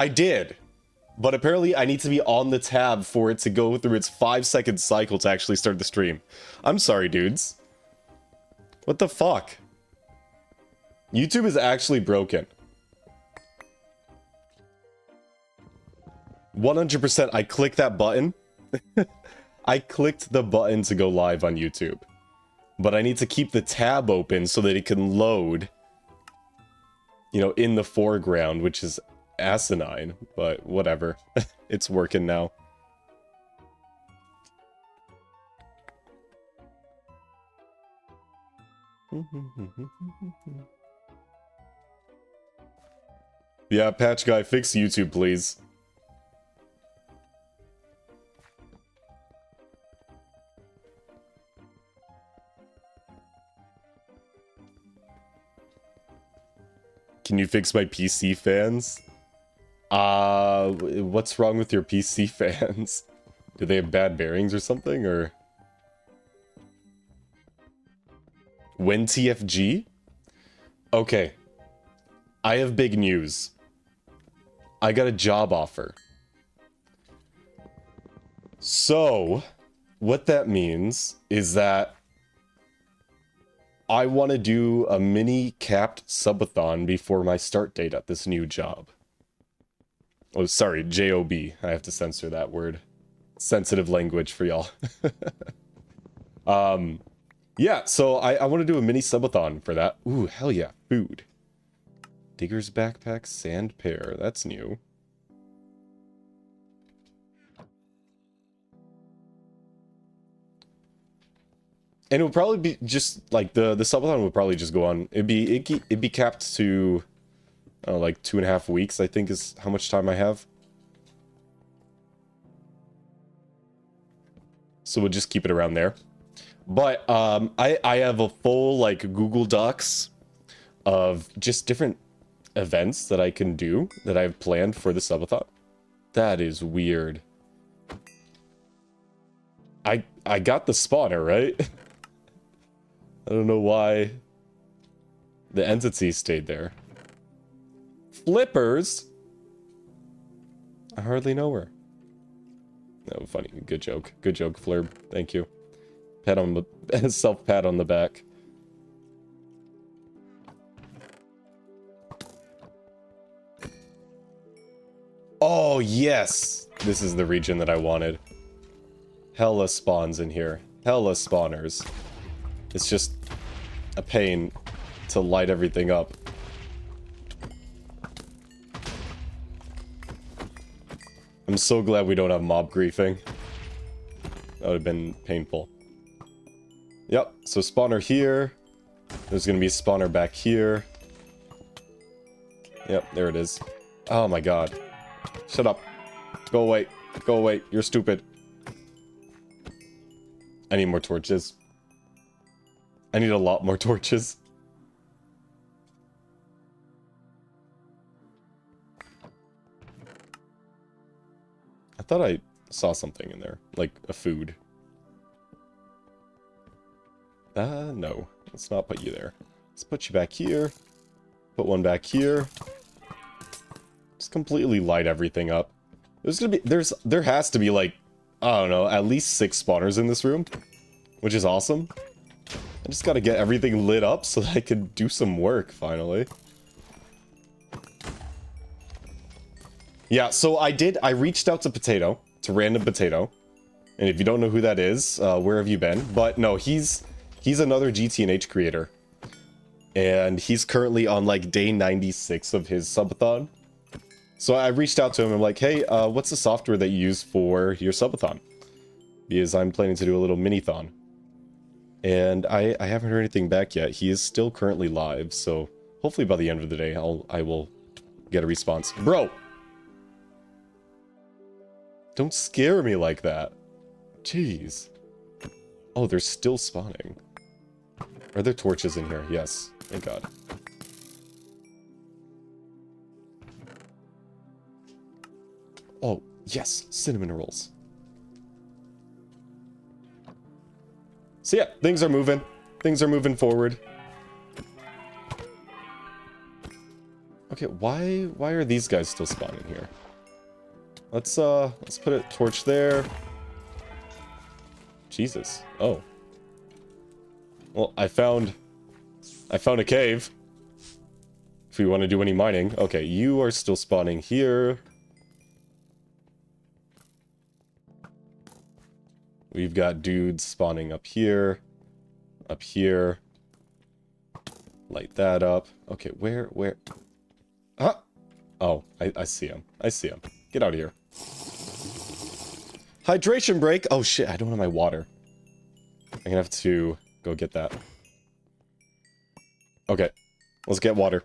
I did. But apparently I need to be on the tab for it to go through its 5-second cycle to actually start the stream. I'm sorry, dudes. What the fuck? YouTube is actually broken. 100% I clicked that button. I clicked the button to go live on YouTube. But I need to keep the tab open so that it can load, you know, in the foreground, which is asinine, but whatever. It's working now. Yeah, patch guy, fix YouTube, please. Can you fix my PC fans? What's wrong with your PC fans? Do they have bad bearings or something, or? When TFG? Okay. I have big news. I got a job offer. So, what that means is that I want to do a mini capped subathon before my start date at this new job. Oh, sorry, J-O-B. I have to censor that word. Sensitive language for y'all. Yeah, so I want to do a mini subathon for that. Ooh, hell yeah, food. Digger's backpack, sand pear. That's new. And it would probably be just like the subathon would probably just go on. It'd be capped to like 2.5 weeks, I think is how much time I have. So we'll just keep it around there. But I have a full like Google Docs of just different events that I can do that I've planned for the subathon. That is weird. I got the spawner, right? I don't know why the entity stayed there. Flippers? I hardly know her. No, funny. Good joke. Good joke, Flurb. Thank you. Pat on the self-pat on the back. Oh, yes! This is the region that I wanted. Hella spawns in here. Hella spawners. It's just a pain to light everything up. I'm so glad we don't have mob griefing. That would have been painful. Yep, so spawner here. There's gonna be a spawner back here. Yep, there it is. Oh my god. Shut up. Go away. Go away. You're stupid. I need more torches. I need a lot more torches. I thought I saw something in there, like a food. No. Let's not put you there. Let's put you back here. Put one back here. Just completely light everything up. There has to be like, I don't know, at least 6 spawners in this room, which is awesome. I just gotta get everything lit up so that I can do some work, finally. Yeah, so I reached out to Potato, to Random Potato. And if you don't know who that is, where have you been? But no, he's another GTNH creator. And he's currently on like day 96 of his subathon. So I reached out to him and I'm like, hey, what's the software that you use for your subathon? Because I'm planning to do a little mini-thon. And I haven't heard anything back yet. He is still currently live, so hopefully by the end of the day I will get a response. Bro! Don't scare me like that. Jeez. Oh, they're still spawning. Are there torches in here? Yes. Thank God. Oh, yes! Cinnamon rolls. So yeah, things are moving. Things are moving forward. Okay, why are these guys still spawning here? Let's put a torch there. Jesus. Oh. Well, I found a cave. If we want to do any mining. Okay, you are still spawning here. We've got dudes spawning up here. Up here. Light that up. Okay, where? Huh? Oh, I see him. I see him. Get out of here. Hydration break. Oh shit, I don't have my water. I'm gonna have to go get that. Okay, let's get water.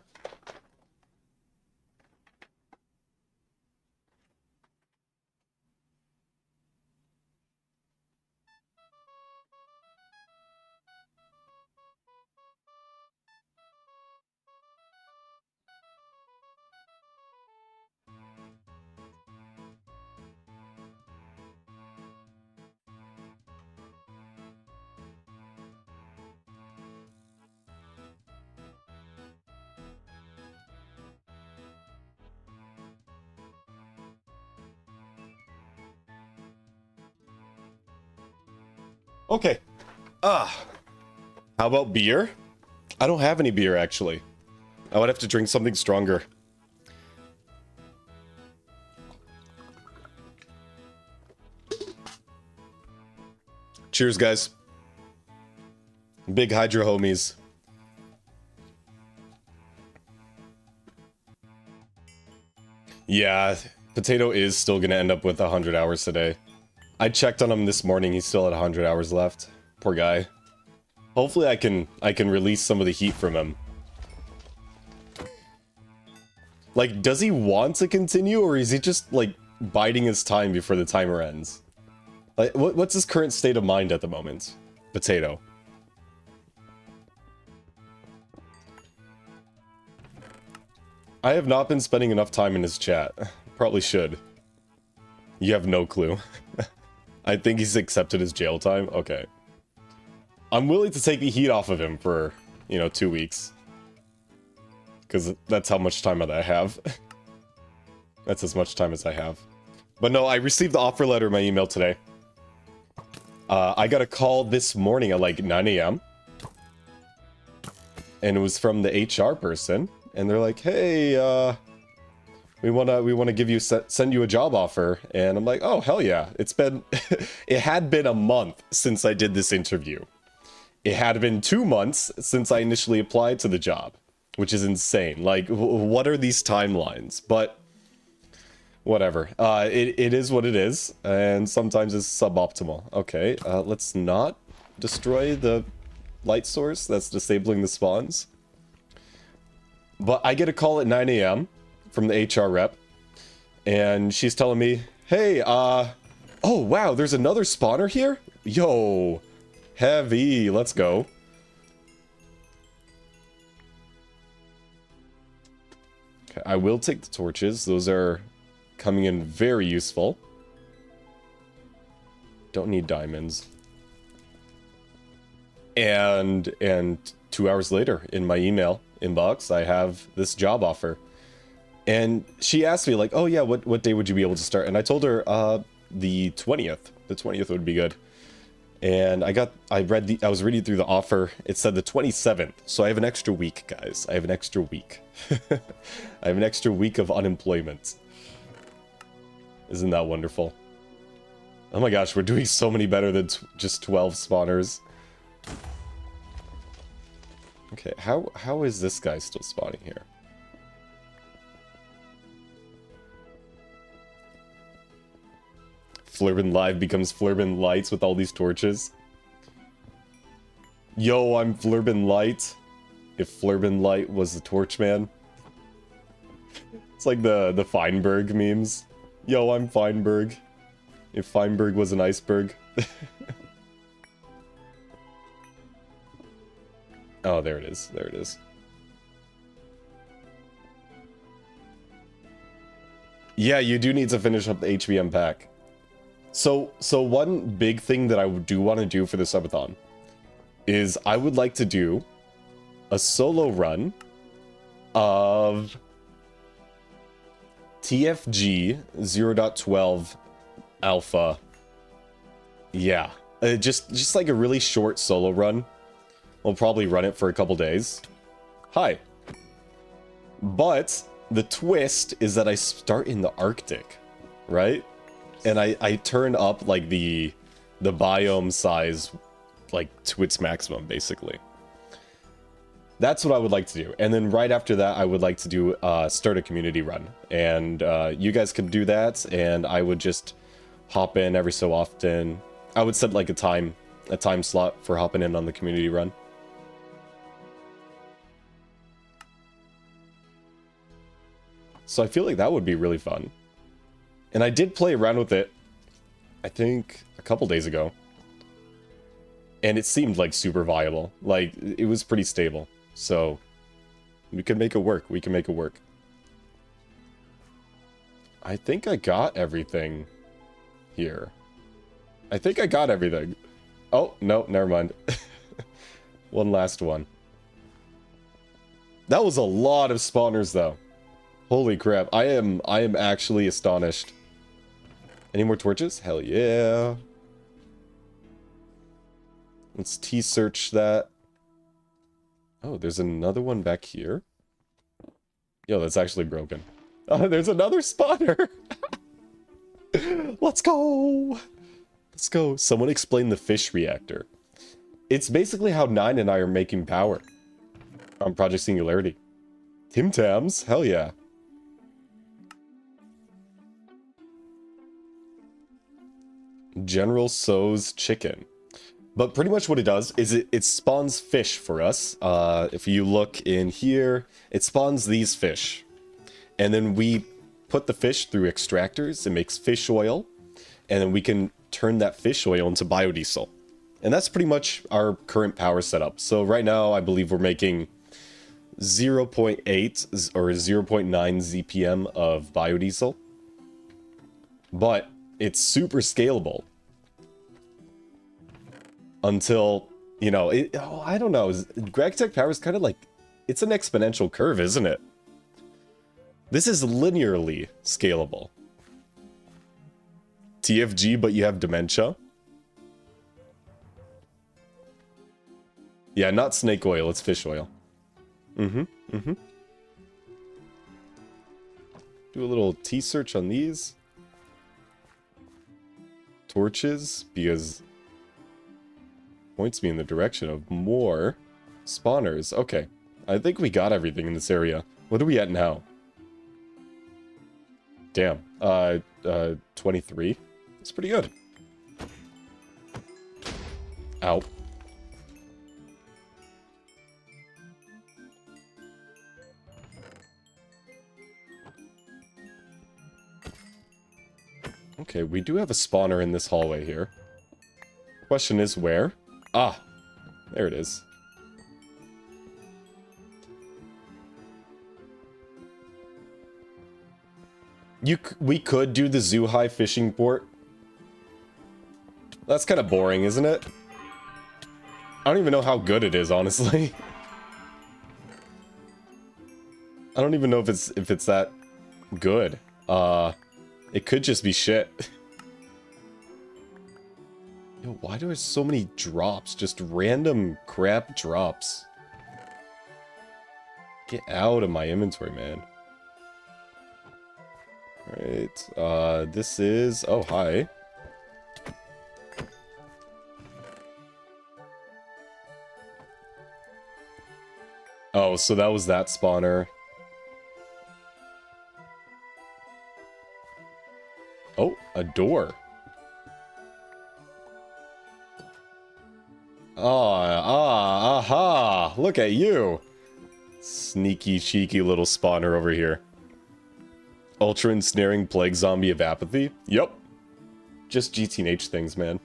Okay. How about beer? I don't have any beer, actually. I would have to drink something stronger. Cheers, guys. Big Hydra homies. Yeah, Potato is still gonna end up with 100 hours today. I checked on him this morning, he's still at 100 hours left. Poor guy. Hopefully I can release some of the heat from him. Like, does he want to continue, or is he just, like, biding his time before the timer ends? Like, what's his current state of mind at the moment? Potato. I have not been spending enough time in his chat. Probably should. You have no clue. I think he's accepted his jail time? Okay. I'm willing to take the heat off of him for, you know, 2 weeks. Because that's how much time I have. That's as much time as I have. But no, I received the offer letter in my email today. I got a call this morning at like 9 a.m. And it was from the HR person. And they're like, hey, we wanna give you send you a job offer. And I'm like, oh hell yeah. It's been it had been a month since I did this interview. It had been 2 months since I initially applied to the job, which is insane. Like, what are these timelines? But whatever. It is what it is, and sometimes it's suboptimal. Okay, let's not destroy the light source that's disabling the spawns. But I get a call at 9 a.m. from the HR rep, and she's telling me, hey, oh wow, there's another spawner here? Yo, heavy, let's go. Okay, I will take the torches. Those are coming in very useful. Don't need diamonds. And 2 hours later, in my email inbox, I have this job offer. And she asked me, like, oh yeah, what day would you be able to start? And I told her, the 20th. The 20th would be good. And I was reading through the offer. It said the 27th. So I have an extra week, guys. I have an extra week. I have an extra week of unemployment. Isn't that wonderful? Oh my gosh, we're doing so many better than just 12 spawners. Okay, how is this guy still spawning here? Flirbin Live becomes Flirbin Lights with all these torches. Yo, I'm Flirbin Light. If Flirbin Light was the torch man. It's like the Feinberg memes. Yo, I'm Feinberg. If Feinberg was an iceberg. Oh, there it is. There it is. Yeah, you do need to finish up the HBM pack. So one big thing that I do want to do for the subathon is I would like to do a solo run of TFG 0.12 alpha. Yeah, just like a really short solo run. We'll probably run it for a couple days. Hi. But the twist is that I start in the Arctic, right? And I turn up like the biome size like to its maximum, basically. That's what I would like to do. And then right after that, I would like to do start a community run. And you guys could do that, and I would just hop in every so often. I would set like a time slot for hopping in on the community run. So I feel like that would be really fun. And I did play around with it, I think, a couple days ago. And it seemed like super viable. Like, it was pretty stable. So, we can make it work. We can make it work. I think I got everything here. I think I got everything. Oh, no, never mind. One last one. That was a lot of spawners, though. Holy crap. I am actually astonished. Any more torches? Hell yeah. Let's T-search that. Oh, there's another one back here. Yo, that's actually broken. Oh, there's another spawner. Let's go. Let's go. Someone explain the fish reactor. It's basically how Nine and I are making power on Project Singularity. Tim Tams? Hell yeah. General So's chicken. But pretty much what it does is it spawns fish for us. If you look in here, it spawns these fish. And then we put the fish through extractors. It makes fish oil. And then we can turn that fish oil into biodiesel. And that's pretty much our current power setup. So right now, I believe we're making 0.8 or 0.9 ZPM of biodiesel. But it's super scalable. Until, you know, I don't know. GregTech Power is kind of like, it's an exponential curve, isn't it? This is linearly scalable. TFG, but you have dementia. Yeah, not snake oil, it's fish oil. Do a little T-search on these. Torches, because points me in the direction of more spawners. Okay, I think we got everything in this area. What are we at now? Damn, 23. That's pretty good. Ow. Okay, we do have a spawner in this hallway here. Question is where? Ah, there it is. We could do the Zhuhai fishing port. That's kind of boring, isn't it? I don't even know how good it is, honestly. I don't even know if it's that good. It could just be shit. Yo, why do I have so many drops? Just random crap drops. Get out of my inventory, man. Alright, this is... Oh, hi. Oh, so that was that spawner. Oh, a door. Aha! Look at you! Sneaky, cheeky little spawner over here. Ultra ensnaring plague zombie of apathy? Yep. Just GTNH things, man.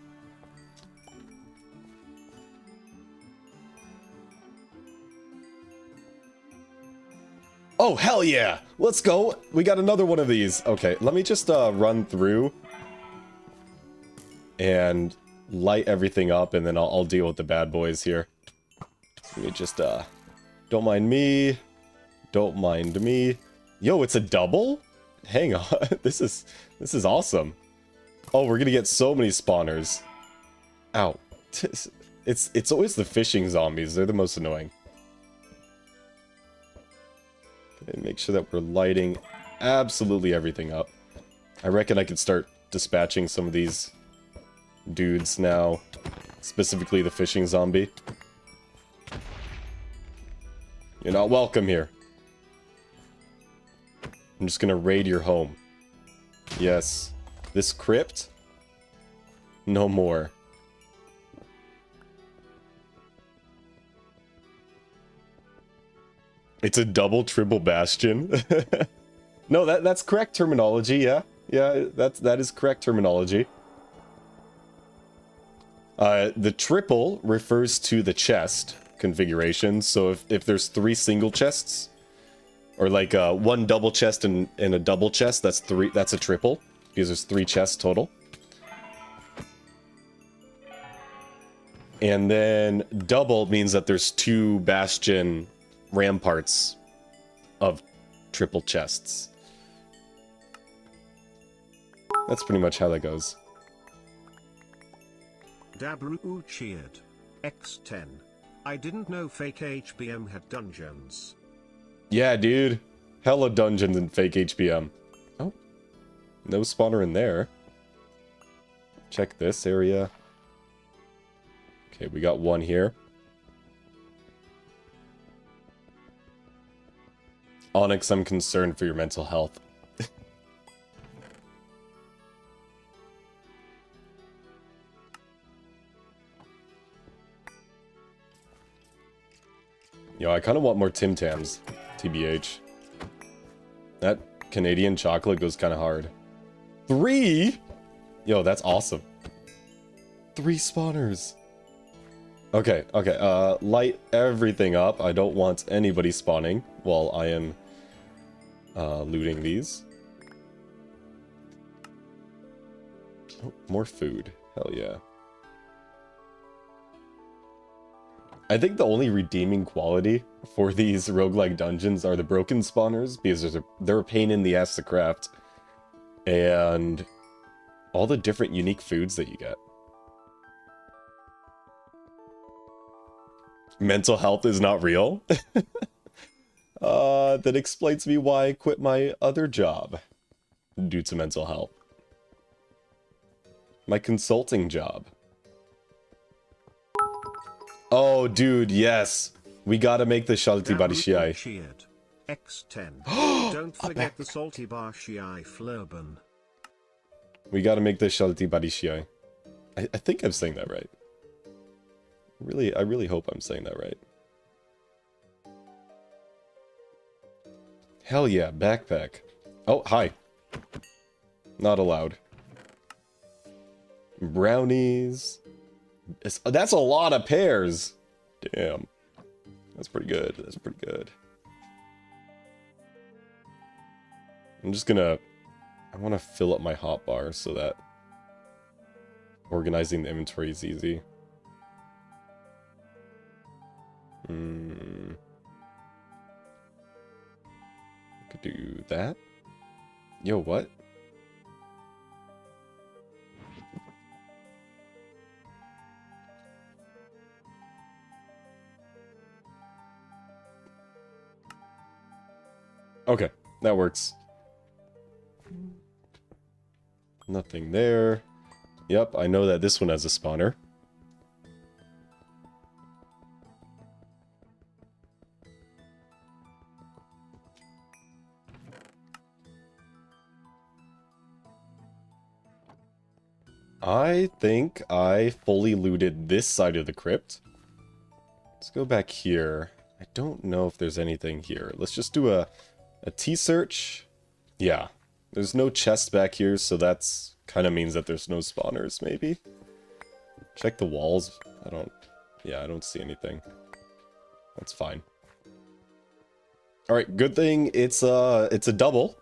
Oh, hell yeah! Let's go! We got another one of these. Okay, let me just run through and light everything up, and then I'll deal with the bad boys here. Let me just, don't mind me. Don't mind me. Yo, it's a double? hang on. This is awesome. Oh, we're gonna get so many spawners. Ow. It's always the fishing zombies. They're the most annoying. Okay, make sure that we're lighting absolutely everything up. I reckon I could start dispatching some of these dudes now. Specifically the fishing zombie. You're not welcome here. I'm just gonna raid your home. Yes. This crypt? No more. It's a double triple bastion. No, that's correct terminology, yeah. Yeah, that is correct terminology. The triple refers to the chest configuration. So if there's 3 single chests, or like one double chest and a double chest, that's a triple, because there's 3 chests total. And then double means that there's 2 bastion ramparts of triple chests. That's pretty much how that goes. Dabru cheered. X10. I didn't know fake HBM had dungeons. Yeah, dude. Hella dungeons in fake HBM. Oh. No spawner in there. Check this area. Okay, we got one here. Onyx, I'm concerned for your mental health. Yo, I kind of want more Tim Tams, TBH. That Canadian chocolate goes kind of hard. 3? Yo, that's awesome. 3 spawners. Okay, light everything up. I don't want anybody spawning while I am looting these. Oh, more food. Hell yeah. I think the only redeeming quality for these roguelike dungeons are the broken spawners, because they're a pain in the ass to craft. And all the different unique foods that you get. Mental health is not real? That explains me why I quit my other job due to mental health. My consulting job. Oh, dude, yes. We gotta make the Shalti Barishai. X10. Don't forget the salty Barishai Flurban. We gotta make the Shalti Barishai. I think I'm saying that right. I really hope I'm saying that right. Hell yeah, backpack. Oh, hi. Not allowed. Brownies. That's a lot of pears. Damn. That's pretty good. That's pretty good. I'm just gonna... I want to fill up my hotbar so that organizing the inventory is easy. Could do that. Yo, what? Okay, that works. Nothing there. Yep, I know that this one has a spawner. I think I fully looted this side of the crypt. Let's go back here. I don't know if there's anything here. Let's just do a T-search. Yeah, there's no chest back here, so that's kind of means that there's no spawners, maybe. Check the walls. I don't see anything. That's fine. All right, good thing it's a double.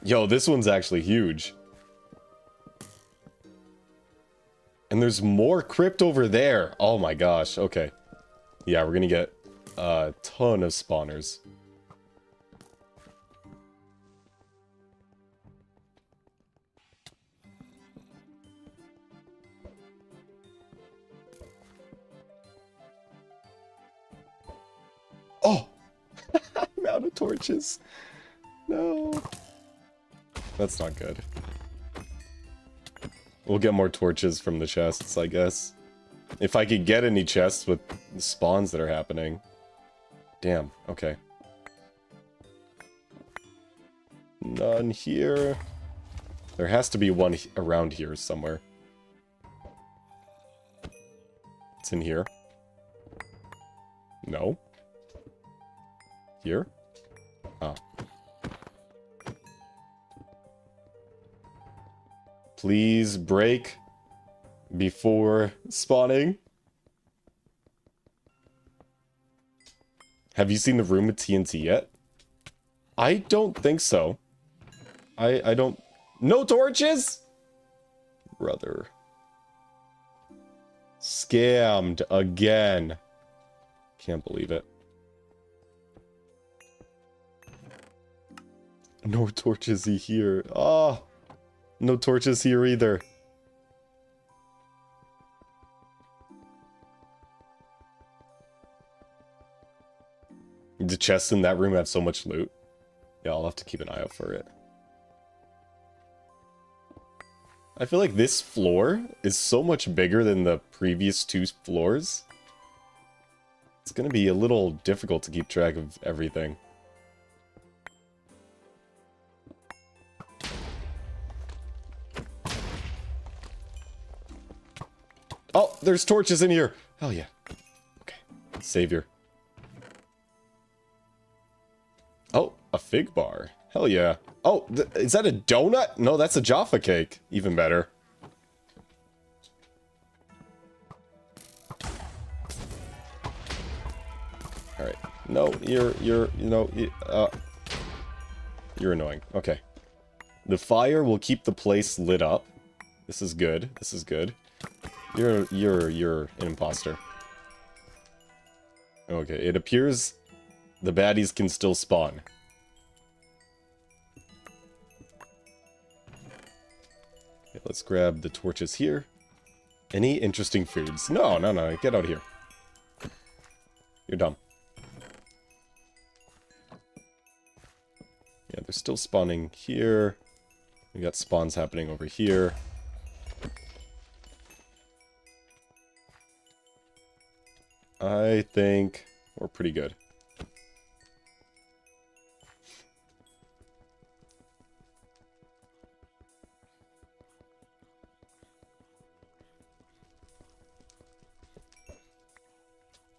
Yo, this one's actually huge. And there's more crypt over there. Oh my gosh. Okay. Yeah, we're gonna get a ton of spawners. Oh! I'm out of torches. No. That's not good. We'll get more torches from the chests, I guess. If I could get any chests with the spawns that are happening. Damn, okay. None here. There has to be one around here somewhere. It's in here. No. Here? Oh. Please break before spawning. Have you seen the room with TNT yet? I don't think so. I don't... No torches? Brother. Scammed again. Can't believe it. No torches here. Oh, no torches here either. The chests in that room have so much loot. Yeah, I'll have to keep an eye out for it. I feel like this floor is so much bigger than the previous two floors. It's gonna be a little difficult to keep track of everything. Oh, there's torches in here. Hell yeah. Okay. Savior. Oh, a fig bar. Hell yeah. Oh, is that a donut? No, that's a Jaffa cake. Even better. Alright. No, you're annoying. Okay. The fire will keep the place lit up. This is good. This is good. You're an imposter. Okay, it appears the baddies can still spawn. Okay, let's grab the torches here. Any interesting foods? No, get out of here. You're dumb. Yeah, they're still spawning here. We got spawns happening over here. I think we're pretty good.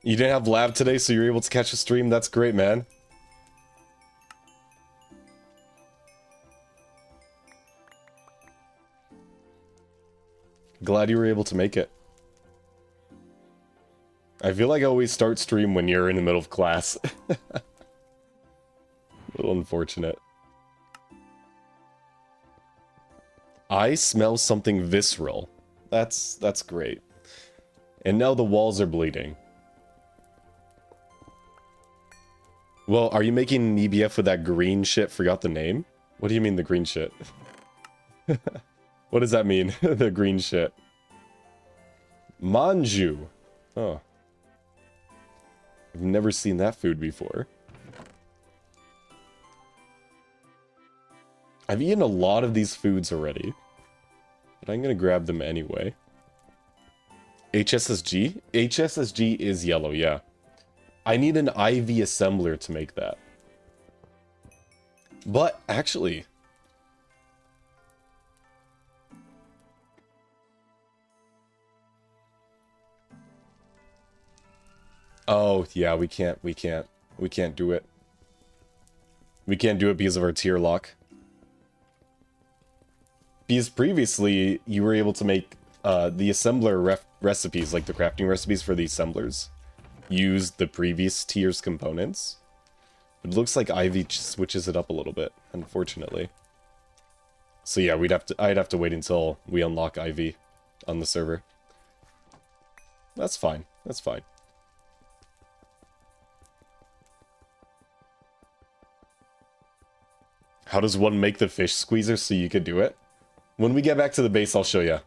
You didn't have lab today, so you're able to catch a stream? That's great, man. Glad you were able to make it. I feel like I always start stream when you're in the middle of class. A little unfortunate. I smell something visceral. That's great. And now the walls are bleeding. Well, are you making an EBF with that green shit? Forgot the name? What do you mean the green shit? What does that mean? The green shit. Manju. Oh. I've never seen that food before. I've eaten a lot of these foods already. But I'm gonna grab them anyway. HSSG? HSSG is yellow, yeah. I need an IV assembler to make that. But, actually... Oh, yeah, we can't do it. We can't do it because of our tier lock. Because previously, you were able to make the assembler recipes, like the crafting recipes for the assemblers, use the previous tier's components. It looks like Ivy switches it up a little bit, unfortunately. So yeah, I'd have to wait until we unlock Ivy on the server. That's fine. That's fine. How does one make the fish squeezer so you could do it? When we get back to the base, I'll show you.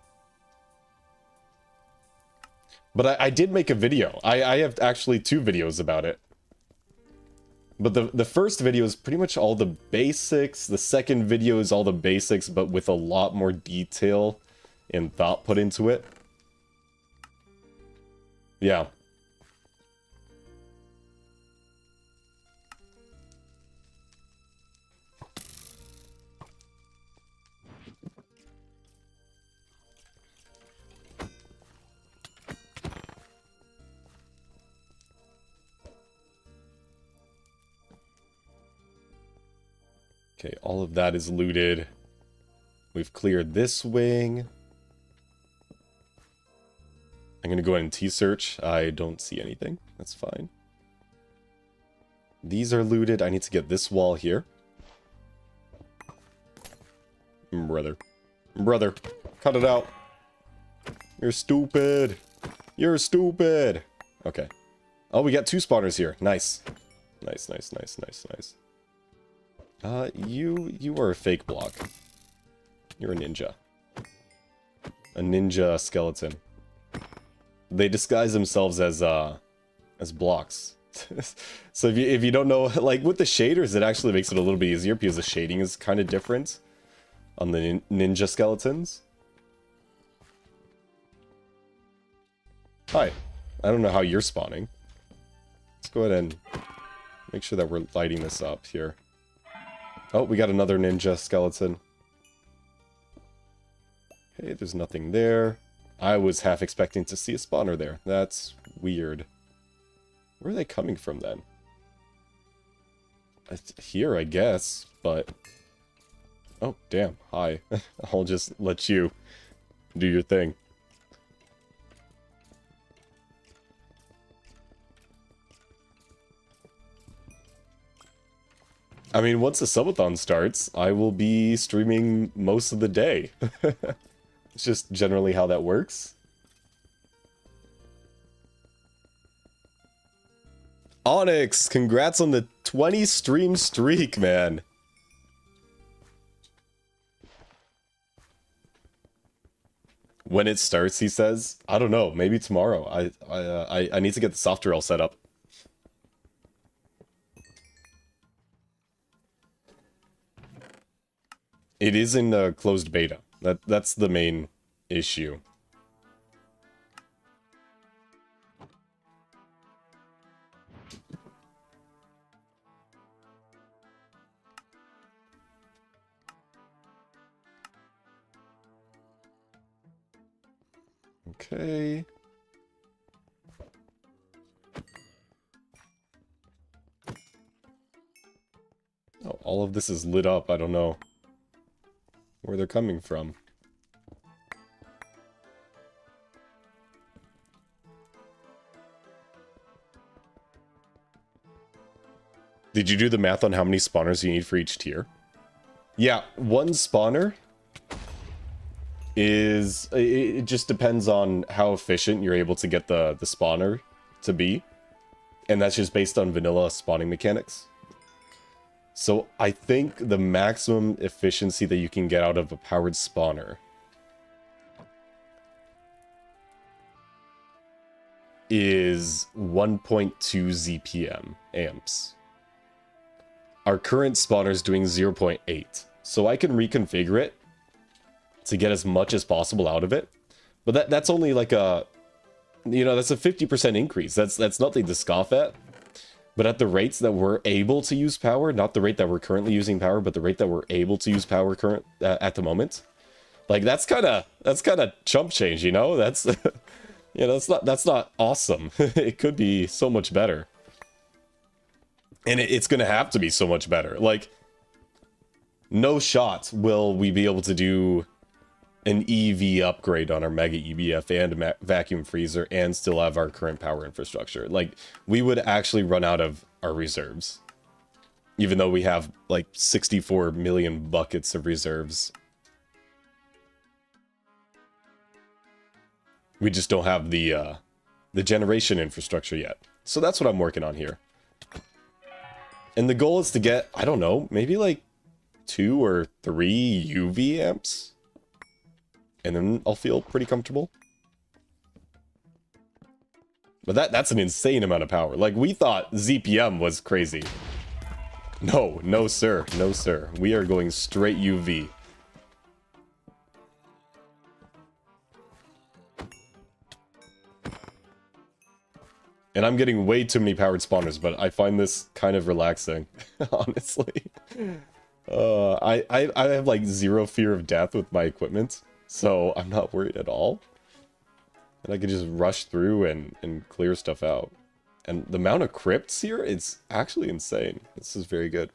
But I did make a video. I have actually 2 videos about it. But the first video is pretty much all the basics. The second video is all the basics, but with a lot more detail and thought put into it. Yeah. Okay, all of that is looted. We've cleared this wing. I'm going to go ahead and T-search. I don't see anything. That's fine. These are looted. I need to get this wall here. Brother. Brother, cut it out. You're stupid. You're stupid. Okay. Oh, we got 2 spawners here. Nice. Nice, nice, nice, nice, nice. You are a fake block. You're a ninja. A ninja skeleton. They disguise themselves as blocks. So if you don't know, like with the shaders, it actually makes it a little bit easier because the shading is kind of different on the ninja skeletons. Hi. I don't know how you're spawning. Let's go ahead and make sure that we're lighting this up here. Oh, we got another ninja skeleton. Okay, there's nothing there. I was half expecting to see a spawner there. That's weird. Where are they coming from then? Here, I guess, but... Oh, damn. Hi. I'll just let you do your thing. I mean, once the subathon starts, I will be streaming most of the day. It's just generally how that works. Onyx, congrats on the 20 stream streak, man. When it starts, he says. I don't know, maybe tomorrow. I need to get the software all set up. It is in closed beta. That's the main issue. Okay. Oh, all of this is lit up. I don't know where they're coming from. Did you do the math on how many spawners you need for each tier? Yeah, 1 spawner is... It just depends on how efficient you're able to get the spawner to be. And that's just based on vanilla spawning mechanics. So I think the maximum efficiency that you can get out of a powered spawner is 1.2 ZPM amps. Our current spawner is doing 0.8. So I can reconfigure it to get as much as possible out of it. But that's only like a, you know, that's a 50% increase. That's nothing to scoff at. But at the rates that we're able to use power, not the rate that we're currently using power, but the rate that we're able to use power at the moment, like that's kind of chump change, you know? That's you know, that's not awesome. It could be so much better, and it's gonna have to be so much better. Like, no shot will we be able to do an EV upgrade on our Mega EBF and vacuum freezer and still have our current power infrastructure. Like, we would actually run out of our reserves, even though we have like 64 million buckets of reserves. We just don't have the the generation infrastructure yet. So that's what I'm working on here. And the goal is to get, I don't know, maybe like 2 or 3 UV amps. And then I'll feel pretty comfortable. But that's an insane amount of power. Like, we thought ZPM was crazy. No, no sir, no sir. We are going straight UV. And I'm getting way too many powered spawners, but I find this kind of relaxing, honestly. I have like 0 fear of death with my equipment, so I'm not worried at all. And I can just rush through and clear stuff out. And the amount of crypts here, it's actually insane. This is very good.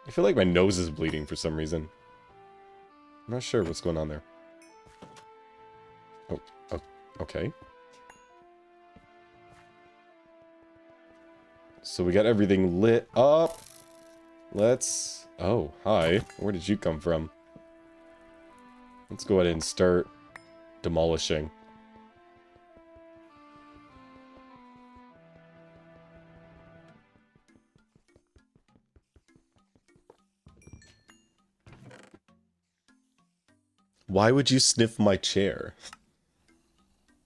I feel like my nose is bleeding for some reason. I'm not sure what's going on there. Oh, okay. So we got everything lit up. Let's... Oh, hi. Where did you come from? Let's go ahead and start demolishing. Why would you sniff my chair?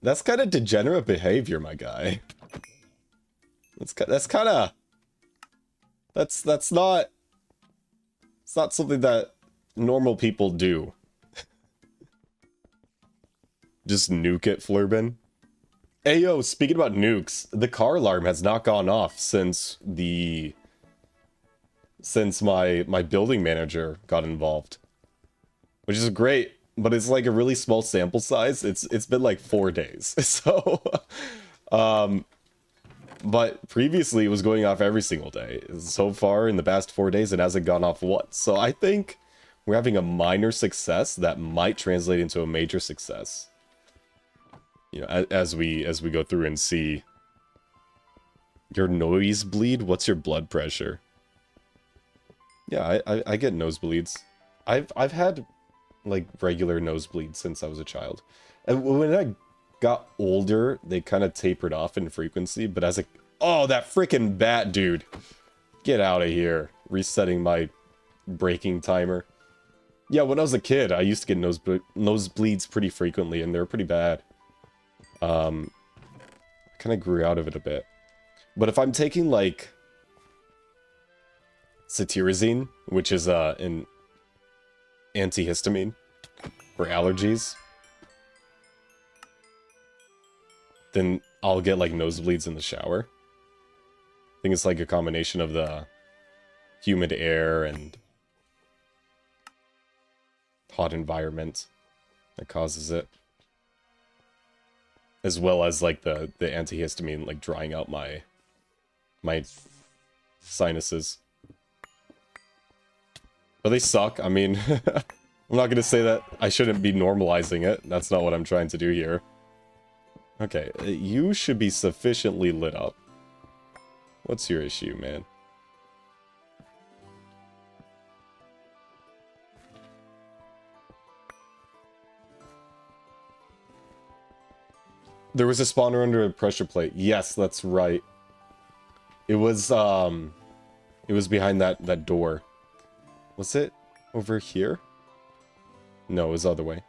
That's kind of degenerate behavior, my guy. That's kind of... That's not... It's not something that normal people do. Just nuke it, Flurbin. Ayo, speaking about nukes, the car alarm has not gone off since the... Since my building manager got involved. Which is great, but it's like a really small sample size. It's been like 4 days. So... But previously it was going off every single day. So far in the past 4 days it hasn't gone off once. So I think we're having a minor success that might translate into a major success. You know, as we go through and see. Your nosebleed? What's your blood pressure? Yeah, I get nosebleeds. I've had like regular nosebleeds since I was a child. And when I got older, they kind of tapered off in frequency, but as a... Oh, that freaking bat, dude. Get out of here. Resetting my braking timer. Yeah, when I was a kid, I used to get nosebleeds pretty frequently, and they were pretty bad. I kind of grew out of it a bit. But if I'm taking, like, cetirizine, which is an antihistamine for allergies, then I'll get like nosebleeds in the shower. I think it's like a combination of the humid air and hot environment that causes it. As well as like the antihistamine like drying out my sinuses. But they suck. I mean, I'm not gonna say that I shouldn't be normalizing it. That's not what I'm trying to do here. Okay, you should be sufficiently lit up. What's your issue, man? There was a spawner under a pressure plate. Yes, that's right. It was behind that door. Was it over here? No, it was the other way.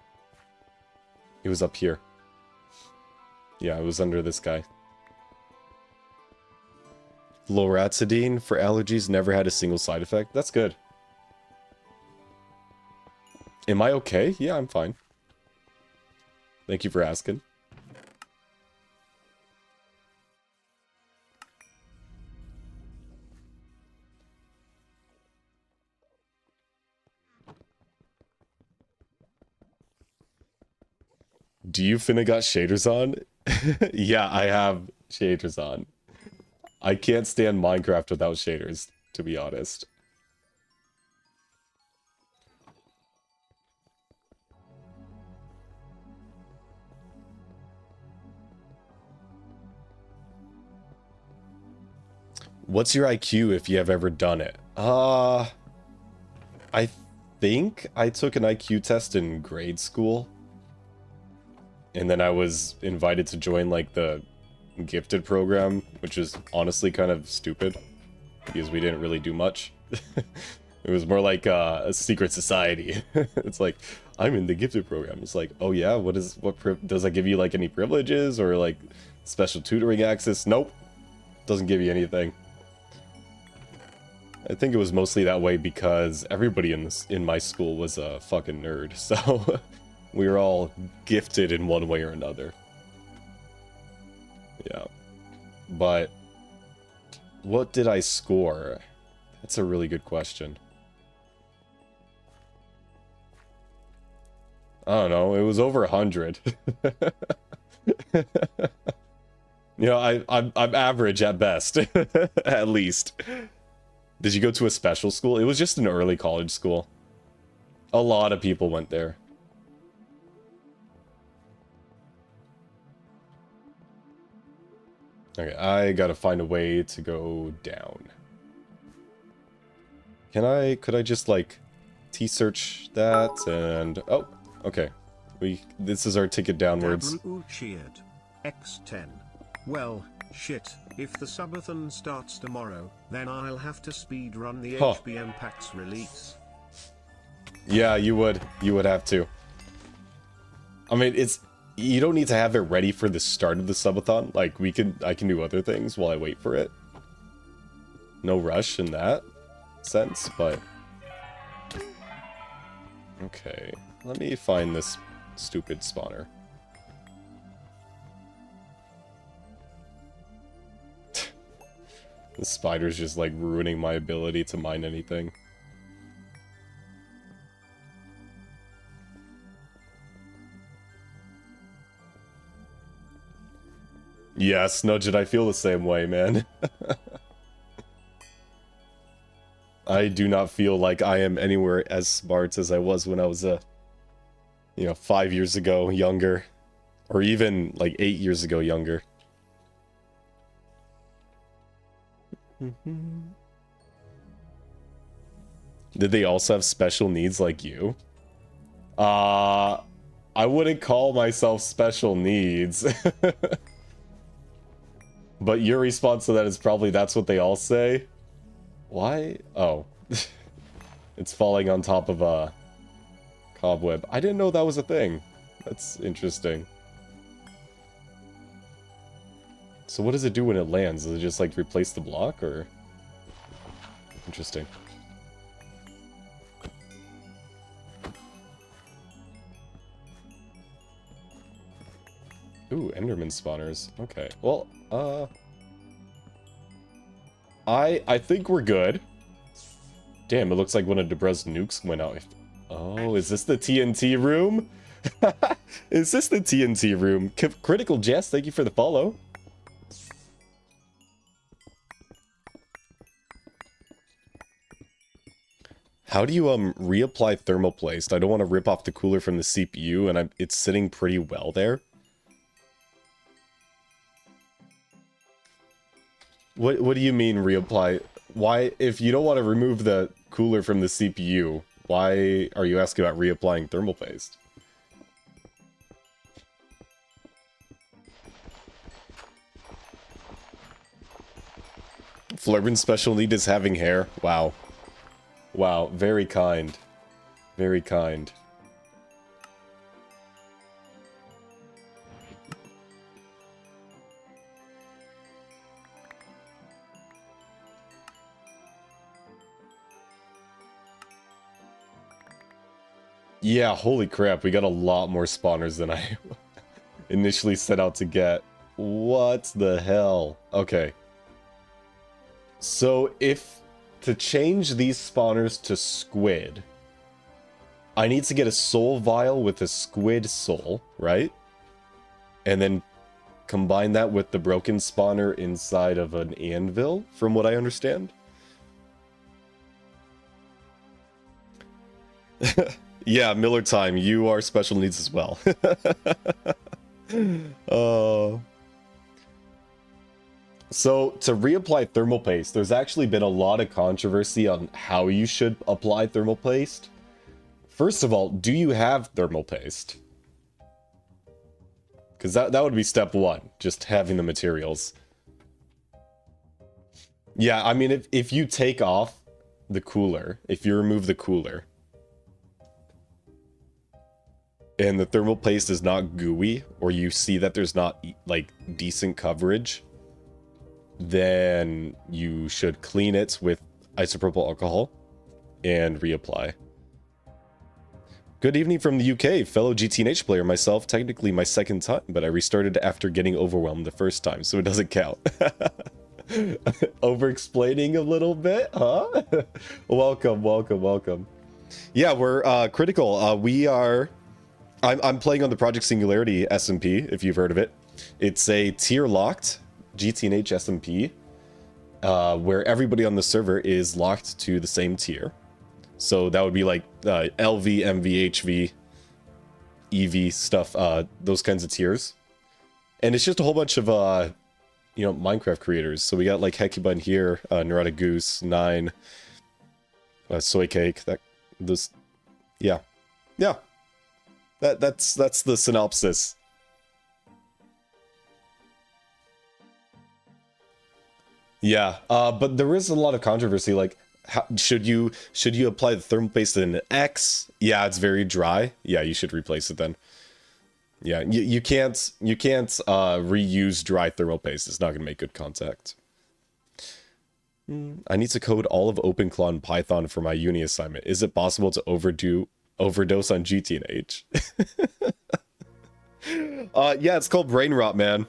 It was up here. Yeah, it was under this guy. Loratadine for allergies never had a single side effect. That's good. Am I okay? Yeah, I'm fine. Thank you for asking. Do you finna got shaders on? Yeah, I have shaders on. I can't stand Minecraft without shaders, to be honest. What's your IQ if you have ever done it? I think I took an IQ test in grade school. And then I was invited to join like the gifted program, which is honestly kind of stupid because we didn't really do much. It was more like a secret society. It's like, I'm in the gifted program. It's like, oh yeah, does that give you like any privileges or like special tutoring access? Nope, doesn't give you anything. I think it was mostly that way because everybody in my school was a fucking nerd, so we were all gifted in one way or another. Yeah. But what did I score? That's a really good question. I don't know, it was over 100. You know, I'm average at best, at least. Did you go to a special school? It was just an early college school. A lot of people went there. Okay, I gotta find a way to go down. Could I just like T-search that and, oh, okay. This is our ticket downwards. Cheered. X10. Well, shit, if the subathon starts tomorrow, then I'll have to speedrun the HBM packs release. Yeah, you would have to. I mean, you don't need to have it ready for the start of the subathon. Like, I can do other things while I wait for it. No rush in that sense, but... Okay, let me find this stupid spawner. The spider's just like ruining my ability to mine anything. Yes, Nudget, I feel the same way, man. I do not feel like I am anywhere as smart as I was when I was, 5 years ago younger. Or even, like, 8 years ago younger. Did they also have special needs like you? I wouldn't call myself special needs. But your response to that is probably that's what they all say. Why? Oh. It's falling on top of a cobweb. I didn't know that was a thing. That's interesting. So what does it do when it lands? Does it just like replace the block or? Interesting. Ooh, Enderman spawners. Okay. Well, I think we're good. Damn, it looks like one of Debra's nukes went out. Oh, is this the TNT room? Is this the TNT room? Critical Jess, thank you for the follow. How do you reapply thermoplast? I don't want to rip off the cooler from the CPU, and it's sitting pretty well there. What do you mean reapply? Why, if you don't want to remove the cooler from the CPU, why are you asking about reapplying thermal paste? Flurbin's special need is having hair. Wow. Wow, very kind. Very kind. Yeah, holy crap, we got a lot more spawners than I initially set out to get. What the hell? Okay. So to change these spawners to squid, I need to get a soul vial with a squid soul, right? And then combine that with the broken spawner inside of an anvil, from what I understand. Yeah, Miller time, you are special needs as well. So, to reapply thermal paste, there's actually been a lot of controversy on how you should apply thermal paste. First of all, do you have thermal paste? Because that would be step one, just having the materials. Yeah, I mean, if you take off the cooler, if you remove the cooler, and the thermal paste is not gooey, or you see that there's not, like, decent coverage, then you should clean it with isopropyl alcohol and reapply. Good evening from the UK, fellow GTNH player myself, technically my second time, but I restarted after getting overwhelmed the first time, so it doesn't count. Over-explaining a little bit, huh? Welcome, welcome, welcome. Yeah, we're critical. I'm playing on the Project Singularity SMP, if you've heard of it. It's a tier-locked GTNH SMP, where everybody on the server is locked to the same tier. So that would be like LV, MV, HV, EV stuff, those kinds of tiers. And it's just a whole bunch of, you know, Minecraft creators. So we got like Hecuba in here, Neurotic Goose, 9, Soy Cake, yeah. That's the synopsis. Yeah, but there is a lot of controversy, like, should you apply the thermal paste in an X? Yeah, it's very dry. Yeah, you should replace it then. Yeah, you can't reuse dry thermal paste. It's not gonna make good contact. I need to code all of OpenClaw in Python for my uni assignment. Is it possible to overdose on GTNH? Yeah, it's called brain rot, man.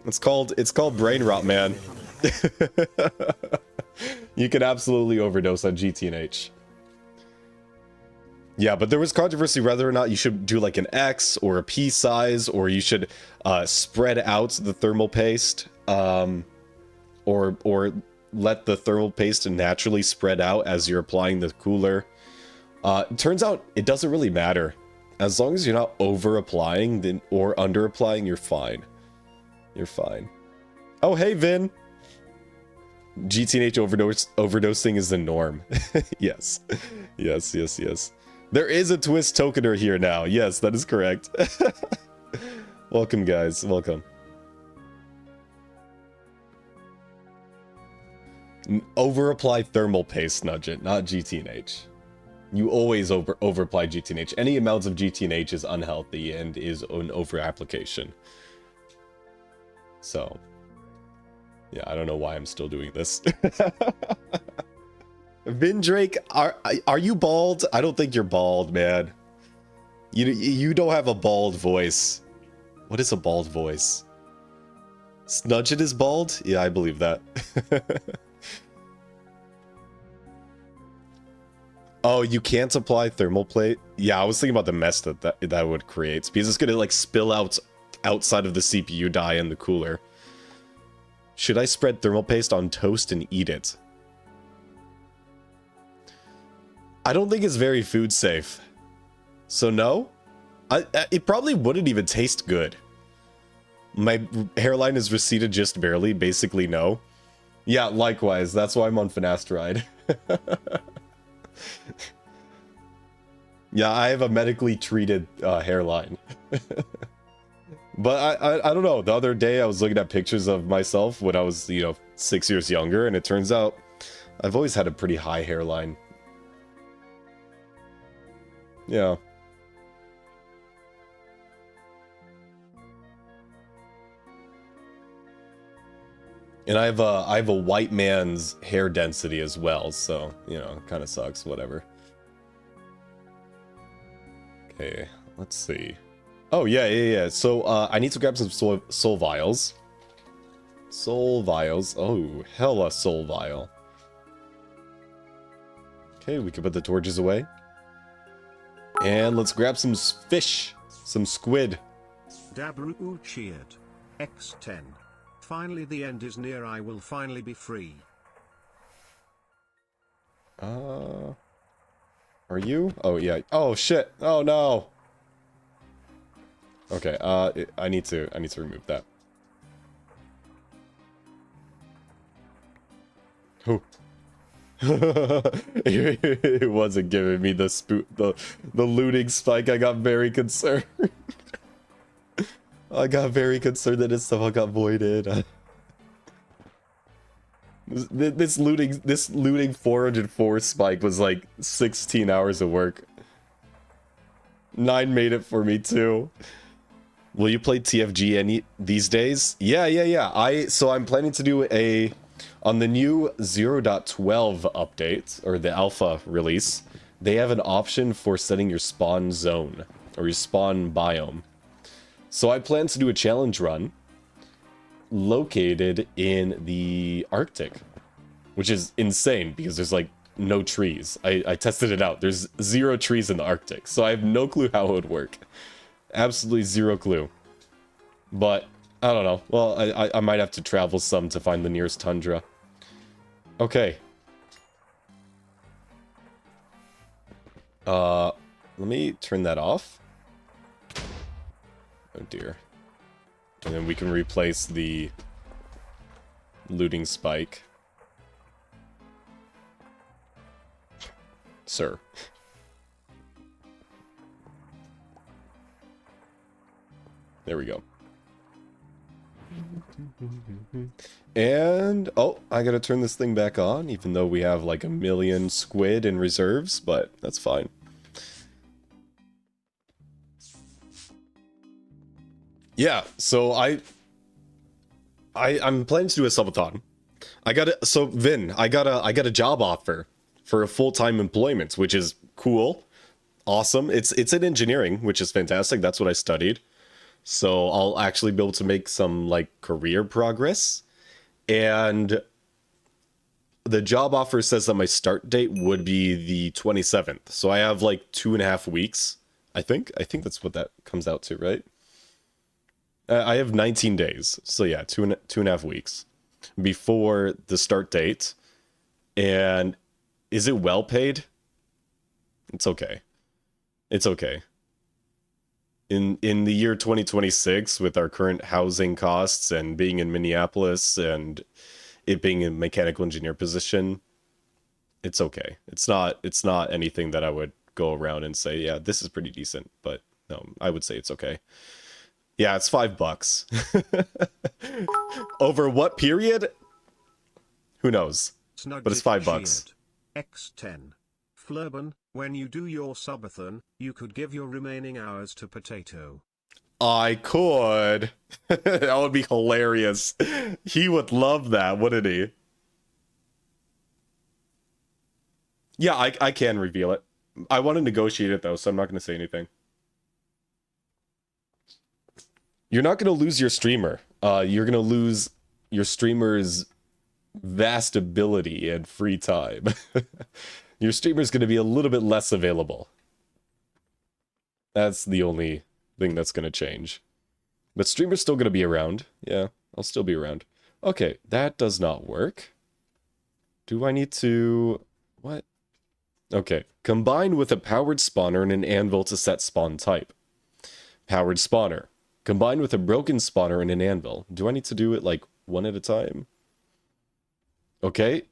It's called brain rot, man. You can absolutely overdose on GTNH. Yeah, but there was controversy whether or not you should do like an X or a P size, or you should spread out the thermal paste, or let the thermal paste naturally spread out as you're applying the cooler. It turns out it doesn't really matter. As long as you're not over applying or under applying, you're fine. You're fine. Oh, hey, Vin. GTNH overdosing is the norm. Yes. Yes. There is a twist tokener here now. Yes, that is correct. Welcome, guys. Welcome. Over-apply thermal paste, Nudget, not GTNH. You always over-apply GTNH. Any amounts of GTNH is unhealthy and is an over-application. So... yeah, I don't know why I'm still doing this. Vindrake, are you bald? I don't think you're bald, man. You don't have a bald voice. What is a bald voice? Snudget is bald? Yeah, I believe that. Oh, you can't apply thermal plate? Yeah, I was thinking about the mess that would create, because it's gonna like spill out outside of the CPU die in the cooler. Should I spread thermal paste on toast and eat it? I don't think it's very food safe. So no? It probably wouldn't even taste good. My hairline is receded just barely, basically no. Yeah, likewise, that's why I'm on finasteride. Yeah, I have a medically treated hairline. But I don't know, the other day I was looking at pictures of myself when I was, 6 years younger, and it turns out I've always had a pretty high hairline. Yeah. And I have a white man's hair density as well, so, it kind of sucks, whatever. Okay, let's see. Oh, yeah. So, I need to grab some soul vials. Soul vials. Oh, hella soul vial. Okay, we can put the torches away. And let's grab some fish. Some squid. Dabru cheered. X10. Finally the end is near, I will finally be free. Are you? Oh, yeah. Oh, shit. Oh, no. Okay, I need to remove that. Oh. It wasn't giving me the looting spike. I got very concerned. I got very concerned that his stuff got voided. This looting 404 spike was like 16 hours of work. 9 made it for me too. Will you play TFG any these days? Yeah. So I'm planning to do on the new 0.12 update, or the alpha release, they have an option for setting your spawn zone or your spawn biome. So I plan to do a challenge run located in the Arctic, which is insane because there's like no trees. I tested it out. There's 0 trees in the Arctic, so I have no clue how it would work. Absolutely 0 clue. But I don't know. Well, I might have to travel some to find the nearest tundra. Okay. Let me turn that off. Oh dear. And then we can replace the looting spike. Sir. There we go. And, oh, I gotta turn this thing back on, even though we have like 1 million squid in reserves, but that's fine. Yeah, so I'm planning to do a subathon. Vin, I got a job offer for a full-time employment, which is cool. Awesome. It's in engineering, which is fantastic. That's what I studied. So I'll actually be able to make some like career progress. And the job offer says that my start date would be the 27th. So I have like 2.5 weeks. I think that's what that comes out to, right? I have 19 days. So yeah, 2.5 weeks before the start date. And is it well paid? It's okay. It's okay. In the year 2026, with our current housing costs and being in Minneapolis and it being a mechanical engineer position, it's okay. It's not anything that I would go around and say, yeah, this is pretty decent. But no, I would say it's okay. Yeah, it's $5. Over what period? Who knows? But it's $5. X10. Flurban, when you do your subathon, you could give your remaining hours to Potato. I could. That would be hilarious. He would love that, wouldn't he? Yeah, I can reveal it. I want to negotiate it, though, so I'm not going to say anything. You're not going to lose your streamer. You're going to lose your streamer's vast ability and free time. Your streamer's going to be a little bit less available. That's the only thing that's going to change. But streamer's still going to be around. Yeah, I'll still be around. Okay, that does not work. Do I need to... What? Okay, combine with a powered spawner and an anvil to set spawn type. Powered spawner. Combine with a broken spawner and an anvil. Do I need to do it like one at a time? Okay.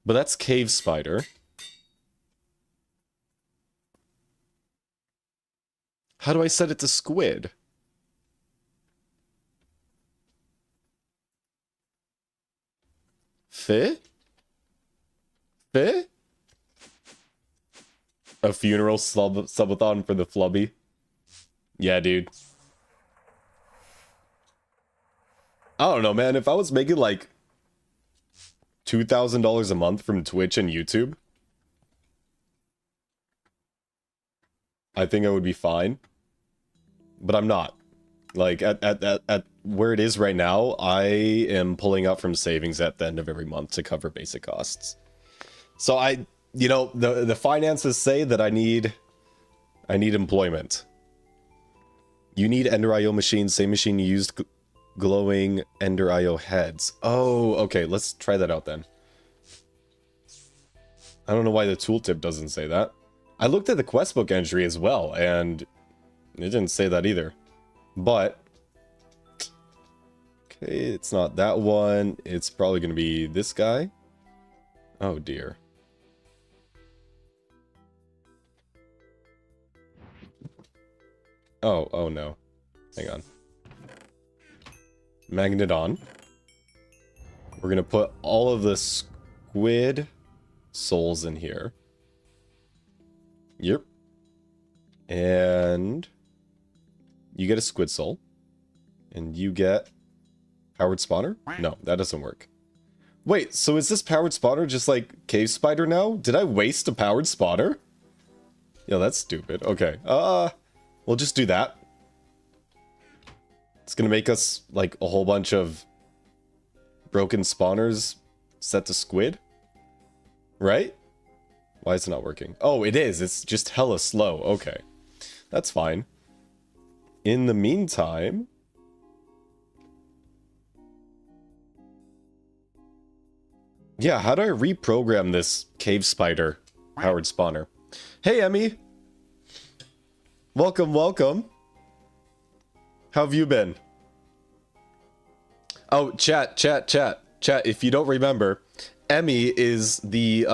But that's cave spider. How do I set it to squid? Fi? Fi? A funeral subathon for the flubby? Yeah, dude. I don't know, man. If I was making like $2,000 a month from Twitch and YouTube, I think I would be fine. But I'm not. Like, at where it is right now, I am pulling out from savings at the end of every month to cover basic costs. So you know, the finances say that I need employment. You need Ender IO machines, same machine you used glowing Ender IO heads. Oh, okay, let's try that out then. I don't know why the tooltip doesn't say that. I looked at the questbook entry as well, and it didn't say that either. But, okay, it's not that one. It's probably going to be this guy. Oh, dear. Oh no. Hang on. Magnet on. We're gonna put all of the squid souls in here. Yep. And you get a squid soul. And you get powered spawner? No, that doesn't work. Wait, so is this powered spawner just like cave spider now? Did I waste a powered spawner? Yeah, that's stupid. Okay. We'll just do that. It's gonna make us like a whole bunch of broken spawners set to squid. Right? Why is it not working? Oh, it is. It's just hella slow. Okay. That's fine. In the meantime... yeah, how do I reprogram this cave spider powered spawner? Hey, Emmy! Welcome, welcome. How have you been? Oh, chat. If you don't remember, Emmy is the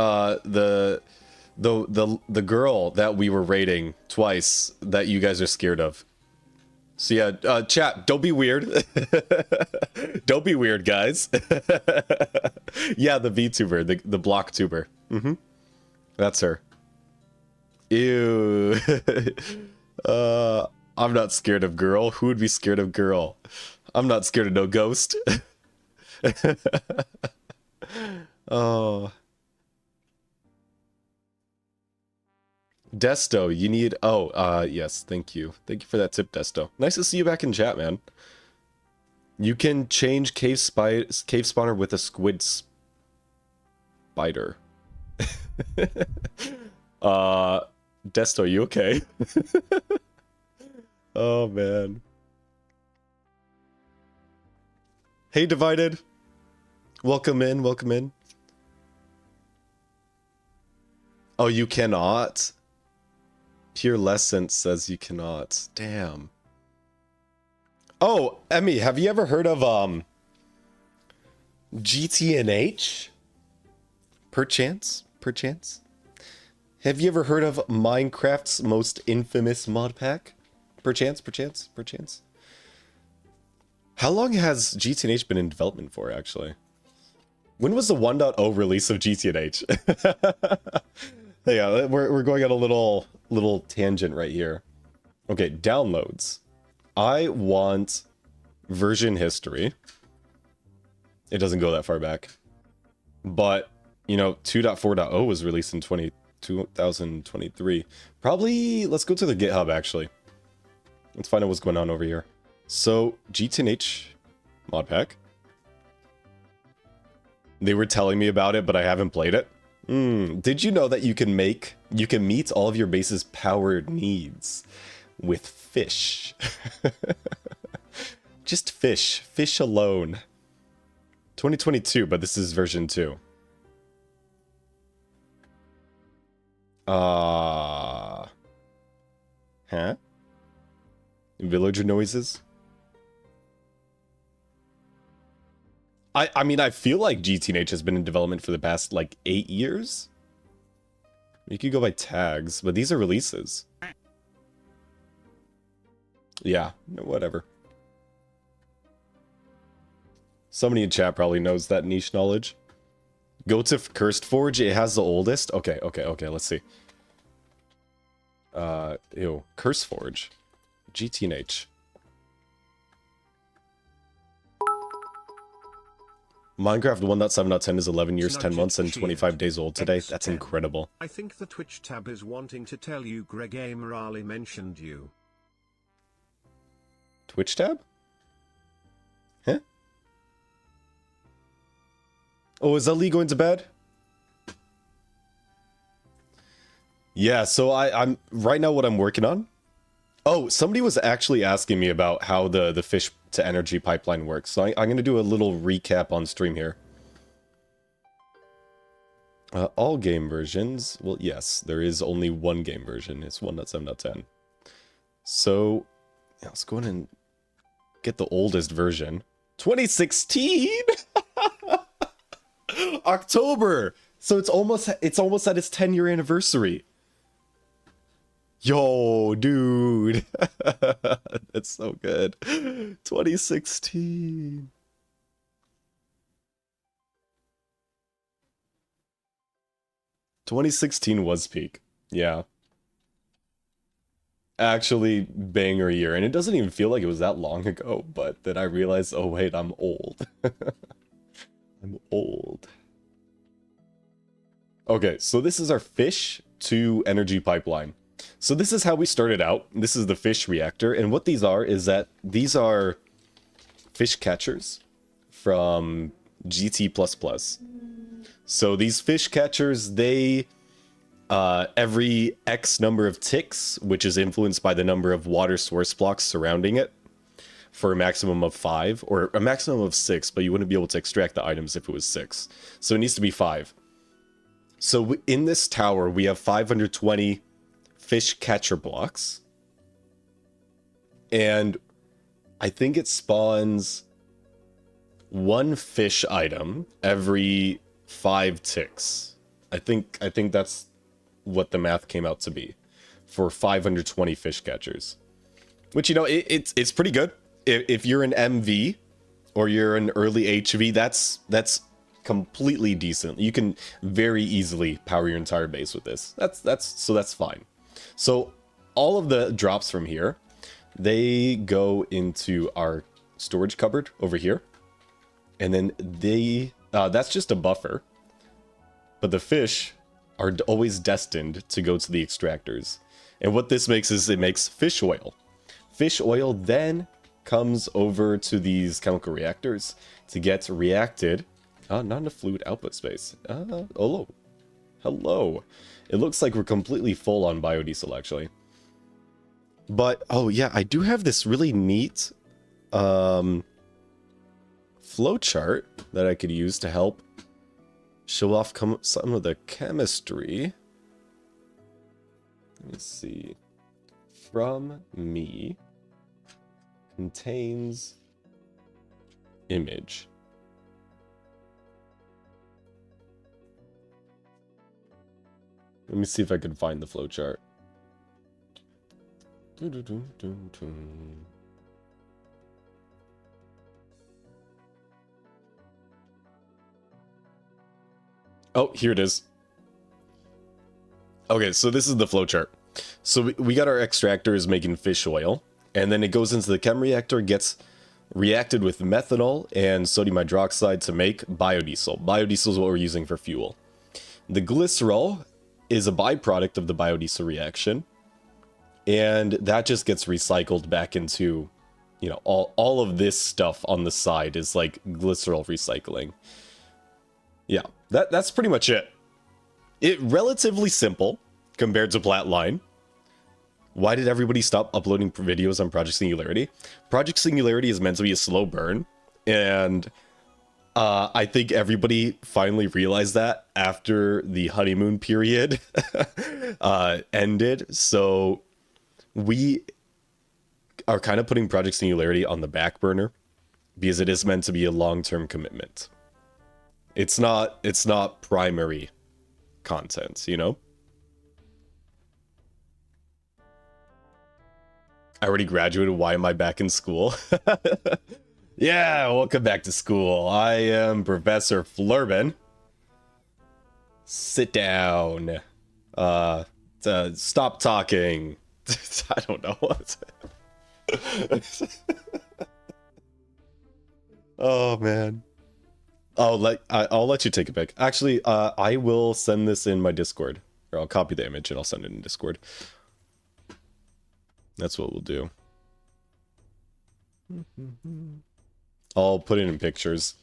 girl that we were raiding twice that you guys are scared of. So yeah, chat, don't be weird. Don't be weird, guys. Yeah, the VTuber, the block tuber. Mm-hmm. That's her. Ew. I'm not scared of girl. Who would be scared of girl? I'm not scared of no ghost. Oh. Desto, you need... oh, yes, thank you. Thank you for that tip, Desto. Nice to see you back in chat, man. You can change cave spawner with a squid spider. Desto, you okay? Oh, man. Hey, Divided. Welcome in, welcome in. Oh, you cannot? Pure Lessence says you cannot. Damn. Oh, Emmy, have you ever heard of GTNH? Perchance? Have you ever heard of Minecraft's most infamous mod pack? Perchance? How long has GTNH been in development for, actually? When was the 1.0 release of GTNH? Yeah, we're going on a little tangent right here. Okay, downloads. I want version history. It doesn't go that far back. But, you know, 2.4.0 was released in 2023. Probably, let's go to the GitHub, actually. Let's find out what's going on over here. So, GTNH mod pack. They were telling me about it, but I haven't played it. Did you know that you can meet all of your base's powered needs with fish? Just fish alone. 2022, but this is version 2. Huh? Villager noises? I mean, I feel like GTNH has been in development for the past, like, 8 years? You could go by tags, but these are releases. Yeah, whatever. Somebody in chat probably knows that niche knowledge. Go to Cursed Forge, it has the oldest. Okay, let's see. Ew, Curse Forge. GTNH. Minecraft 1.7.10 is 11 years, 10 months, and 25 days old today. That's incredible. I think the Twitch tab is wanting to tell you Greg Morale mentioned you. Twitch tab? Huh? Oh, is Ali going to bed? Yeah, so I'm right now what I'm working on. Oh, somebody was actually asking me about how the fish to energy pipeline works. So I'm going to do a little recap on stream here. All game versions. Well, yes, there is only one game version. It's 1.7.10. So yeah, let's go in and get the oldest version. 2016? October. So it's almost at its 10-year anniversary. Yo, dude. That's so good. 2016. "2016 was peak. Yeah. Actually, banger year. And it doesn't even feel like it was that long ago, but then I realized, oh wait, I'm old. I'm old. Okay, so this is our fish to energy pipeline. So this is how we started out. This is the fish reactor, and what these are is that these are fish catchers from GT++. So these fish catchers, they every X number of ticks, which is influenced by the number of water source blocks surrounding it, for a maximum of 5 or a maximum of 6, but you wouldn't be able to extract the items if it was 6. So it needs to be 5. So in this tower, we have 520 fish catcher blocks. And I think it spawns 1 fish item every 5 ticks. I think that's what the math came out to be for 520 fish catchers. Which, you know, it's pretty good. If you're an MV or you're an early HV, that's completely decent. You can very easily power your entire base with this. That's fine. So all of the drops from here, they go into our storage cupboard over here, and then that's just a buffer. But the fish are always destined to go to the extractors. And what this makes is it makes fish oil. Fish oil then comes over to these chemical reactors to get reacted. Not enough fluid output space. Hello. Hello. It looks like we're completely full on biodiesel, actually. But, oh yeah, I do have this really neat flowchart that I could use to help show off some of the chemistry. Let me see. From me contains image. Let me see if I can find the flowchart. Oh, here it is. Okay, so this is the flowchart. So we got our extractors making fish oil, and then it goes into the chem reactor, gets reacted with methanol and sodium hydroxide to make biodiesel. Biodiesel is what we're using for fuel. The glycerol is a byproduct of the biodiesel reaction, and that just gets recycled back into, you know, all of this stuff on the side is like glycerol recycling. Yeah, that's pretty much it. It relatively simple compared to Flatline. Why did everybody stop uploading videos on Project Singularity? Project Singularity is meant to be a slow burn, and I think everybody finally realized that after the honeymoon period ended. So we are kind of putting Project Singularity on the back burner because it is meant to be a long-term commitment. It's not primary content, you know? I already graduated. Why am I back in school? Yeah, welcome back to school. I am Professor Flurbin. Sit down. Stop talking. I don't know what. Oh man. I'll let you take a pic. Actually, I will send this in my Discord, or I'll copy the image and I'll send it in Discord. That's what we'll do. I'll put it in pictures.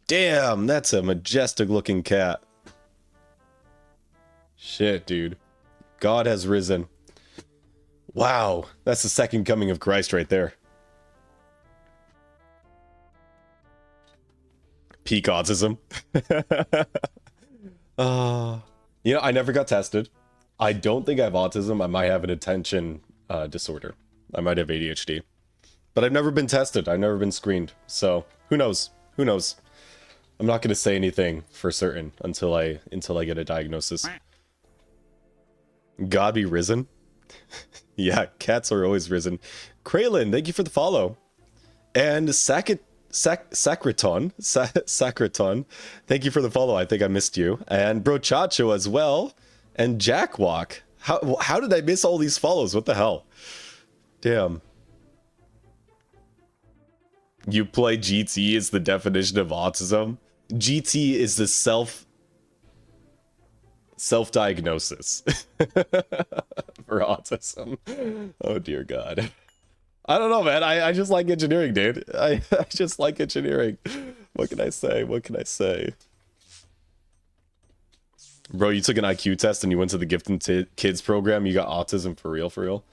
Damn, that's a majestic looking cat. Shit, dude. God has risen. Wow, that's the second coming of Christ right there. Peak autism. You know, I never got tested. I don't think I have autism. I might have an attention disorder. I might have ADHD. But I've never been tested. I've never been screened. So, who knows? Who knows? I'm not going to say anything for certain until I get a diagnosis. God be risen. Yeah, cats are always risen. Kraylin, thank you for the follow. And Sacriton, thank you for the follow. I think I missed you. And Brochacho as well. And Jackwalk. How did I miss all these follows? What the hell? Damn. You play GT is the definition of autism. GT is the self-diagnosis for autism. Oh dear God. I don't know, man. I just like engineering, dude. I just like engineering. What can I say? What can I say? Bro, you took an IQ test and you went to the Gifted Kids program. You got autism for real, for real.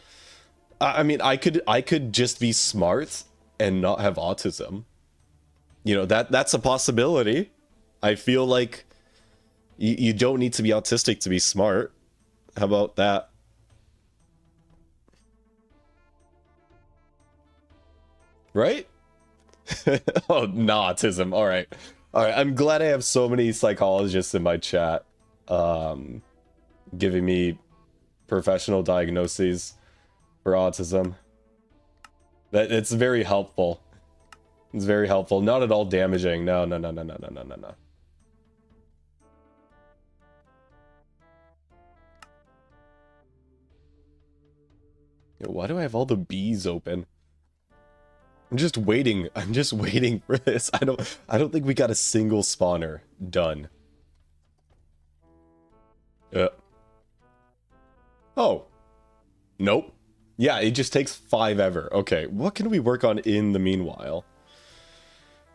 I mean, I could just be smart and not have autism. You know, that's a possibility. I feel like you don't need to be autistic to be smart. How about that? Right? Oh, no autism. All right. All right. I'm glad I have so many psychologists in my chat giving me professional diagnoses for autism. It's very helpful. It's very helpful. Not at all damaging. No. Yo, why do I have all the bees open? I'm just waiting for this. I don't think we got a single spawner done. Oh. Nope. Yeah, it just takes 5 ever. Okay, what can we work on in the meanwhile?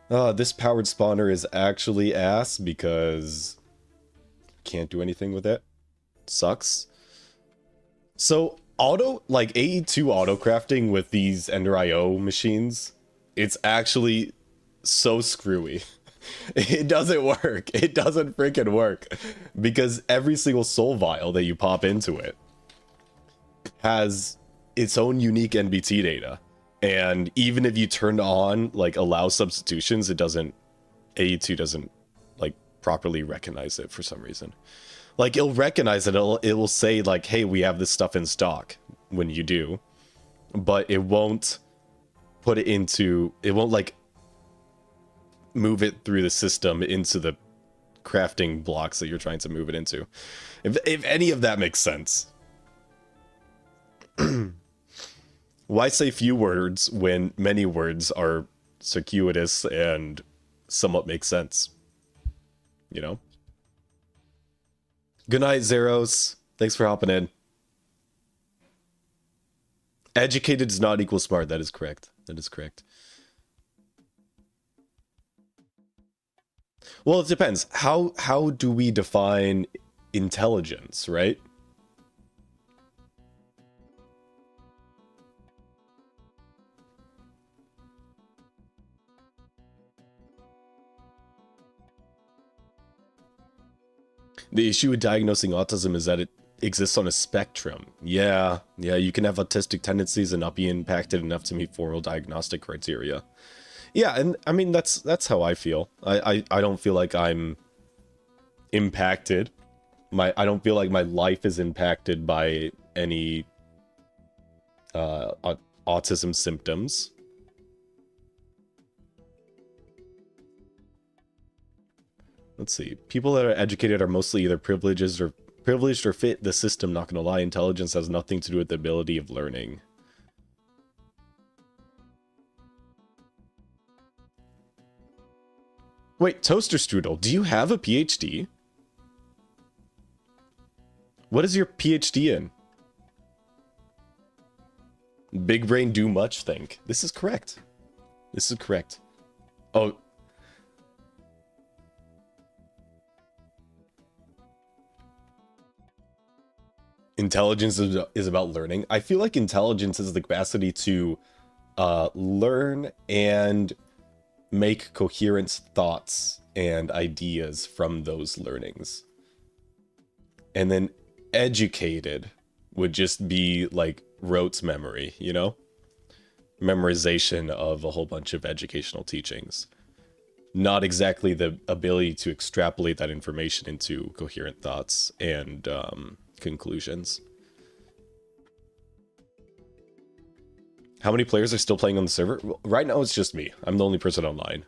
This powered spawner is actually ass because can't do anything with it. Sucks. So like AE2 auto crafting with these Ender IO machines, it's actually so screwy. It doesn't work. It doesn't freaking work because every single soul vial that you pop into it has its own unique NBT data. And even if you turn on like allow substitutions, AE2 doesn't like properly recognize it for some reason. Like it'll recognize it, it will say like, hey, we have this stuff in stock when you do, but it won't put it into, it won't like move it through the system into the crafting blocks that you're trying to move it into. If any of that makes sense. Why say few words when many words are circuitous and somewhat make sense? You know? Good night, Zeros. Thanks for hopping in. Educated does not equal smart. That is correct. That is correct. Well, it depends. How do we define intelligence, right? The issue with diagnosing autism is that it exists on a spectrum. Yeah, you can have autistic tendencies and not be impacted enough to meet formal diagnostic criteria. Yeah, and I mean that's how I feel. I don't feel like I'm impacted. I don't feel like my life is impacted by any autism symptoms. Let's see. People that are educated are mostly either privileged or fit the system, not gonna lie. Intelligence has nothing to do with the ability of learning. Wait, Toaster Strudel, do you have a PhD? What is your PhD in? Big brain do much think. This is correct. This is correct. Oh. Intelligence is about learning. I feel like intelligence is the capacity to learn and make coherent thoughts and ideas from those learnings. And then educated would just be like rote memory, you know? Memorization of a whole bunch of educational teachings. Not exactly the ability to extrapolate that information into coherent thoughts and conclusions. How many players are still playing on the server? Right now, it's just me. I'm the only person online.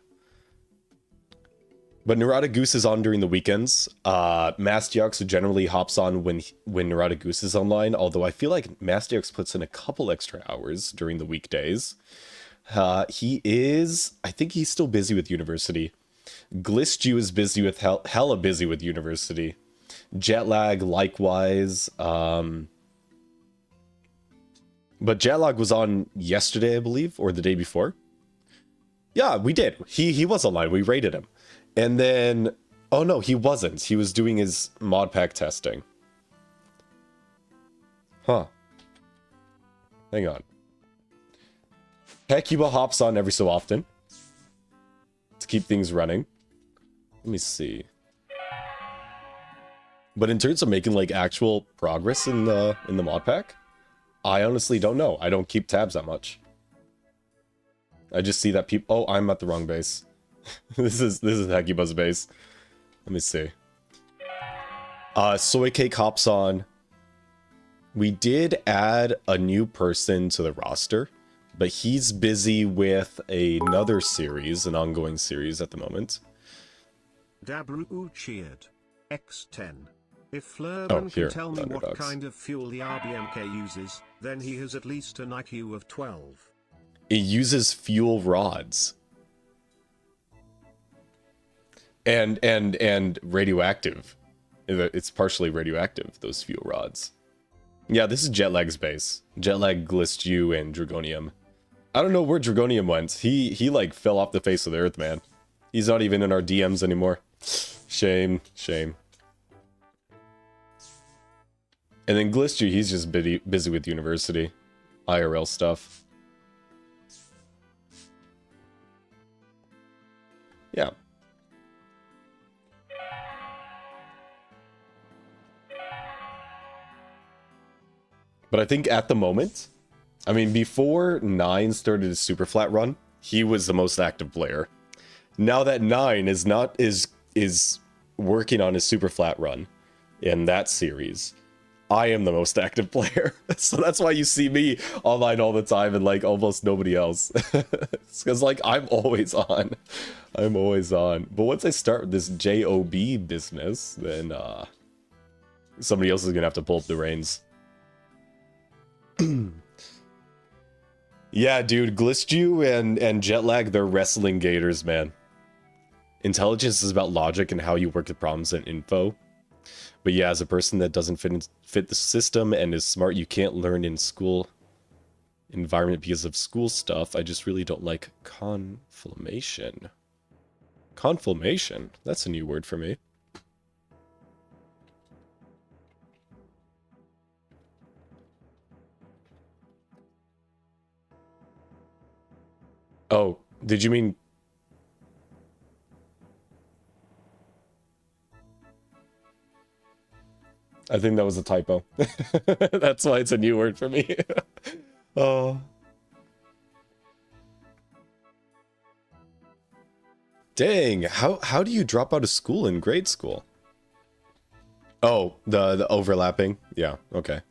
But Neurotic Goose is on during the weekends. Mastiox generally hops on when Neurotic Goose is online, although I feel like Mastiox puts in a couple extra hours during the weekdays. I think he's still busy with university. Glistju is busy with hella busy with university. Jetlag, likewise. But Jetlag was on yesterday, I believe, or the day before. Yeah, we did. He was online. We rated him. And then, oh no, he wasn't. He was doing his mod pack testing. Huh. Hang on. Hecuba hops on every so often to keep things running. Let me see. But in terms of making like actual progress in the mod pack, I honestly don't know. I don't keep tabs that much. I just see that people. Oh, I'm at the wrong base. this is Hecuba's base. Let me see. Soy Cake hops on. We did add a new person to the roster, but he's busy with another series, an ongoing series at the moment. Dabru cheered. X10. If Flurban can tell me what kind of fuel the RBMK uses, then he has at least an IQ of 12. It uses fuel rods. And radioactive. It's partially radioactive, those fuel rods. Yeah, this is Jetlag's base. Jetlag, Glistju, and Dragonium. I don't know where Dragonium went. He like fell off the face of the earth, man. He's not even in our DMs anymore. Shame, shame. And then Glistju, he's just busy with university. IRL stuff. Yeah. But I think at the moment, I mean, before 9 started his super flat run, he was the most active player. Now that 9 is working on his super flat run in that series, I am the most active player. So that's why you see me online all the time and like almost nobody else. It's because like I'm always on. I'm always on. But once I start this JOB business, then somebody else is gonna have to pull up the reins. Yeah, dude, Glistju and Jetlag, they're wrestling gators, man. Intelligence is about logic and how you work the problems and info. But yeah, as a person that doesn't fit the system and is smart, you can't learn in school environment because of school stuff. I just really don't like conflammation. Conflammation? That's a new word for me. Oh, did you mean... I think that was a typo. That's why it's a new word for me. Oh. Dang, how do you drop out of school in grade school? Oh, the overlapping? Yeah, okay.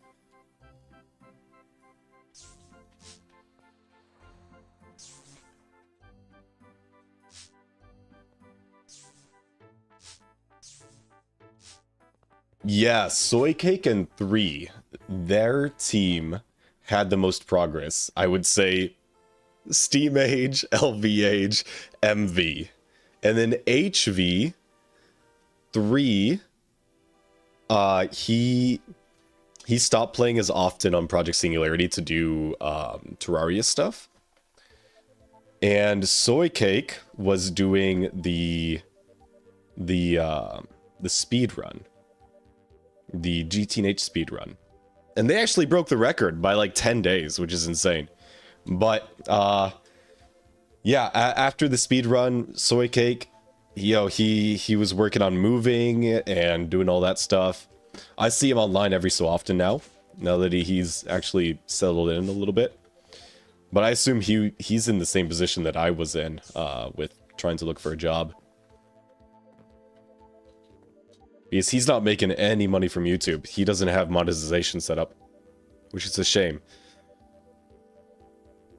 Yeah, Soy Cake and 3, their team had the most progress. I would say Steam Age, LV Age, MV. And then HV 3, he stopped playing as often on Project Singularity to do Terraria stuff. And Soy Cake was doing the speed run. The GTNH speed run. And they actually broke the record by like 10 days, which is insane. But yeah, after the speed run, Soy Cake, he was working on moving and doing all that stuff. I see him online every so often now that he's actually settled in a little bit. But I assume he's in the same position that I was in with trying to look for a job. Because he's not making any money from YouTube. He doesn't have monetization set up, which is a shame.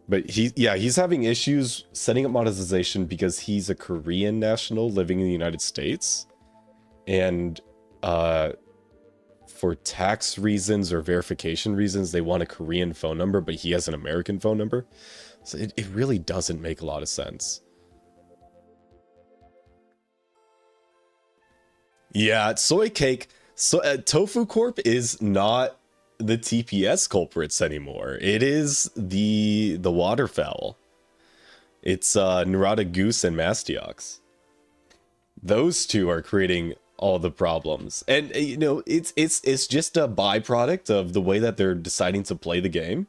But he's having issues setting up monetization because he's a Korean national living in the United States. And for tax reasons or verification reasons, they want a Korean phone number, but he has an American phone number. So it really doesn't make a lot of sense. Yeah, Soy Cake. So Tofu Corp is not the TPS culprits anymore. It is the waterfowl. It's Narada Goose and Mastiox. Those two are creating all the problems. And you know, it's just a byproduct of the way that they're deciding to play the game,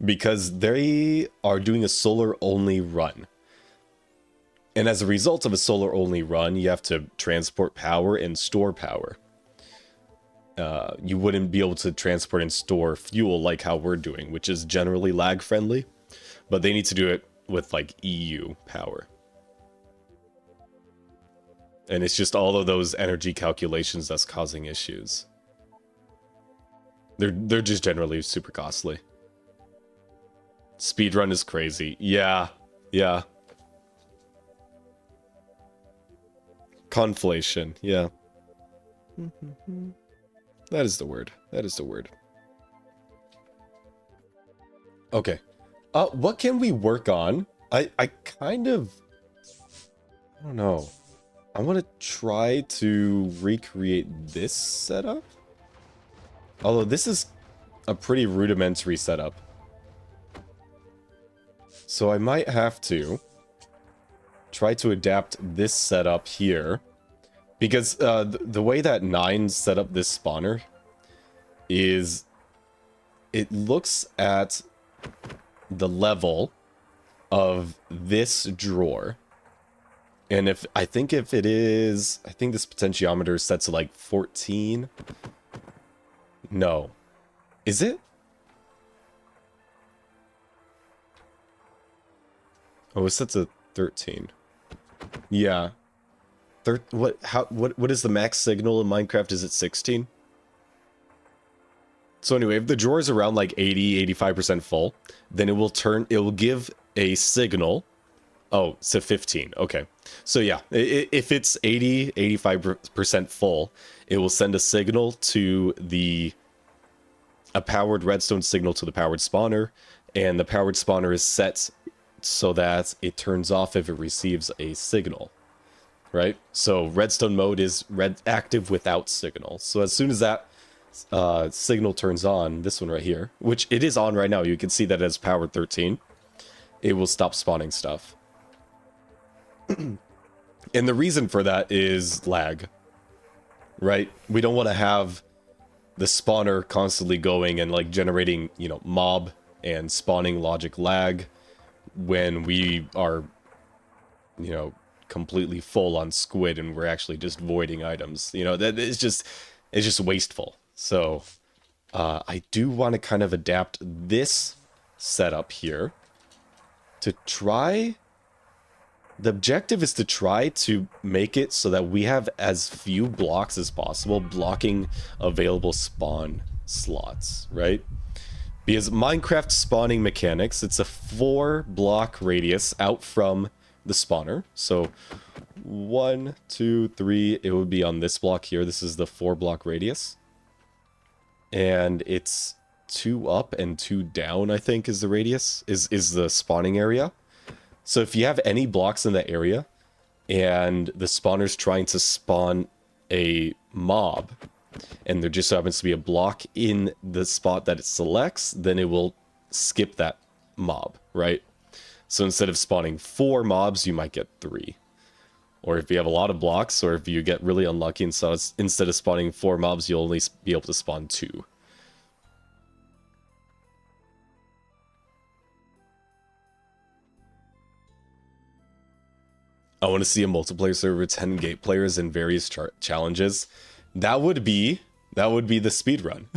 because they are doing a solar only run. And as a result of a solar only run, you have to transport power and store power. You wouldn't be able to transport and store fuel like how we're doing, which is generally lag friendly, but they need to do it with like EU power. And it's just all of those energy calculations that's causing issues. They're just generally super costly. Speedrun is crazy. Yeah. Conflation, yeah. That is the word. Okay. What can we work on? I kind of... I don't know. I want to try to recreate this setup. Although this is a pretty rudimentary setup. So I might have to try to adapt this setup here. Because the way that 9 set up this spawner is it looks at the level of this drawer. And I think this potentiometer is set to like 14. No. Is it? Oh, it's set to 13. Yeah. What is the max signal in Minecraft? Is it 16? So anyway, if the drawer is around like 85% full, then it will give a signal. Oh, it's a 15. Okay. So yeah, if it's 85% full, it will send a signal to a powered redstone signal to the powered spawner, and the powered spawner is set so that it turns off if it receives a signal. Right? So redstone mode is active without signal. So as soon as that signal turns on, this one right here, which it is on right now, you can see that it's powered 13, it will stop spawning stuff. And the reason for that is lag, right? We don't want to have the spawner constantly going and like generating, you know, mob and spawning logic lag when we are, you know, completely full on squid and we're actually just voiding items. You know, that it's just wasteful. So I do want to kind of adapt this setup here to try. The objective is to try to make it so that we have as few blocks as possible blocking available spawn slots, right? Because Minecraft spawning mechanics, it's a 4-block radius out from the spawner. So 1, 2, 3, it would be on this block here. This is the 4-block radius. And it's 2 up and 2 down, I think, is the radius, is the spawning area. So if you have any blocks in that area and the spawner's trying to spawn a mob and there just happens to be a block in the spot that it selects, then it will skip that mob, right? So instead of spawning 4 mobs, you might get 3. Or if you have a lot of blocks, or if you get really unlucky and so instead of spawning 4 mobs, you'll only be able to spawn 2. I want to see a multiplayer server with 10 gate players and various challenges. That would be the speed run.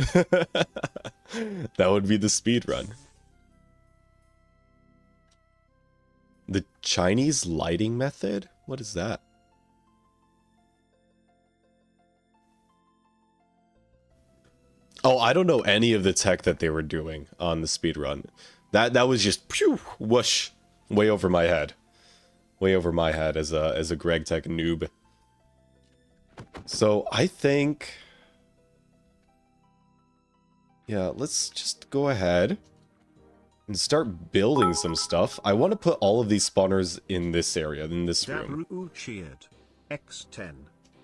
That would be the speed run. The Chinese lighting method? What is that? Oh, I don't know any of the tech that they were doing on the speed run. That was just phew, whoosh, way over my head. Way over my head as a Greg Tech noob. So I think, yeah, let's just go ahead and start building some stuff. I want to put all of these spawners in this area, in this room. Cheered. X10.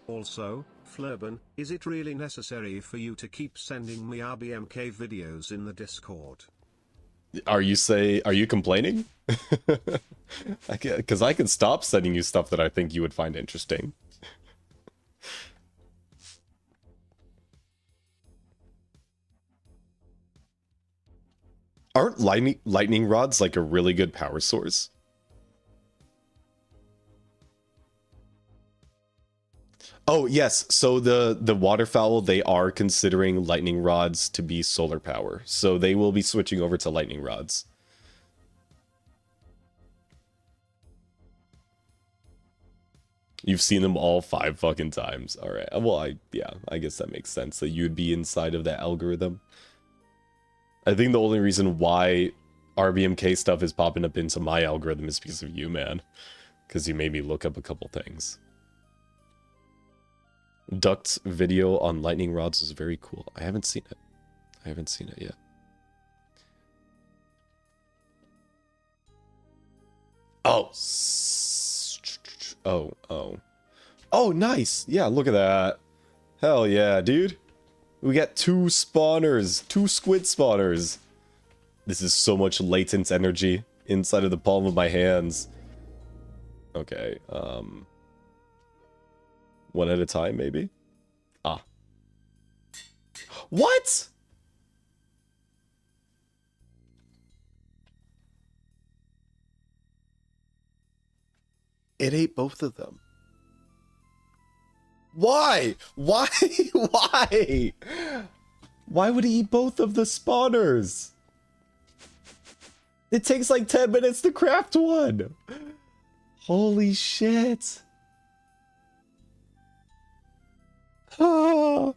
Also, Flurban, is it really necessary for you to keep sending me RBMK videos in the Discord? Are you complaining? Because I can stop sending you stuff that I think you would find interesting. Aren't lightning rods like a really good power source? Oh, yes. So the waterfowl, they are considering lightning rods to be solar power. So they will be switching over to lightning rods. You've seen them all 5 fucking times. All right. Well, yeah, I guess that makes sense that you'd be inside of that algorithm. I think the only reason why RBMK stuff is popping up into my algorithm is because of you, man. Because you made me look up a couple things. Duct's video on lightning rods is very cool. I haven't seen it. I haven't seen it yet. Oh. Oh, nice. Yeah, look at that. Hell yeah, dude. We got 2 spawners. 2 squid spawners. This is so much latent energy inside of the palm of my hands. Okay, one at a time, maybe? Ah. What? It ate both of them. Why? Why? Why? Why would he eat both of the spawners? It takes like 10 minutes to craft one. Holy shit. Ah.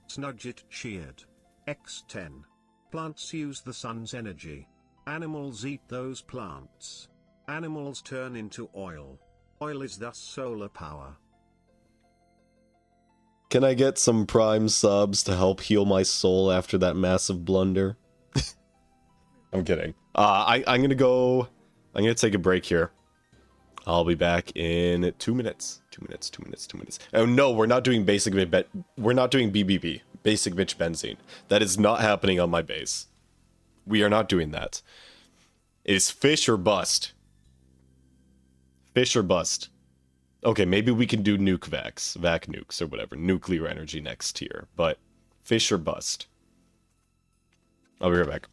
Snudget cheered. X10. Plants use the sun's energy. Animals eat those plants. Animals turn into oil. Oil is thus solar power. Can I get some Prime subs to help heal my soul after that massive blunder? I'm kidding. I'm gonna take a break here. I'll be back in 2 minutes. 2 minutes, 2 minutes, 2 minutes. Oh no, we're not doing we're not doing BBB, basic bitch benzene. That is not happening on my base. We are not doing that. It is fish or bust. Fish or bust. Okay, maybe we can do vac nukes or whatever, nuclear energy next tier, but fish or bust. I'll be right back.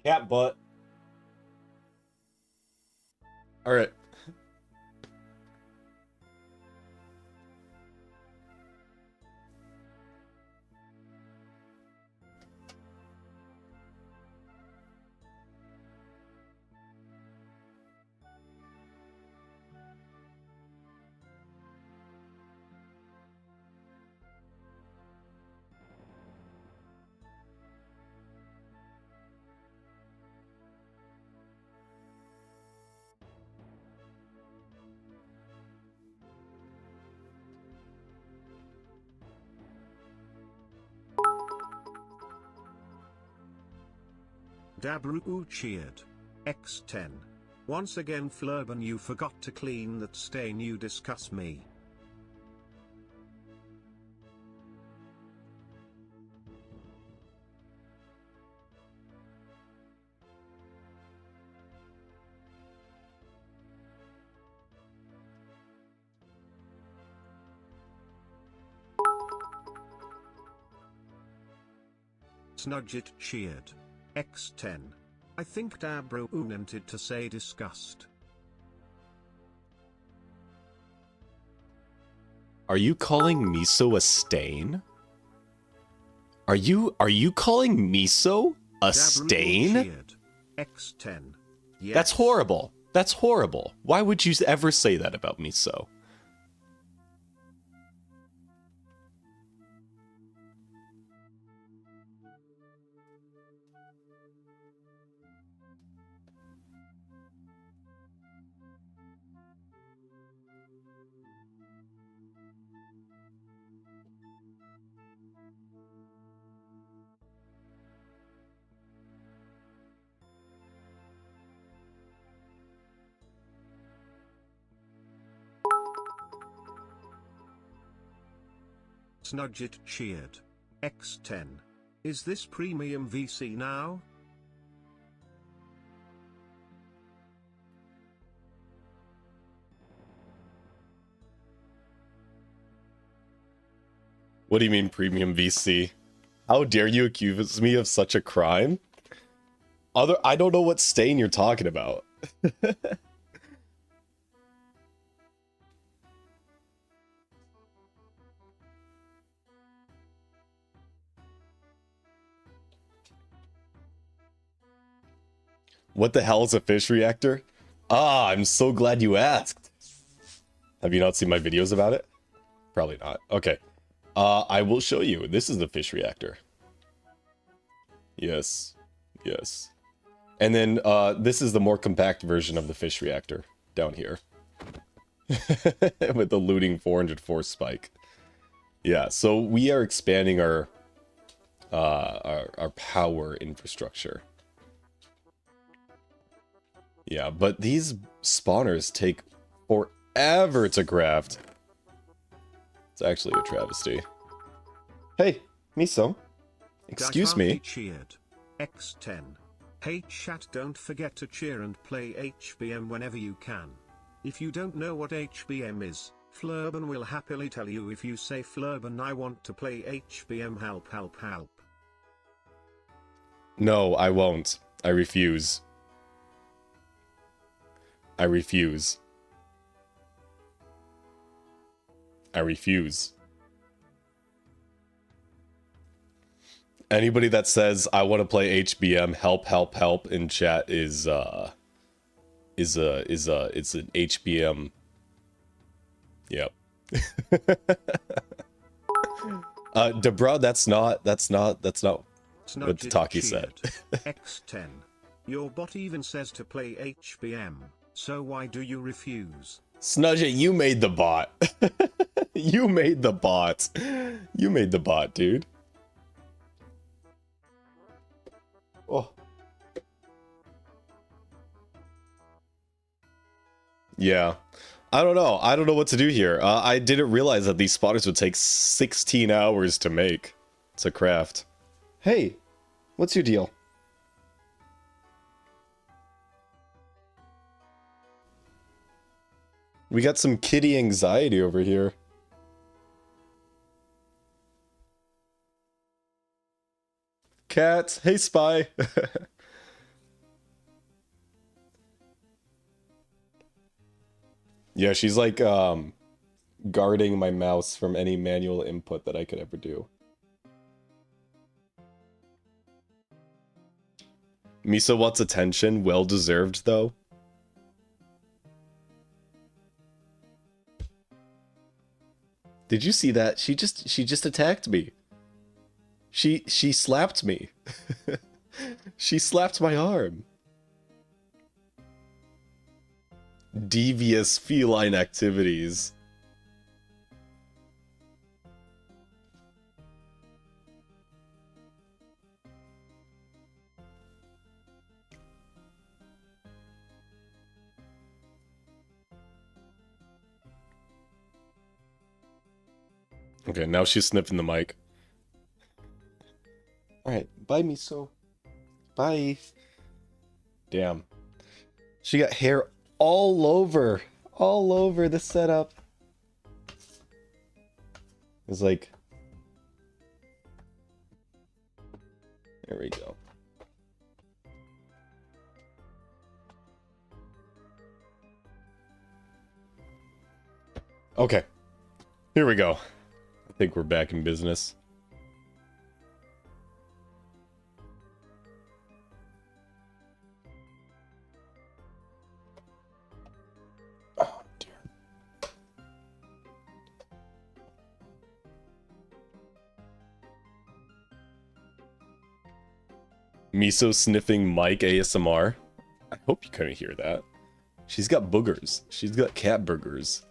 Cat butt. All right. Dabru cheered. X10. Once again Flurban, you forgot to clean that stain, you discuss me. Snudget cheered. X10. I think Dabro wanted to say disgust. Are you calling miso a stain? Are you calling miso a stain? Cheered. X10. Yes. That's horrible. That's horrible. Why would you ever say that about miso? Snudget cheered. X10. Is this premium VC now? What do you mean premium VC? How dare you accuse me of such a crime? I don't know what stain you're talking about. What the hell is a fish reactor? Ah, I'm so glad you asked. Have you not seen my videos about it? Probably not. Okay. I will show you. This is the fish reactor. Yes. Yes. And then this is the more compact version of the fish reactor down here. With the looting 404 spike. Yeah, so we are expanding our power infrastructure. Yeah, but these spawners take forever to craft. It's actually a travesty. Hey, Miso. Excuse me. Cheered. X10. Hey chat, don't forget to cheer and play HBM whenever you can. If you don't know what HBM is, Flurban will happily tell you. If you say Flurban I want to play HBM, help help help. No, I won't. I refuse. I refuse. I refuse. Anybody that says I want to play HBM, help, help, help in chat it's an HBM. Yep. Debra, that's not what Taki said. X10. Your bot even says to play HBM, so why do you refuse? Snudget, you made the bot. You made the bot. You made the bot, dude. Oh. Yeah. I don't know. I don't know what to do here. I didn't realize that these spotters would take 16 hours to make. It's a craft. Hey, what's your deal? We got some kitty anxiety over here. Cat, hey Spy. Yeah, she's like guarding my mouse from any manual input that I could ever do. Misa wants attention, well deserved though. Did you see that? She just attacked me. She slapped me. She slapped my arm. Devious feline activities. Okay, now she's sniffing the mic. Alright, bye Miso. Bye. Damn. She got hair all over the setup. It's like... There we go. Okay. Here we go. I think we're back in business. Oh, dear. Miso sniffing Mike ASMR. I hope you couldn't hear that. She's got boogers. She's got cat burgers.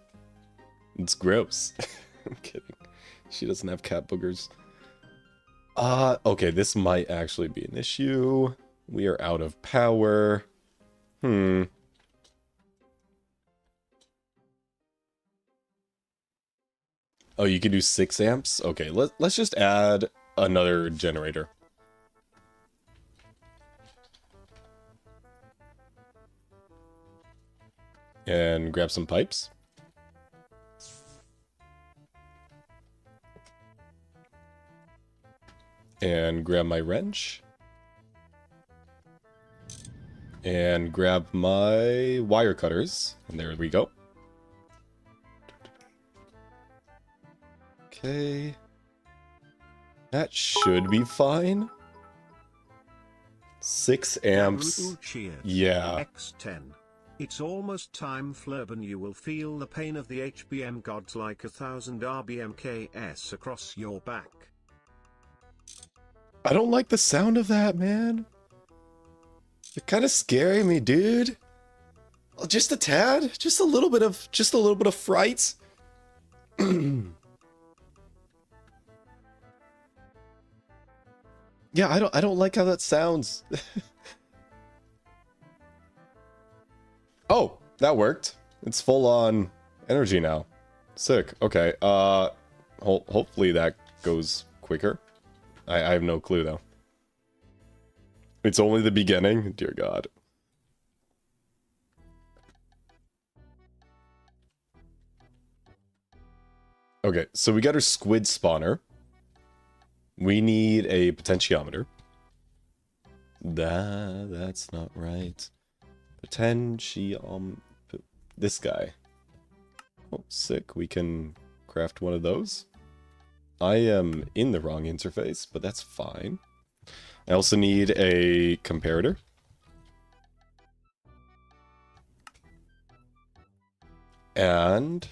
It's gross. I'm kidding. She doesn't have cat boogers. Okay, this might actually be an issue. We are out of power. Oh, you can do 6 amps? Okay, let's just add another generator. And grab some pipes. And grab my wrench. And grab my wire cutters. And there we go. Okay. That should be fine. 6 amps. Yeah. X10. It's almost time, Flurban. You will feel the pain of the HBM gods like 1,000 RBMKS across your back. I don't like the sound of that, man. You're kind of scaring me, dude. Just a tad, just a little bit of fright. Yeah, I don't like how that sounds. Oh, that worked. It's full on energy now. Sick. Okay. Hopefully that goes quicker. I have no clue though. It's only the beginning. Dear God. Okay, so we got our squid spawner. We need a potentiometer. That's not right. This guy. Oh, sick. We can craft one of those. I am in the wrong interface, but that's fine. I also need a comparator. And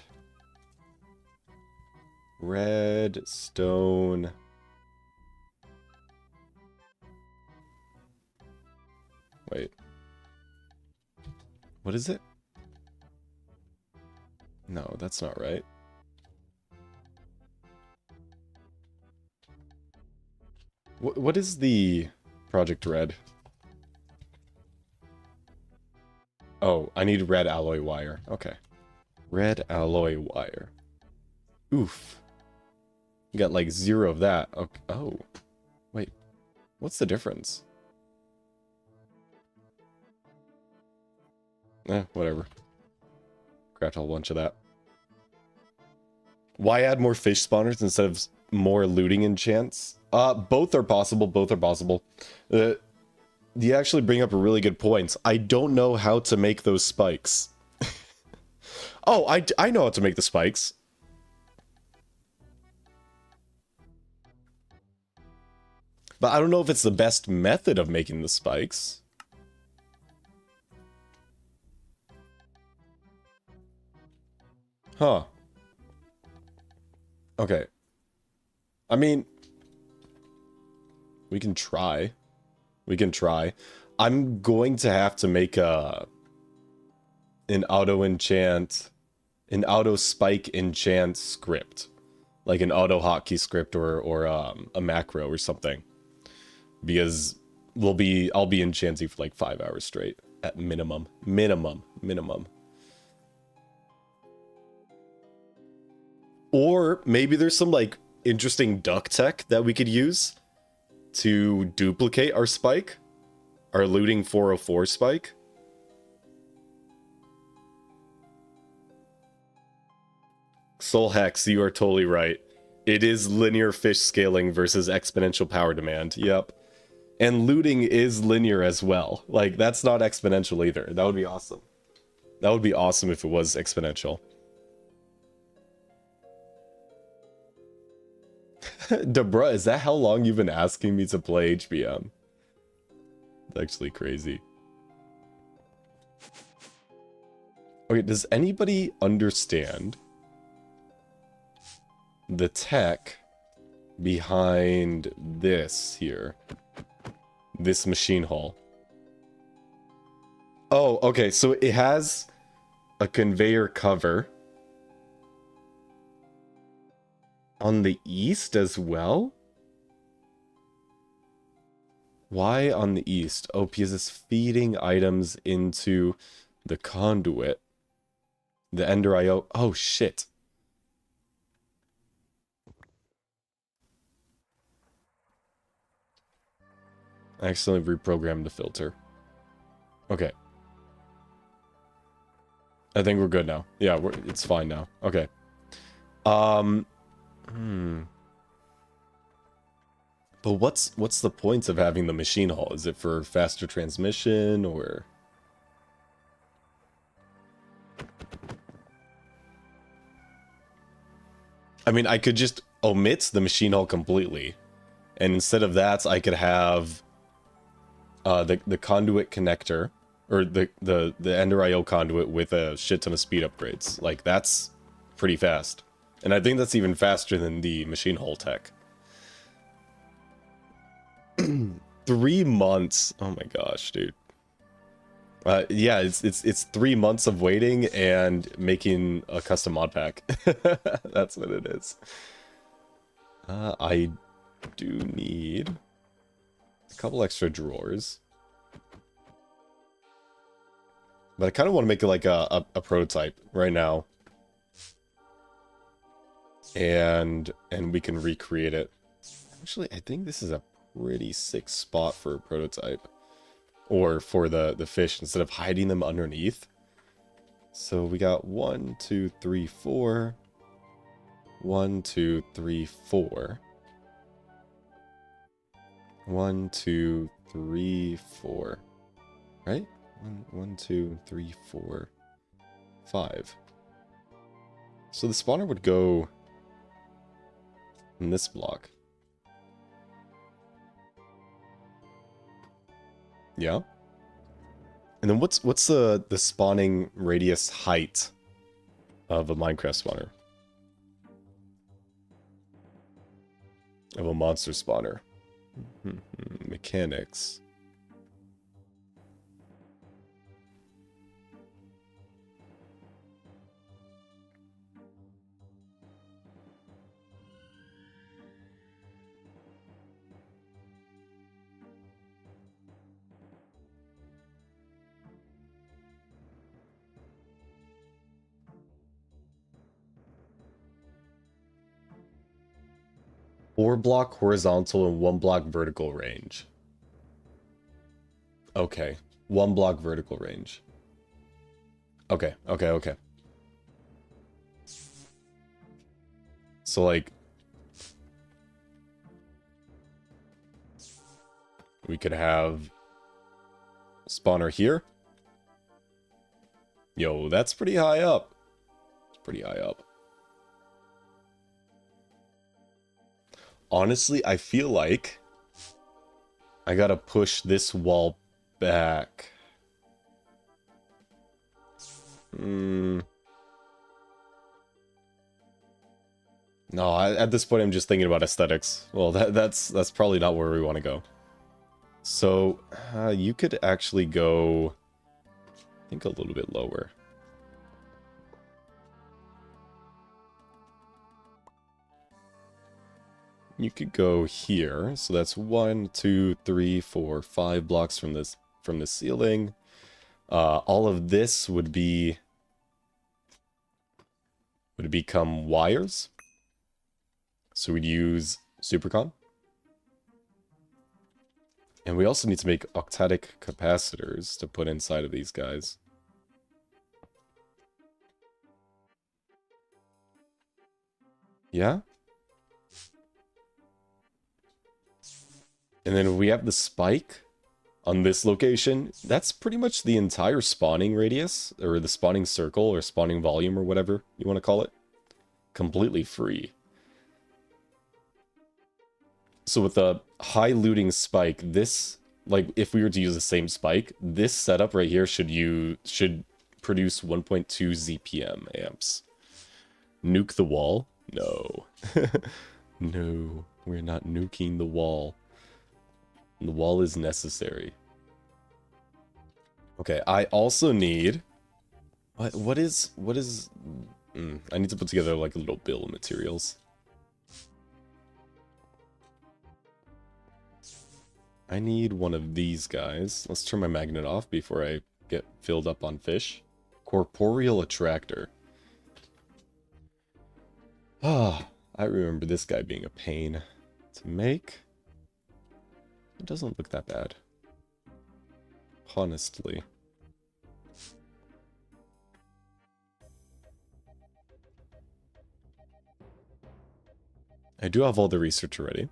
redstone. Wait. What is it? No, that's not right. What is the Project Red? Oh, I need red alloy wire. Okay. Red alloy wire. Oof. You got like 0 of that. Okay. Oh. Wait. What's the difference? Whatever. Craft a whole bunch of that. Why add more fish spawners instead of more looting enchants? Both are possible. Both are possible. You actually bring up a really good point. I don't know how to make those spikes. Oh, I know how to make the spikes. But I don't know if it's the best method of making the spikes. Huh. Okay. I mean, we can try. We can try. I'm going to have to make an auto spike enchant script, like an auto hotkey script or a macro or something, because I'll be enchanting for like 5 hours straight at minimum. Or maybe there's some like interesting duck tech that we could use to duplicate our spike, our looting 404 spike. Soul Hex, you are totally right. It is linear fish scaling versus exponential power demand. Yep. And looting is linear as well. Like, that's not exponential either. That would be awesome. That would be awesome if it was exponential. Debra, is that how long you've been asking me to play HBM? It's actually crazy. Okay, does anybody understand the tech behind this here? This machine hall. Oh, okay, so it has a conveyor cover on the east as well? Why on the east? Oh, because it's feeding items into the conduit. The Ender IO. Oh, shit. I accidentally reprogrammed the filter. Okay. I think we're good now. Yeah, it's fine now. Okay. But what's the point of having the machine hall? Is it for faster transmission or? I mean, I could just omit the machine hall completely, and instead of that, I could have the conduit connector, or the Ender IO conduit with a shit ton of speed upgrades. Like, that's pretty fast, and I think that's even faster than the machine hall tech. 3 months. Oh my gosh, dude. Yeah, it's 3 months of waiting and making a custom mod pack. That's what it is. I do need a couple extra drawers, but I kind of want to make it like a prototype right now, and we can recreate it. Actually, I think this is a pretty sick spot for a prototype, or for the fish, instead of hiding them underneath. So we got 1, 2, 3, 4. 1, 2, 3, 4. 1, 2, 3, 4. Right? 1, 2, 3, 4, 5. So the spawner would go in this block. Yeah. And then what's the spawning radius height of a Minecraft spawner? Of a monster spawner. Mechanics. Four block horizontal and 1 block vertical range. Okay. 1 block vertical range. Okay, okay, okay. So, like, we could have spawner here. Yo, that's pretty high up. It's pretty high up. Honestly, I feel like I gotta push this wall back. No, at this point I'm just thinking about aesthetics. Well, that's probably not where we want to go. So, you could actually go, I think, a little bit lower. You could go here, so that's 1, 2, 3, 4, 5 blocks from the ceiling. All of this would become wires. So we'd use Supercon. And we also need to make octatic capacitors to put inside of these guys. Yeah? And then we have the spike on this location. That's pretty much the entire spawning radius, or the spawning circle, or spawning volume, or whatever you want to call it. Completely free. So with a high looting spike, this, like, if we were to use the same spike, this setup right here should produce 1.2 ZPM amps. Nuke the wall? No. No, we're not nuking the wall. The wall is necessary. Okay, I also need... What is... I need to put together like a little bill of materials. I need one of these guys. Let's turn my magnet off before I get filled up on fish. Corporeal attractor. Ah, I remember this guy being a pain to make. It doesn't look that bad, honestly. I do have all the research already.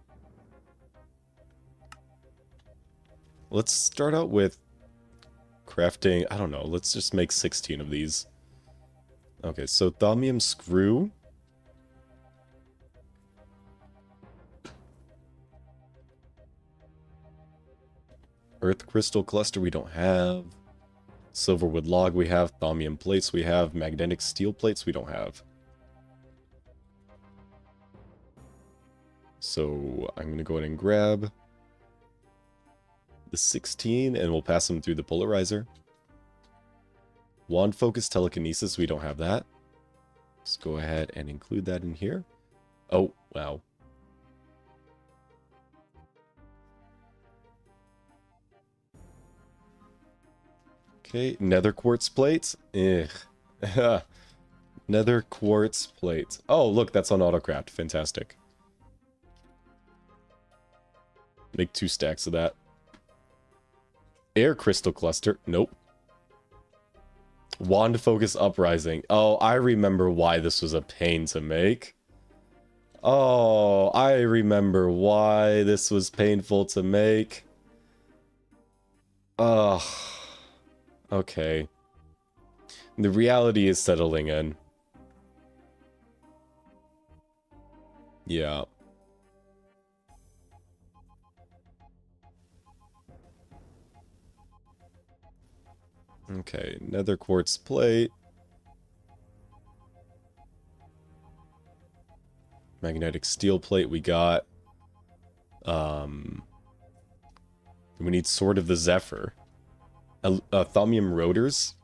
Let's start out with crafting, I don't know, let's just make 16 of these. Okay, so thaumium screw. Earth crystal cluster we don't have. Silverwood log we have. Thaumium plates we have. Magnetic steel plates we don't have. So I'm going to go ahead and grab the 16 and we'll pass them through the polarizer. Wand focus telekinesis, we don't have that. Let's go ahead and include that in here. Oh, wow. Okay, nether quartz plate. Ugh. Nether quartz plate. Oh, look, that's on autocraft. Fantastic. Make 2 stacks of that. Air crystal cluster. Nope. Wand focus uprising. Oh, I remember why this was a pain to make. Oh, I remember why this was painful to make. Ugh. Okay. The reality is settling in. Yeah. Okay, nether quartz plate. Magnetic steel plate we got. We need Sword of the Zephyr. Thaumium rotors.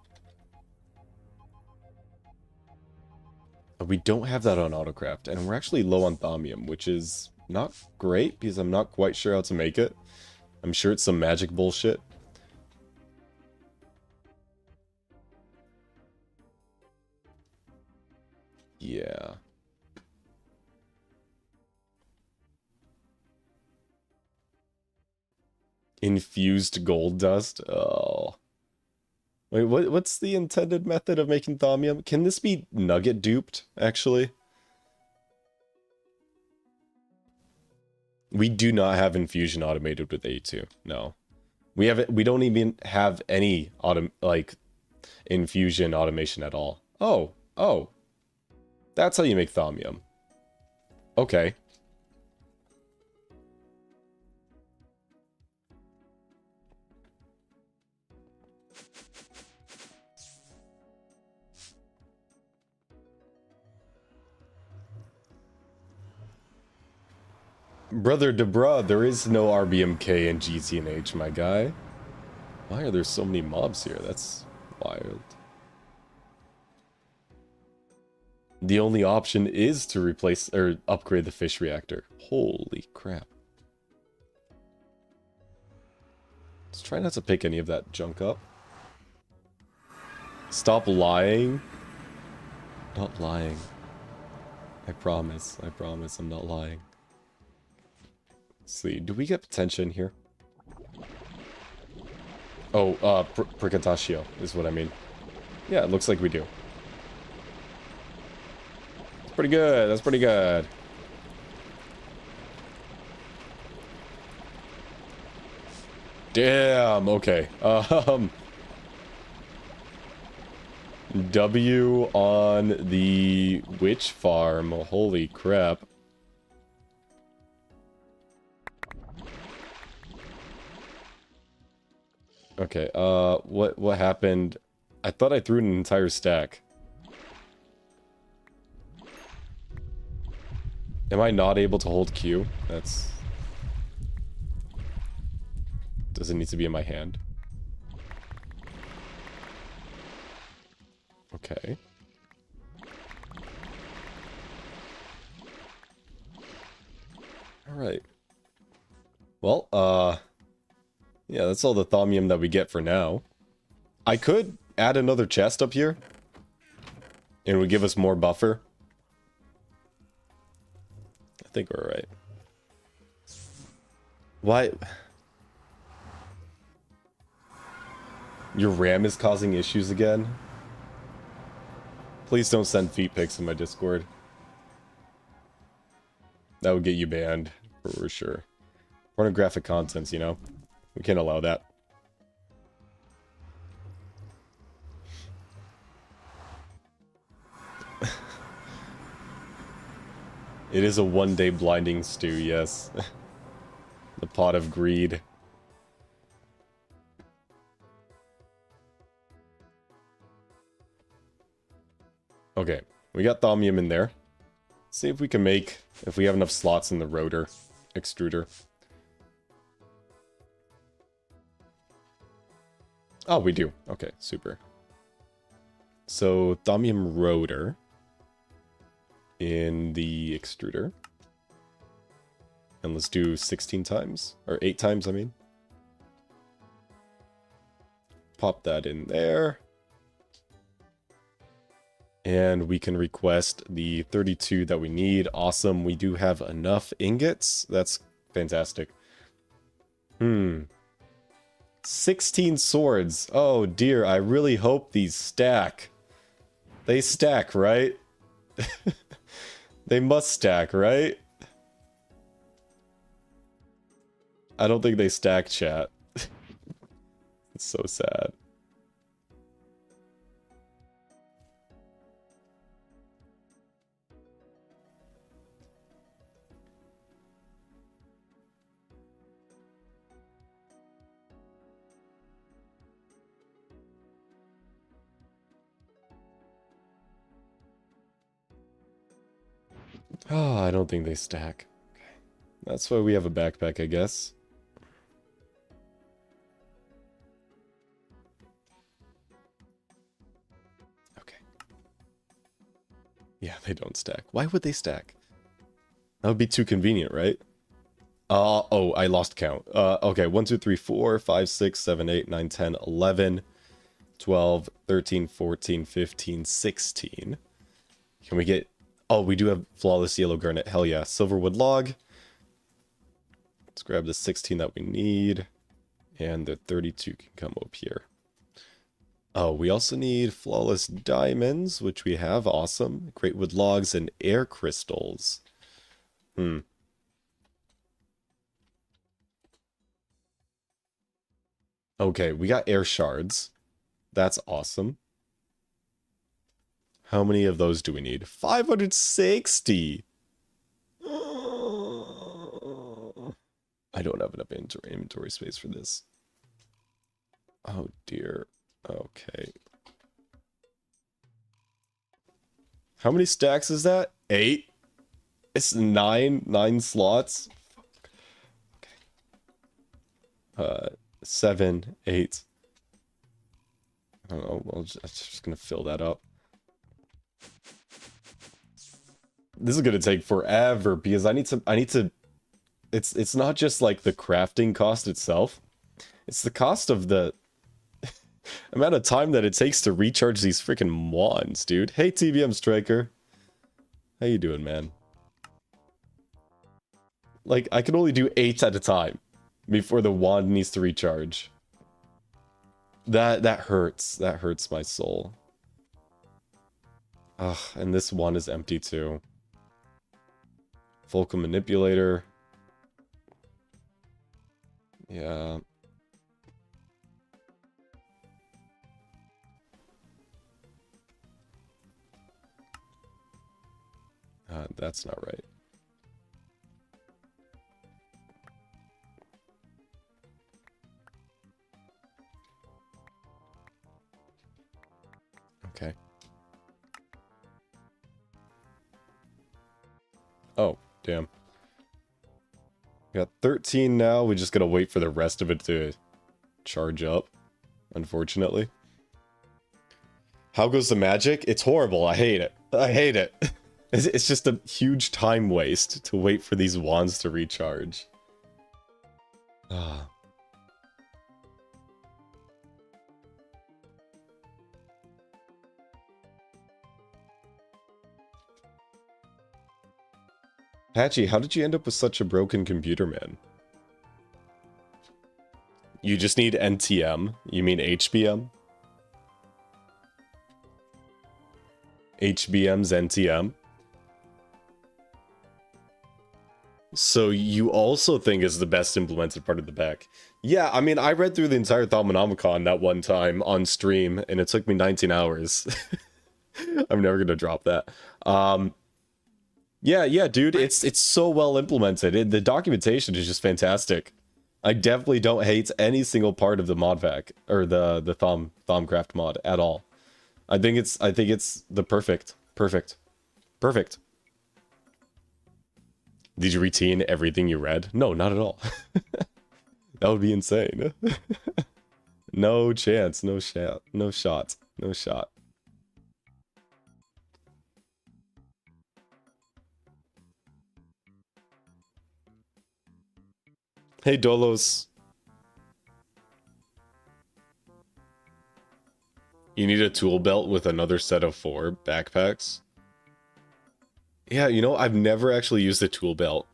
We don't have that on autocraft, and we're actually low on thaumium, which is not great because I'm not quite sure how to make it. I'm sure it's some magic bullshit. Yeah. Infused gold dust? Oh. Wait, what's the intended method of making thaumium? Can this be nugget duped, actually? We do not have infusion automated with A2. No. We don't even have any infusion automation at all. Oh. That's how you make thaumium. Okay. Brother Debra, there is no RBMK in GTNH, my guy. Why are there so many mobs here? That's wild. The only option is to replace or upgrade the fish reactor. Holy crap. Let's try not to pick any of that junk up. Stop lying. Not lying. I promise I'm not lying. Let's see, do we get potential here? Oh, Pricataccio is what I mean. Yeah, it looks like we do. That's pretty good, that's pretty good. Damn, okay. W on the witch farm. Holy crap. Okay, what happened? I thought I threw an entire stack. Am I not able to hold Q? That's... Does it need to be in my hand? Okay. Alright. Well, yeah, that's all the thaumium that we get for now. I could add another chest up here. And it would give us more buffer. I think we're alright. Why? Your RAM is causing issues again? Please don't send feet pics in my Discord. That would get you banned, for sure. Pornographic contents, you know? We can't allow that. It is a one-day blinding stew, yes. The pot of greed. Okay, we got thaumium in there. Let's see if we can make, if we have enough slots in the rotor extruder. Oh, we do. Okay, super. So, thaumium rotor in the extruder. And let's do 16 times, or 8 times, I mean. Pop that in there. And we can request the 32 that we need. Awesome. We do have enough ingots. That's fantastic. 16 swords. Oh dear, I really hope these stack. They stack, right? They must stack, right? I don't think they stack, chat. It's so sad. Oh, I don't think they stack. Okay. That's why we have a backpack, I guess. Okay. Yeah, they don't stack. Why would they stack? That would be too convenient, right? Oh, I lost count. Okay, 1, 2, 3, 4, 5, 6, 7, 8, 9, 10, 11, 12, 13, 14, 15, 16. Can we get... Oh, we do have flawless yellow garnet. Hell yeah. Silverwood log. Let's grab the 16 that we need. And the 32 can come up here. Oh, we also need flawless diamonds, which we have. Awesome. Great wood logs and air crystals. Okay, we got air shards. That's awesome. How many of those do we need? 560! I don't have enough inventory space for this. Oh dear. Okay. How many stacks is that? 8? It's 9 slots. Okay. 7, 8. I don't know. I'm just gonna fill that up. This is gonna take forever because I need to. It's not just like the crafting cost itself. It's the cost of the amount of time that it takes to recharge these freaking wands, dude. Hey, TBM Striker. How you doing, man? Like, I can only do 8 at a time before the wand needs to recharge. That hurts. That hurts my soul. Ugh, and this one is empty too. Vocal manipulator. Yeah. That's not right. Okay. Oh, damn. We got 13 now. We just gotta wait for the rest of it to charge up, unfortunately. How goes the magic? It's horrible. I hate it. I hate it. It's just a huge time waste to wait for these wands to recharge. Ah. Patchy, how did you end up with such a broken computer, man? You just need NTM. You mean HBM? HBM's NTM. So you also think is the best implemented part of the pack? Yeah, I mean, I read through the entire Thaumonomicon that one time on stream, and it took me 19 hours. I'm never gonna drop that. Yeah, dude, it's so well implemented. The documentation is just fantastic. I definitely don't hate any single part of the mod pack or the Thaumcraft mod at all. I think it's the perfect. Did you retain everything you read? No, not at all. That would be insane. No chance, no shot, no shot, no shot. Hey, Dolos. You need a tool belt with another set of 4 backpacks? Yeah, you know, I've never actually used a tool belt.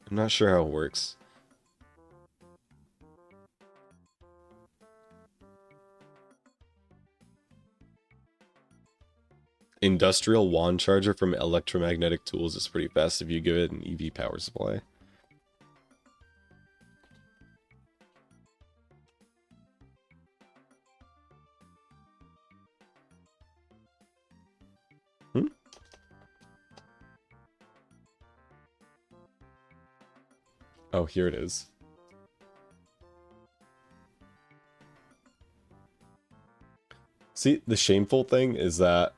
I'm not sure how it works. Industrial wand charger from electromagnetic tools is pretty fast if you give it an EV power supply. Oh, here it is. See, the shameful thing is that...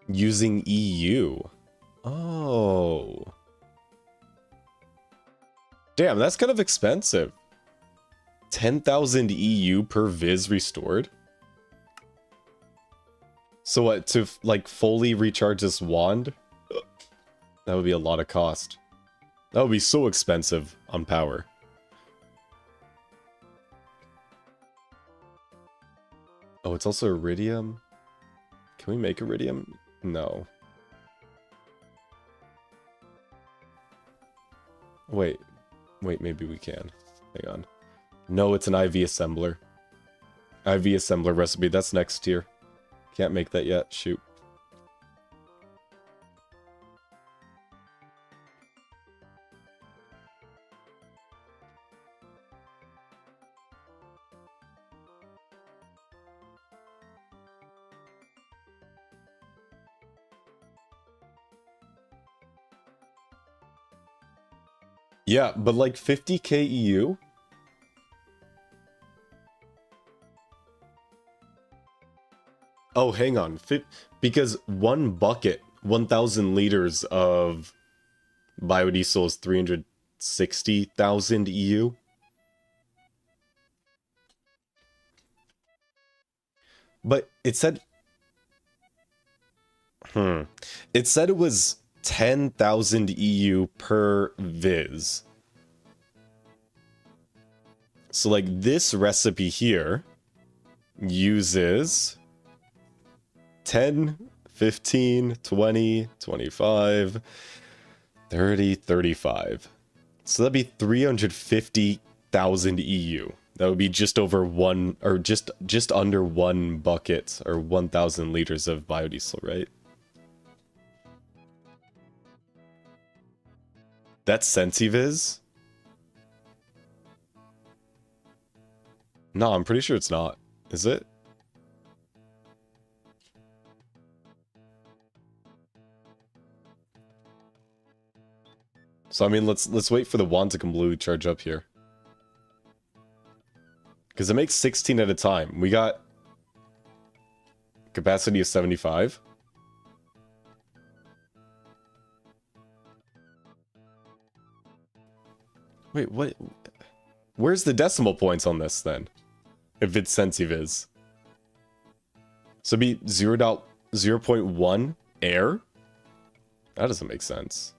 using EU. Oh. Damn, that's kind of expensive. 10,000 EU per viz restored? So what, to like fully recharge this wand? That would be a lot of cost. That would be so expensive on power. Oh, it's also iridium. Can we make iridium? No. Wait, maybe we can. Hang on. No, it's an IV assembler. IV assembler recipe, that's next tier. Can't make that yet, shoot. Yeah, but like 50k EU? Oh, hang on. Because one bucket, 1,000 liters of biodiesel is 360,000 EU. But it said... It said it was 10,000 EU per viz. So like this recipe here uses 10, 15, 20, 25, 30, 35. So that'd be 350,000 EU. That would be just over one, or just under one bucket, or 1,000 liters of biodiesel, right? That's Sensiviz? No, I'm pretty sure it's not. Is it? So I mean, let's wait for the wand to completely charge up here. Because it makes 16 at a time. We got capacity of 75. Wait, what? Where's the decimal points on this then? If it's Sensiviz. So it'd be 0.1 air? That doesn't make sense.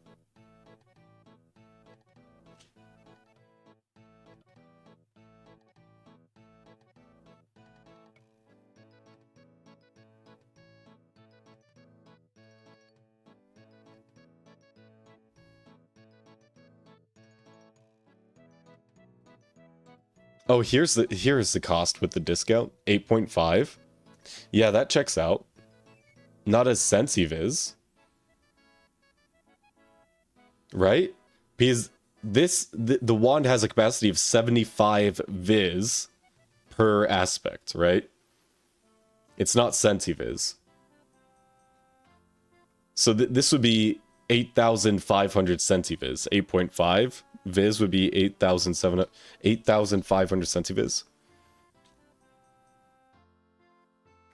Oh, here's the cost with the discount. 8.5. Yeah, that checks out. Not as Sensiviz. Right? Because the wand has a capacity of 75 viz per aspect, right? It's not Sensiviz. So this would be 8,500 Sensiviz. 8.5 viz would be 8,500 Sensiviz.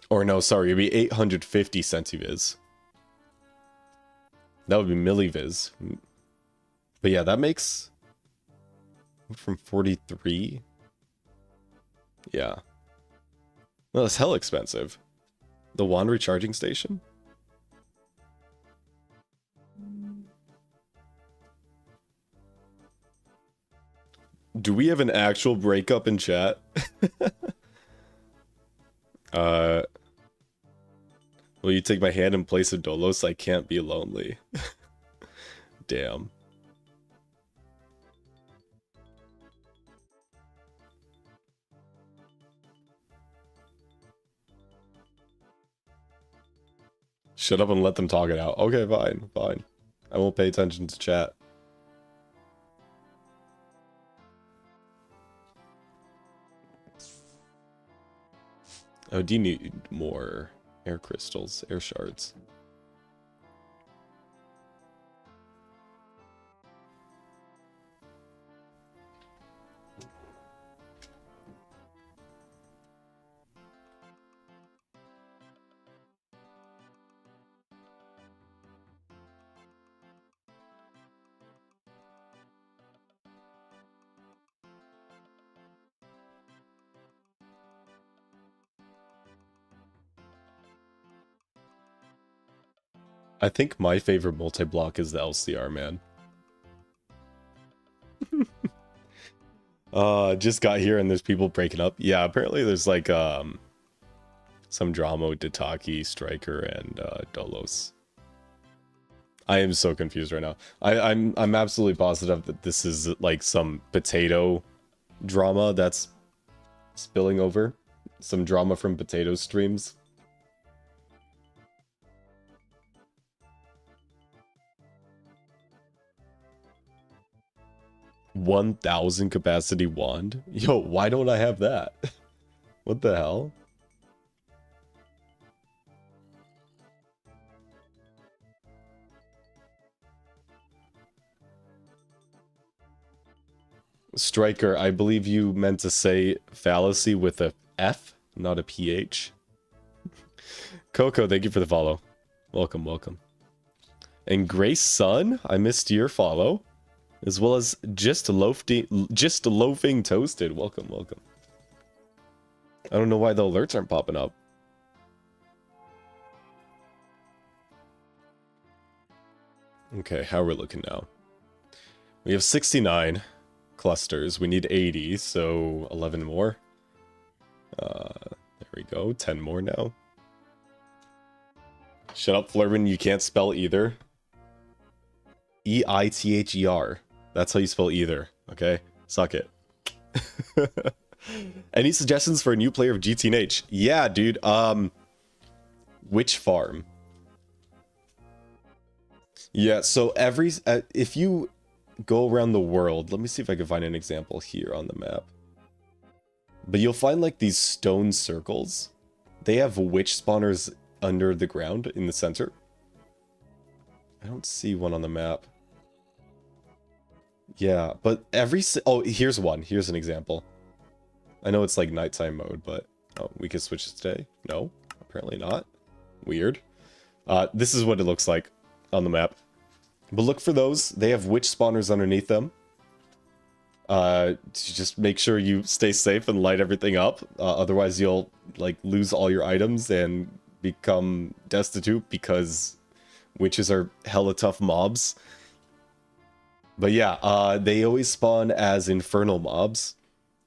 Or no, sorry, it'd be 850 Sensiviz. That would be milliviz. But yeah, that makes... from 43? Yeah. Well, that's hell expensive. The wand recharging station? Do we have an actual breakup in chat? Will you take my hand in place of Dolos? I can't be lonely. Damn. Shut up and let them talk it out. Okay, fine, fine. I won't pay attention to chat. Oh, do you need more air crystals, air shards? I think my favorite multi-block is the LCR, man. Just got here and there's people breaking up. Yeah, apparently there's like some drama with Ditaki, Striker, and Dolos. I am so confused right now. I'm absolutely positive that this is like some potato drama that's spilling over. Some drama from potato streams. 1,000 capacity wand? Yo, why don't I have that? What the hell? Striker, I believe you meant to say fallacy with a F, not a PH. Coco, thank you for the follow. Welcome, welcome. And Grace Sun, I missed your follow. As well as just loafing toasted. Welcome, welcome. I don't know why the alerts aren't popping up. Okay, how are we looking now? We have 69 clusters. We need 80, so 11 more. There we go. 10 more now. Shut up, Flurban. You can't spell either. E-I-T-H-E-R. That's how you spell either, okay? Suck it. Any suggestions for a new player of GTNH? Yeah, dude. Which farm? Yeah, so if you go around the world, let me see if I can find an example here on the map. But you'll find like these stone circles. They have witch spawners under the ground in the center. I don't see one on the map. Yeah, but oh, here's one. Here's an example. I know it's like nighttime mode, but oh, we can switch it today. No, apparently not. Weird. This is what it looks like on the map. But look for those. They have witch spawners underneath them. To just make sure you stay safe and light everything up. Otherwise, you'll like lose all your items and become destitute because witches are hella tough mobs. But yeah, they always spawn as infernal mobs.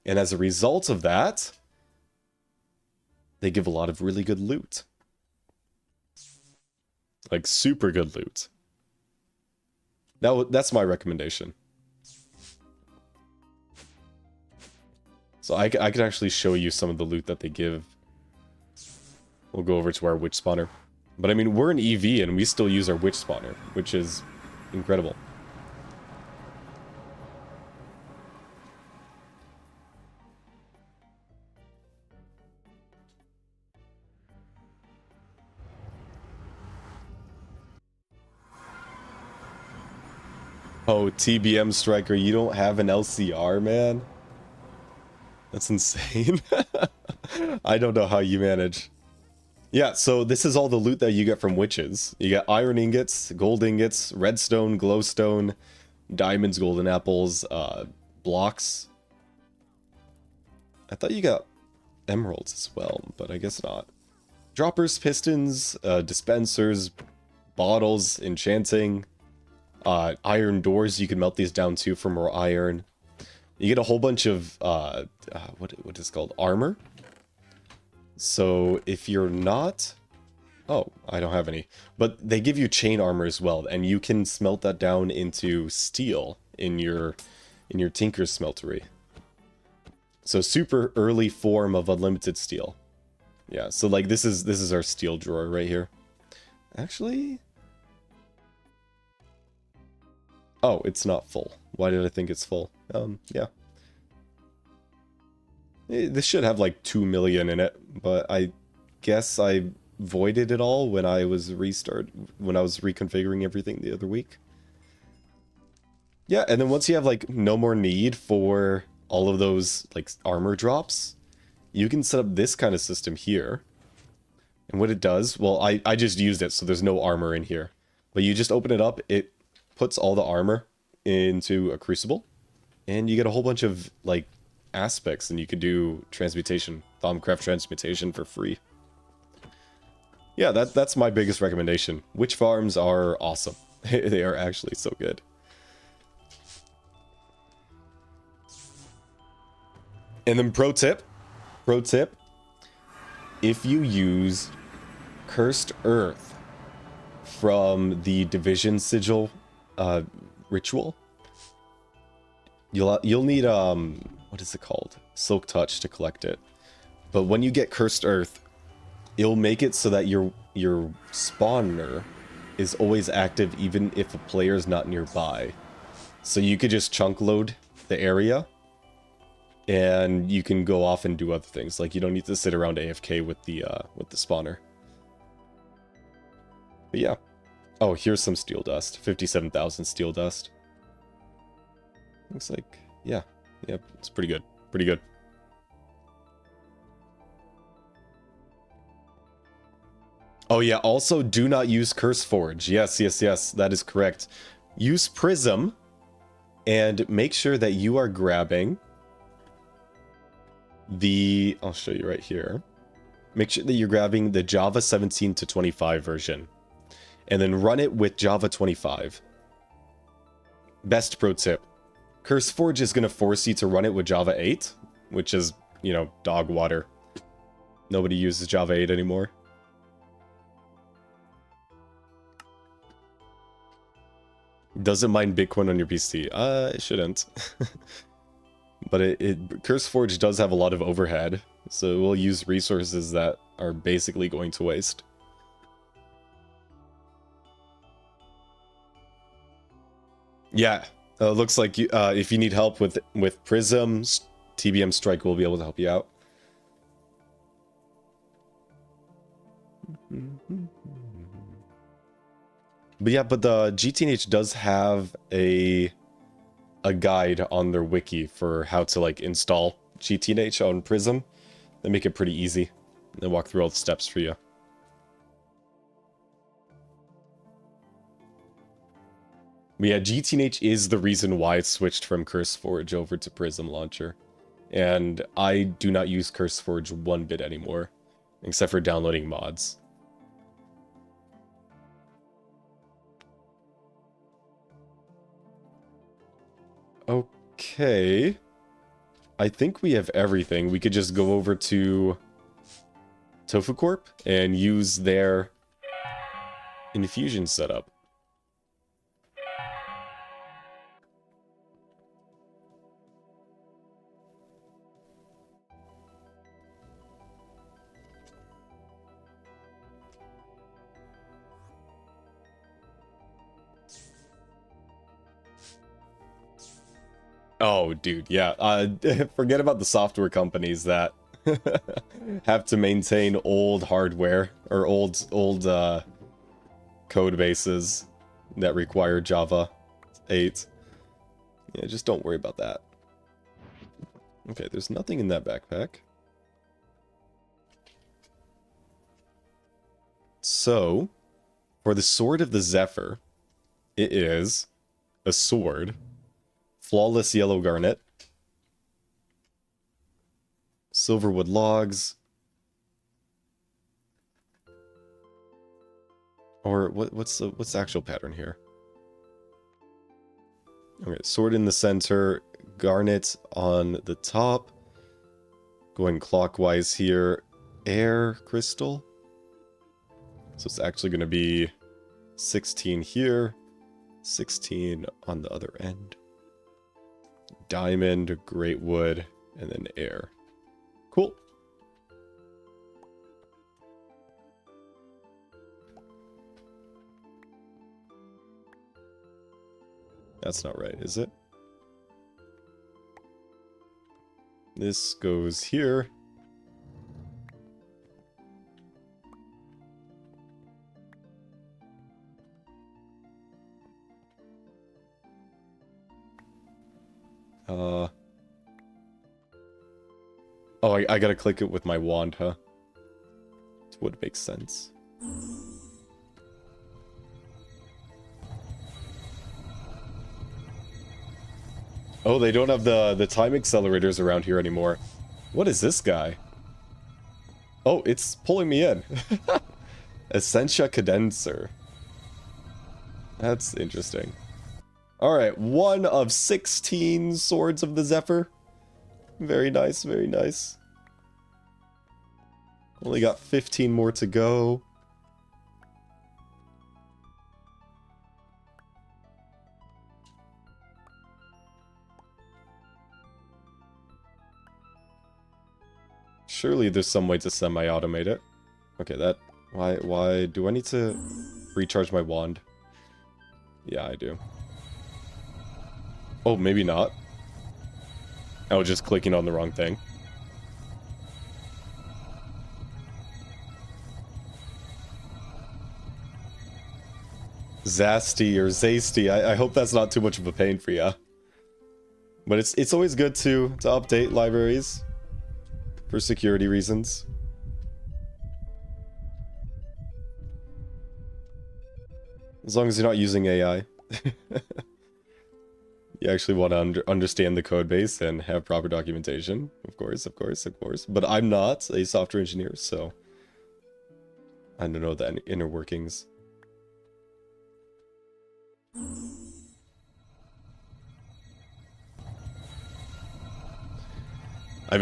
And as a result of that, they give a lot of really good loot. Like super good loot. That's my recommendation. So I could actually show you some of the loot that they give. We'll go over to our witch spawner. But I mean, we're an EV and we still use our witch spawner, which is incredible. Oh, TBM Striker, you don't have an LCR, man? That's insane. I don't know how you manage. Yeah, so this is all the loot that you get from witches. You get iron ingots, gold ingots, redstone, glowstone, diamonds, golden apples, blocks. I thought you got emeralds as well, but I guess not. Droppers, pistons, dispensers, bottles, enchanting, iron doors. You can melt these down too for more iron. You get a whole bunch of what is called armor. So if you're not, oh, I don't have any, but they give you chain armor as well, and you can smelt that down into steel in your tinker's smeltery. So super early form of unlimited steel. Yeah, so like this is our steel drawer right here. Actually, oh, it's not full. Why did I think it's full? Yeah. This should have like 2 million in it, but I guess I voided it all when I was reconfiguring everything the other week. Yeah, and then once you have like no more need for all of those like armor drops, you can set up this kind of system here. And what it does, well, I just used it, so there's no armor in here. But you just open it up, it puts all the armor into a crucible, and you get a whole bunch of like aspects, and you can do transmutation, Thaumcraft transmutation for free. Yeah, that's my biggest recommendation. Witch farms are awesome. They are actually so good. And then pro tip, if you use Cursed Earth from the Division Sigil ritual, you'll need what is it called? Silk Touch to collect it. But when you get Cursed Earth, it'll make it so that your spawner is always active even if a player is not nearby. So you could just chunk load the area, and you can go off and do other things. Like you don't need to sit around AFK with the spawner. But yeah. Oh, here's some steel dust. 57,000 steel dust. Looks like, yeah, it's pretty good. Pretty good. Oh yeah, also do not use Curse Forge. Yes, that is correct. Use Prism, and make sure that you are grabbing the, I'll show you right here. Make sure that you're grabbing the Java 17 to 25 version, and then run it with Java 25. Best pro tip. Curse Forge is going to force you to run it with Java 8, which is, you know, dog water. Nobody uses Java 8 anymore. Doesn't mind Bitcoin on your PC. It shouldn't. But Curse Forge does have a lot of overhead, so it will use resources that are basically going to waste. Yeah, looks like you, if you need help with Prism, TBM Strike will be able to help you out. But yeah, but the GTNH does have a a guide on their wiki for how to like install GTNH on Prism. They make it pretty easy. They walk through all the steps for you. But yeah, GTNH is the reason why it switched from CurseForge over to Prism Launcher. And I do not use CurseForge one bit anymore, except for downloading mods. Okay. I think we have everything. We could just go over to Tofu Corp and use their infusion setup. Oh, dude, yeah. Forget about the software companies that have to maintain old hardware or old code bases that require Java 8. Yeah, just don't worry about that. Okay, there's nothing in that backpack. So, for the Sword of the Zephyr, it is a sword, flawless yellow garnet, silverwood logs, or what's the actual pattern here? Okay, sword in the center, garnet on the top, going clockwise here, air crystal. So it's actually going to be 16 here, 16 on the other end. Diamond, great wood, and then air. Cool. That's not right, is it? This goes here. Oh, I gotta click it with my wand, huh? It would make sense. Oh, they don't have the time accelerators around here anymore. What is this guy? Oh, it's pulling me in. Essentia Cadencer. That's interesting. Alright, 1 of 16 Swords of the Zephyr. Very nice, very nice. Only got 15 more to go. Surely there's some way to semi-automate it. Okay, that... Why do I need to recharge my wand? Yeah, I do. Oh, maybe not. I was just clicking on the wrong thing. Zasty or Zasty, I hope that's not too much of a pain for you. But it's always good to update libraries for security reasons. As long as you're not using AI. You actually want to understand the code base and have proper documentation. Of course, of course, of course. But I'm not a software engineer, so I don't know the inner workings. I have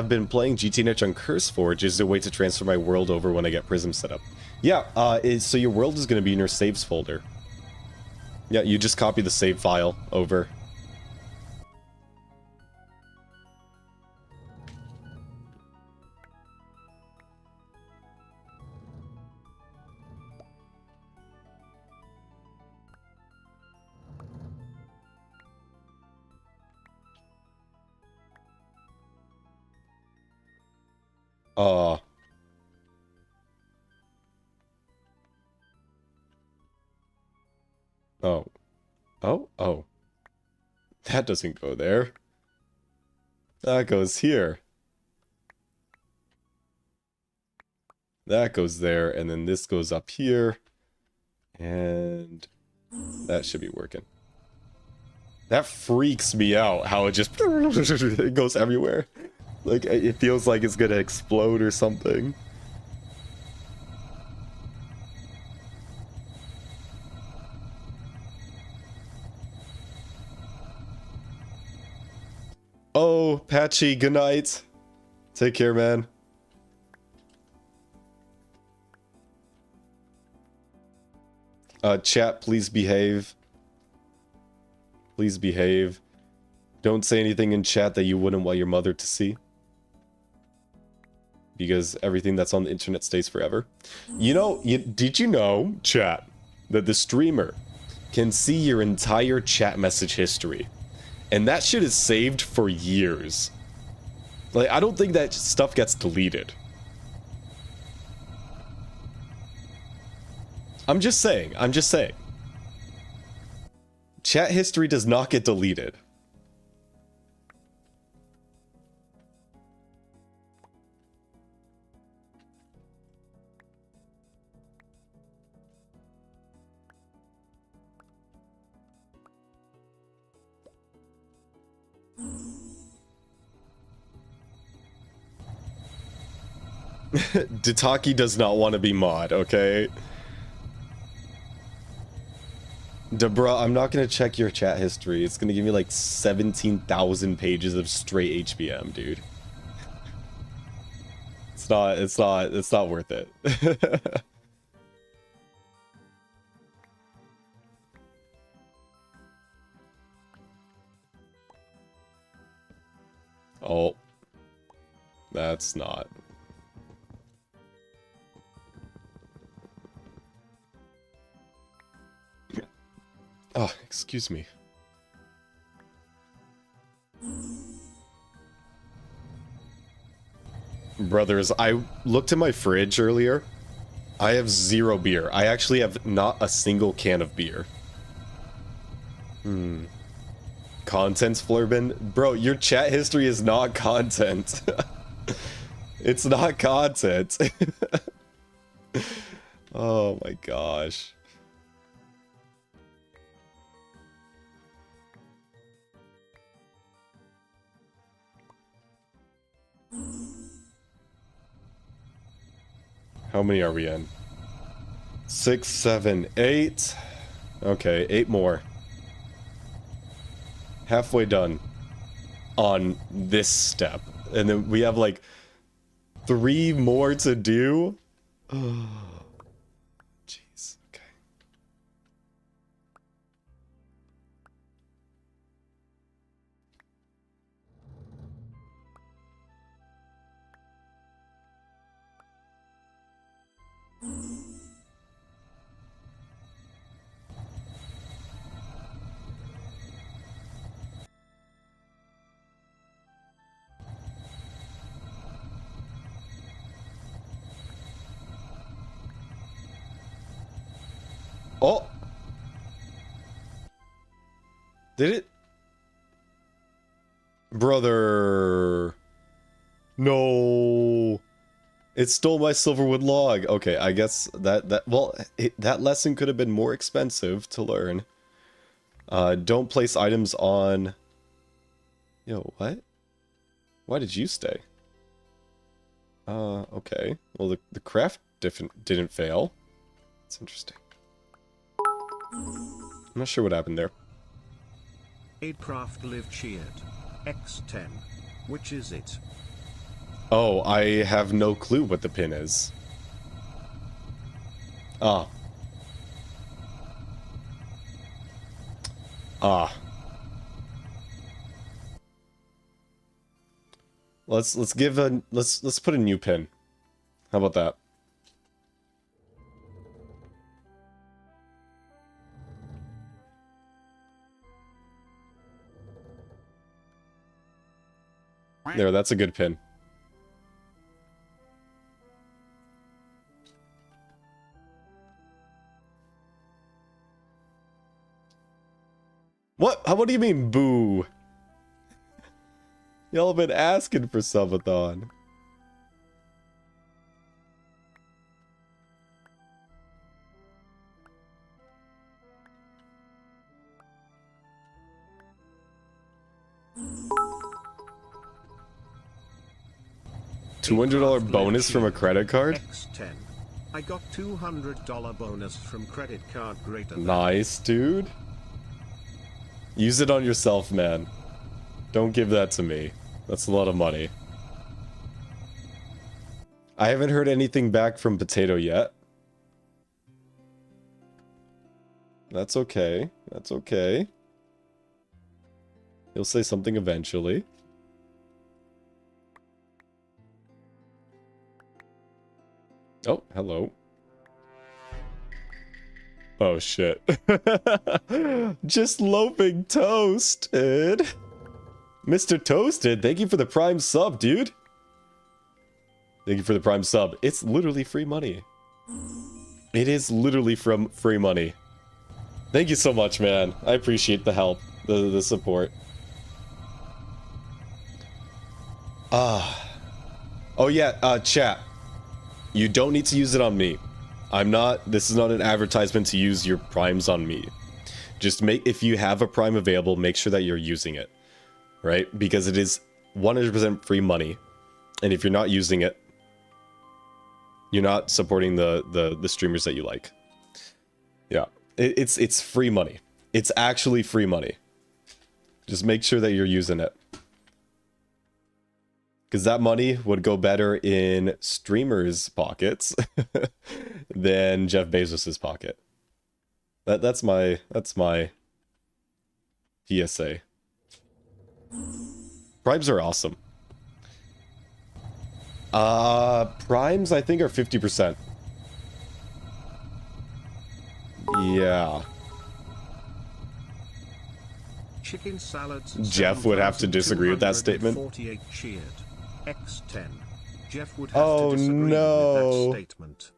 been playing GTNH on CurseForge as a way to transfer my world over when I get Prism set up. Yeah, so your world is going to be in your saves folder. Yeah, you just copy the save file over. Oh. Oh. That doesn't go there. That goes here. That goes there, and then this goes up here. And that should be working. That freaks me out, how it just it goes everywhere. Like, it feels like it's gonna explode or something. Oh, Patchy, good night. Take care, man. Chat, please behave. Please behave. Don't say anything in chat that you wouldn't want your mother to see. Because everything that's on the internet stays forever. You know, did you know, chat, that the streamer can see your entire chat message history? And that shit is saved for years. Like, I don't think that stuff gets deleted. I'm just saying. Chat history does not get deleted. Ditaki does not want to be mod, okay? Debra, I'm not gonna check your chat history. It's gonna give me like 17,000 pages of straight HBM, dude. It's not worth it. Oh. That's not. Oh, excuse me. Brothers, I looked in my fridge earlier. I have 0 beer. I actually have not a single can of beer. Contents, Flurbin? Bro, your chat history is not content. It's not content. Oh my gosh. How many are we in? 6, 7, 8. Okay, 8 more. Halfway done on this step. And then we have like 3 more to do. Oh, jeez. Okay. Oh! Did it? Brother. No. It stole my silverwood log. Okay, I guess that lesson could have been more expensive to learn. Don't place items on... Yo, what? Why did you stay? Okay. Well, the craft didn't fail. That's interesting. I'm not sure what happened there. Aidcraft live cheered. X10. Which is it? Oh, I have no clue what the pin is. Ah. Ah. Let's put a new pin. How about that? There, that's a good pin. What do you mean, boo? Y'all have been asking for subathon. $200 bonus from a credit card? X10. I got $200 bonus from credit card greater than. Nice, dude. Use it on yourself, man. Don't give that to me. That's a lot of money. I haven't heard anything back from Potato yet. That's okay. That's okay. He'll say something eventually. Oh, hello. Oh, shit. Just loafing toasted. Mr. Toasted, thank you for the prime sub, dude. Thank you for the prime sub. It's literally free money. It is literally from free money. Thank you so much, man. I appreciate the help, the support. Oh yeah, chat. You don't need to use it on me. This is not an advertisement to use your primes on me. Just if you have a prime available, make sure that you're using it. Right? Because it is 100% free money. And if you're not using it, you're not supporting the streamers that you like. Yeah. It's free money. It's actually free money. Just make sure that you're using it. Because that money would go better in streamers' pockets than Jeff Bezos's pocket. That's my PSA. Primes are awesome. Primes I think are 50%. Yeah. Chicken salads. Jeff would have to disagree with that statement. 48 cheered. X10. Jeff would have to disagree with that statement.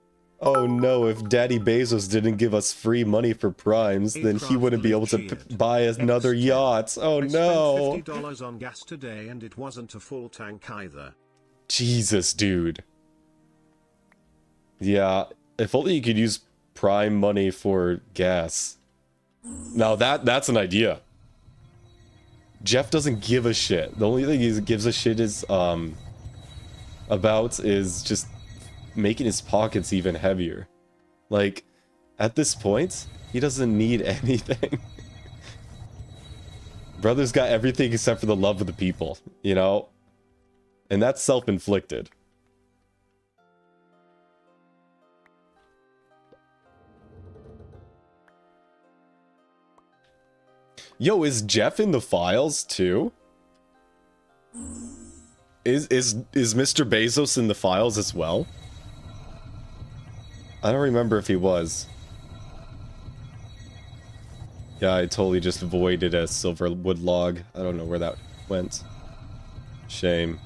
Oh no, if Daddy Bezos didn't give us free money for primes, then he wouldn't be able to buy another yacht. Oh no. I spent $50 on gas today and it wasn't a full tank either. Jesus, dude. Yeah, if only you could use prime money for gas. Now that's an idea. Jeff doesn't give a shit. The only thing he gives a shit is about is just making his pockets even heavier. Like, at this point, he doesn't need anything. Brother's got everything except for the love of the people, you know? And that's self-inflicted. Yo, is Jeff in the files too? Is Mr. Bezos in the files as well? I don't remember if he was. Yeah, I totally just voided a silver wood log. I don't know where that went. Shame.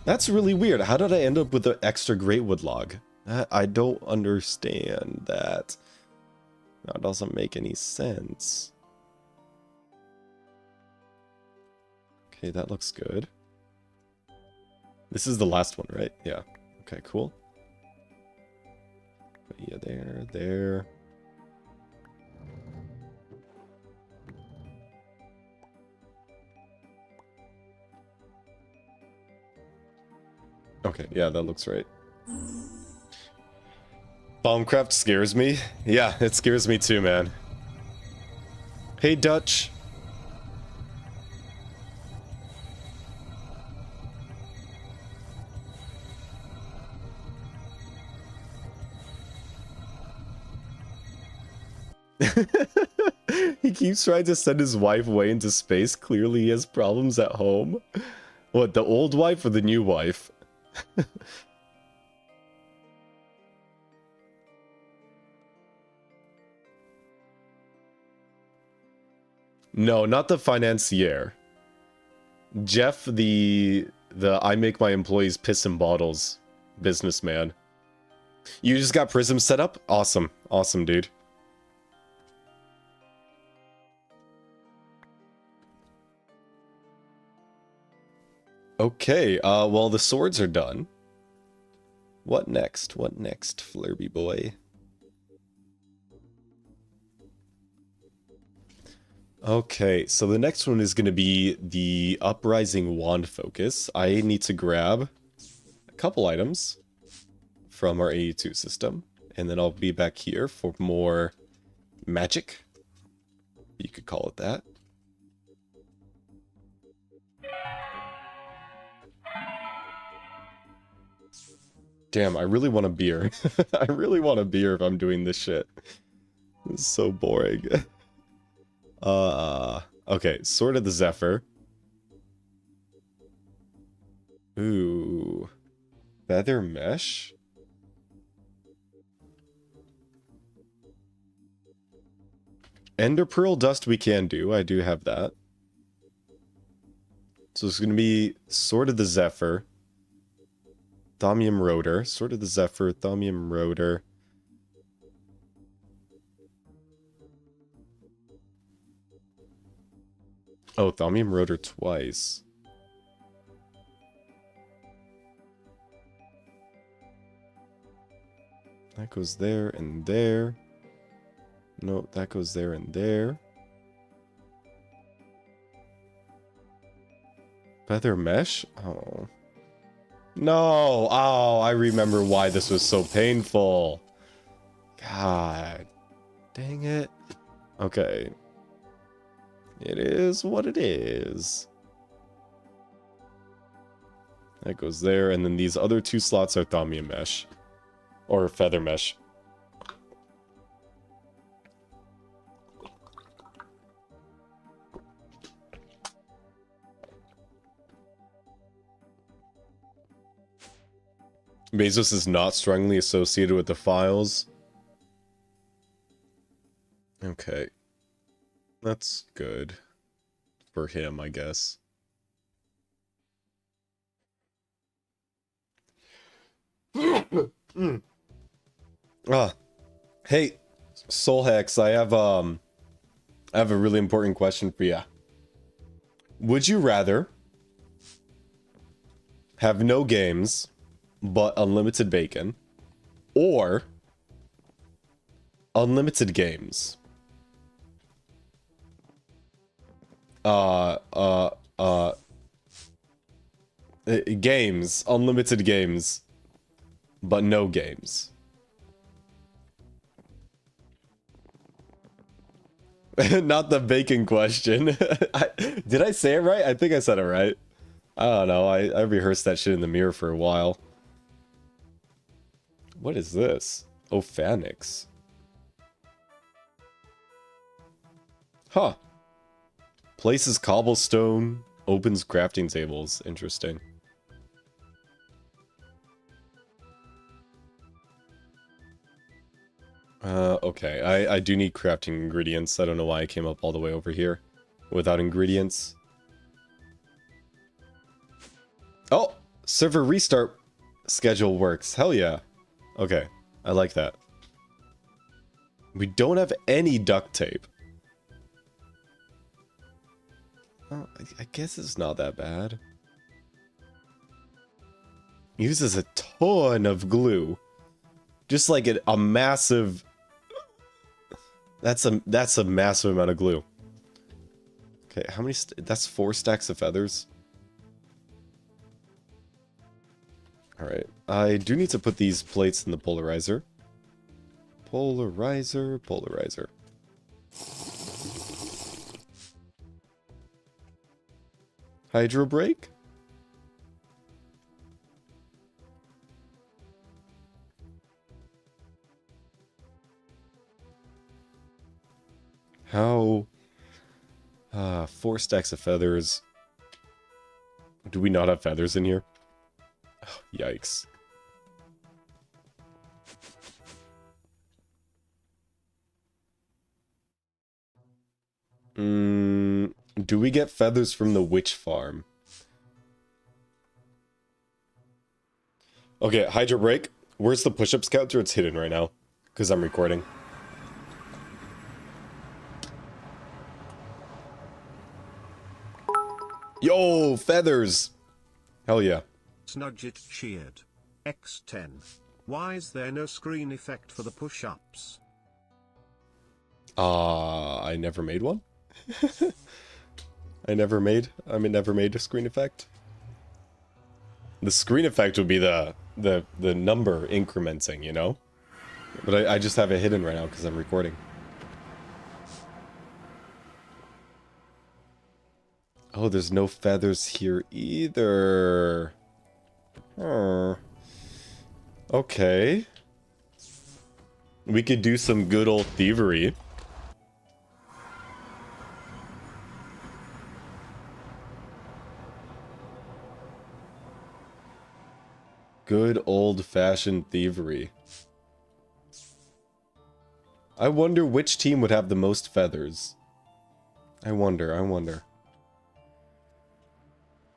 That's really weird. How did I end up with the extra great wood log? I don't understand that. That doesn't make any sense. Okay, that looks good. This is the last one, right? Yeah. Okay, cool. Put you there. Okay, yeah, that looks right. Bombcraft scares me. Yeah, it scares me too, man. Hey, Dutch. He keeps trying to send his wife away into space. Clearly he has problems at home. What, the old wife or the new wife? No, not the financier. Jeff, the I make my employees piss in bottles businessman. You just got Prism set up? Awesome. Awesome, dude. Okay, well, the swords are done. What next? What next, Flurby boy? Okay, so the next one is going to be the Uprising Wand Focus. I need to grab a couple items from our 82 system, and then I'll be back here for more magic. You could call it that. Damn, I really want a beer. I really want a beer if I'm doing this shit. This is so boring. Okay, Sword of the Zephyr. Ooh. Feather Mesh? Ender Pearl Dust we can do. I do have that. So it's going to be Sword of the Zephyr. Thaumium Rotor. Sword of the Zephyr, Thaumium Rotor. Oh, Thaumium Rotor twice. That goes there and there. No, that goes there and there. Feather Mesh? Oh. No! Oh, I remember why this was so painful. God. Dang it. Okay. It is what it is. That goes there, and then these other two slots are Thaumium Mesh. Or Feather Mesh. Bezos is not strongly associated with the files. Okay. That's good. For him, I guess. Ah. Hey, Soulhex, I have a really important question for you. Would you rather have no games but unlimited bacon, or unlimited games? Games, unlimited games, but no games. Not the bacon question. Did I say it right? I think I said it right. I don't know. I rehearsed that shit in the mirror for a while. What is this? Ophanix. Huh. Places cobblestone, opens crafting tables. Interesting. Okay. I do need crafting ingredients. I don't know why I came up all the way over here without ingredients. Oh! Server restart schedule works. Hell yeah. Okay. I like that. We don't have any duct tape. Oh, I guess it's not that bad. Uses a ton of glue. Just like a massive... That's a massive amount of glue. Okay, how many... That's 4 stacks of feathers. Alright. I do need to put these plates in the polarizer. Polarizer, polarizer. Hydro break? How... 4 stacks of feathers. Do we not have feathers in here? Oh, yikes. Do we get feathers from the witch farm? Okay, Hydro break. Where's the push-ups counter? It's hidden right now, because I'm recording. Yo, feathers! Hell yeah. Snudget cheered. X10. Why is there no screen effect for the push-ups? I never made one. I never made a screen effect. The screen effect would be the number incrementing, you know? But I just have it hidden right now because I'm recording. Oh, there's no feathers here either. Okay. We could do some good old thievery. Good old-fashioned thievery. I wonder which team would have the most feathers. I wonder.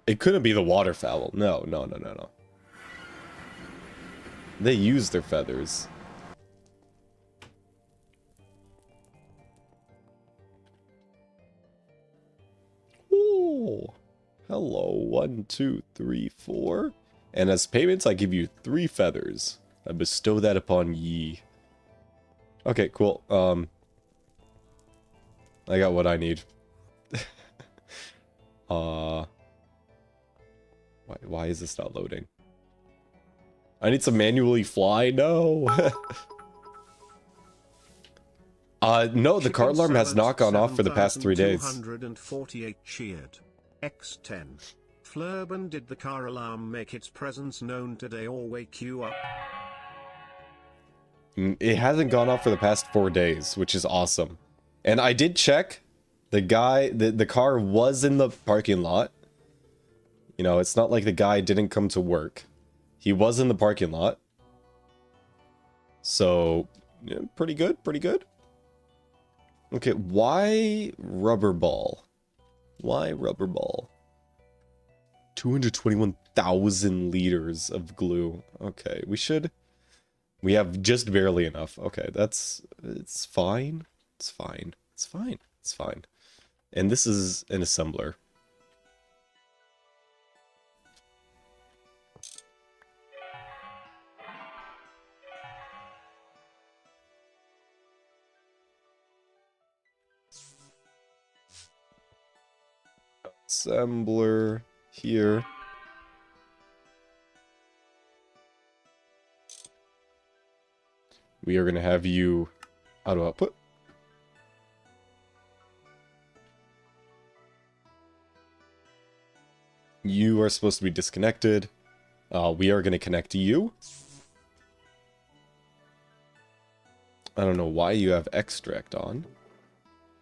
It couldn't be the waterfowl. No. They use their feathers. Ooh. Hello, 1, 2, 3, 4. And as payments, I give you 3 feathers. I bestow that upon ye. Okay, cool. I got what I need. Why is this not loading? I need to manually fly? No! No, the car alarm has not gone off for the past 3 days. 248 cheered. X10. Flurban, did the car alarm make its presence known today or wake you up? It hasn't gone off for the past 4 days, which is awesome. And I did check. The car was in the parking lot. You know, it's not like the guy didn't come to work. He was in the parking lot. So, yeah, pretty good. Okay, why rubber ball? Why rubber ball? 221,000 liters of glue. Okay, we have just barely enough. Okay, it's fine. It's fine. And this is an assembler. Assembler here. We are going to have you auto output. You are supposed to be disconnected. We are going to connect to you. I don't know why you have extract on.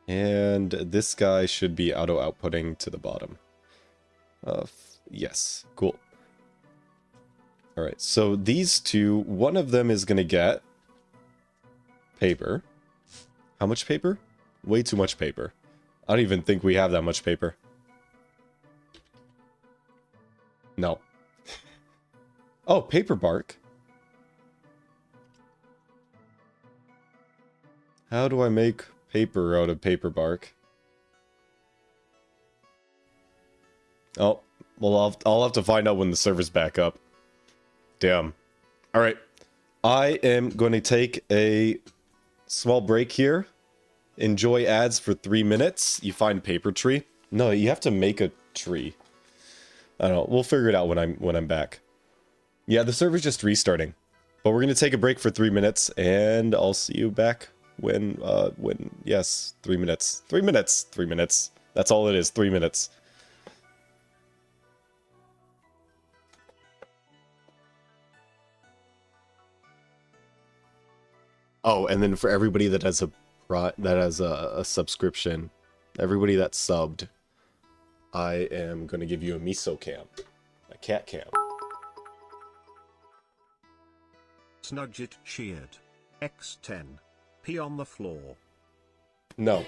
And this guy should be auto outputting to the bottom. Yes, cool. Alright, so these two, one of them is going to get paper. How much paper? Way too much paper. I don't even think we have that much paper. No. Oh, paper bark. How do I make paper out of paper bark? Oh, well, I'll have to find out when the server's back up. Damn. Alright. I am going to take a small break here. Enjoy ads for 3 minutes. You find paper tree. No, you have to make a tree. I don't know. We'll figure it out when I'm back. Yeah, the server's just restarting. But we're going to take a break for 3 minutes, and I'll see you back yes, 3 minutes. 3 minutes. 3 minutes. That's all it is, 3 minutes. Oh, and then for everybody that has a subscription, everybody that's subbed, I am going to give you a miso cam. A cat cam. Snudget cheered. X10. Pee on the floor. No.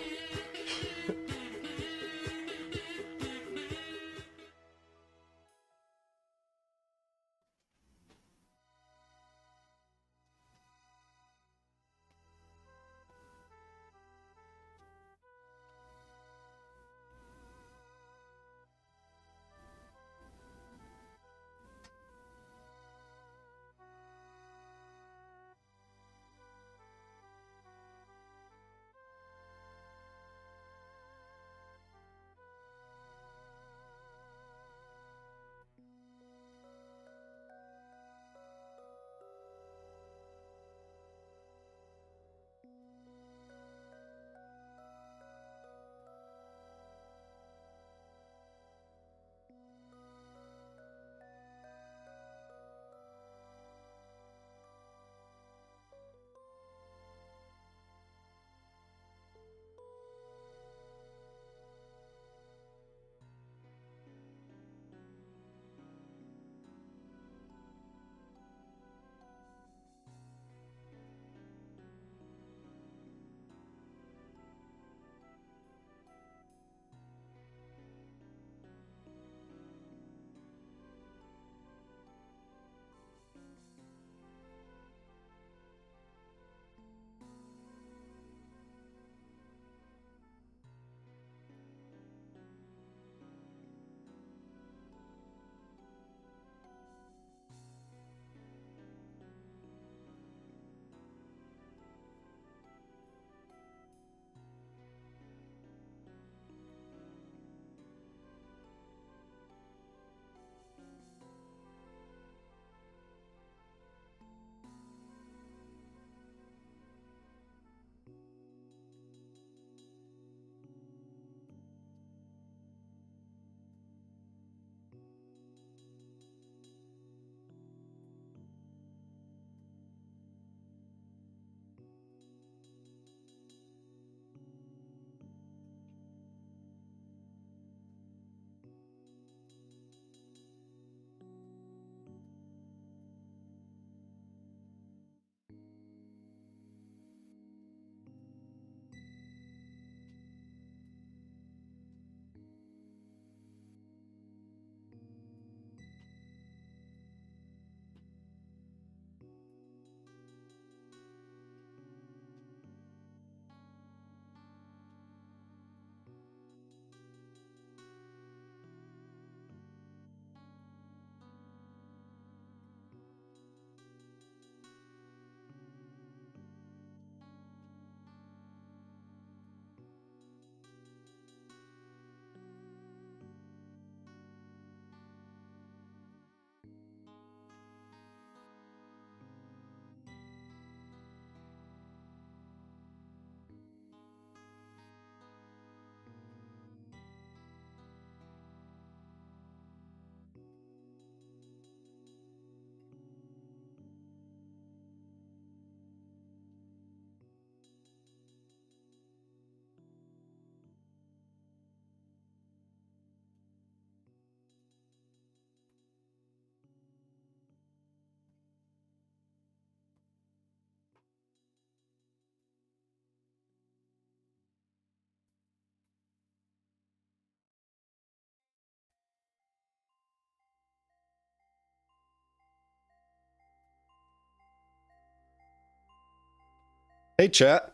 Hey chat,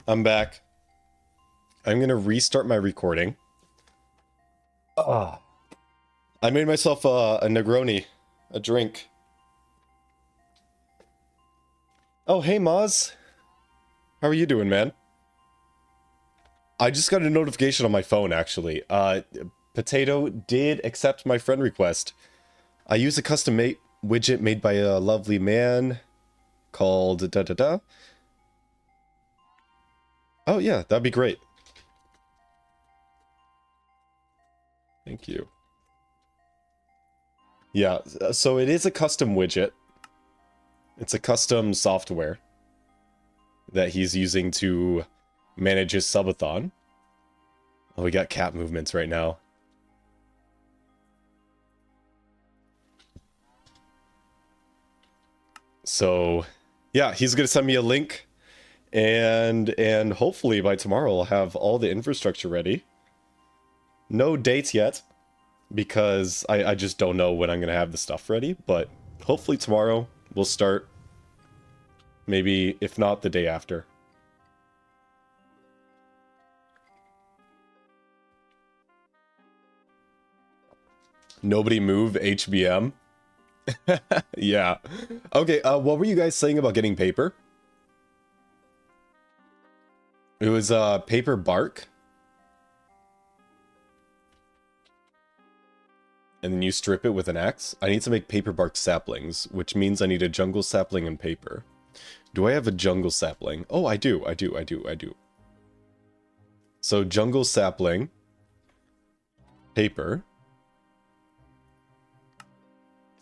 I'm back. I'm gonna restart my recording. I made myself a Negroni, a drink. Oh, hey Maz. How are you doing, man? I just got a notification on my phone, actually. Potato did accept my friend request. I use a custom widget made by a lovely man called da-da-da. Oh yeah, that'd be great. Thank you. Yeah, so it is a custom widget. It's a custom software that he's using to manage his subathon. Oh, we got cat movements right now. So, yeah, he's gonna send me a link, and hopefully by tomorrow I'll have all the infrastructure ready. No dates yet, because I just don't know when I'm gonna have the stuff ready, but hopefully tomorrow we'll start. Maybe, if not, the day after. Nobody move HBM? Yeah. Okay, what were you guys saying about getting paper? It was, paper bark. And then you strip it with an axe? I need to make paper bark saplings, which means I need a jungle sapling and paper. Do I have a jungle sapling? Oh, I do. So, jungle sapling. Paper.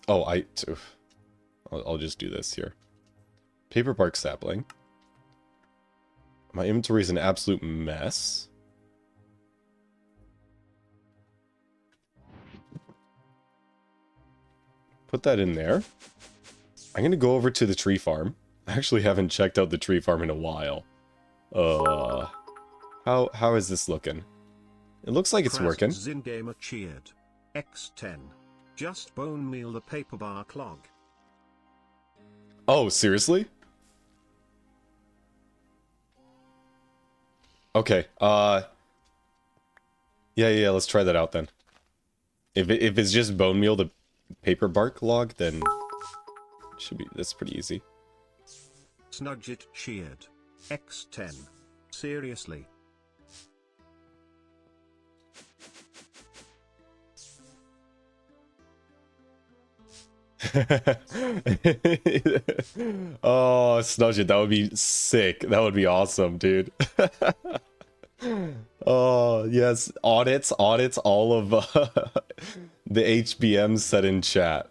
Oh, I'll just do this here. Paper bark sapling. My inventory is an absolute mess. Put that in there. I'm gonna go over to the tree farm. I actually haven't checked out the tree farm in a while. How is this looking? It looks like it's working. Zingamer cheered. X10. Just bone meal the paper bark log. Oh, seriously? Okay, yeah, let's try that out then. If it's just bone meal the paper bark log, then that's pretty easy. Snudget cheered. X10. Seriously. Oh, Snudget, that would be sick. That would be awesome, dude. Oh, yes. Audits all of the HBM set in chat.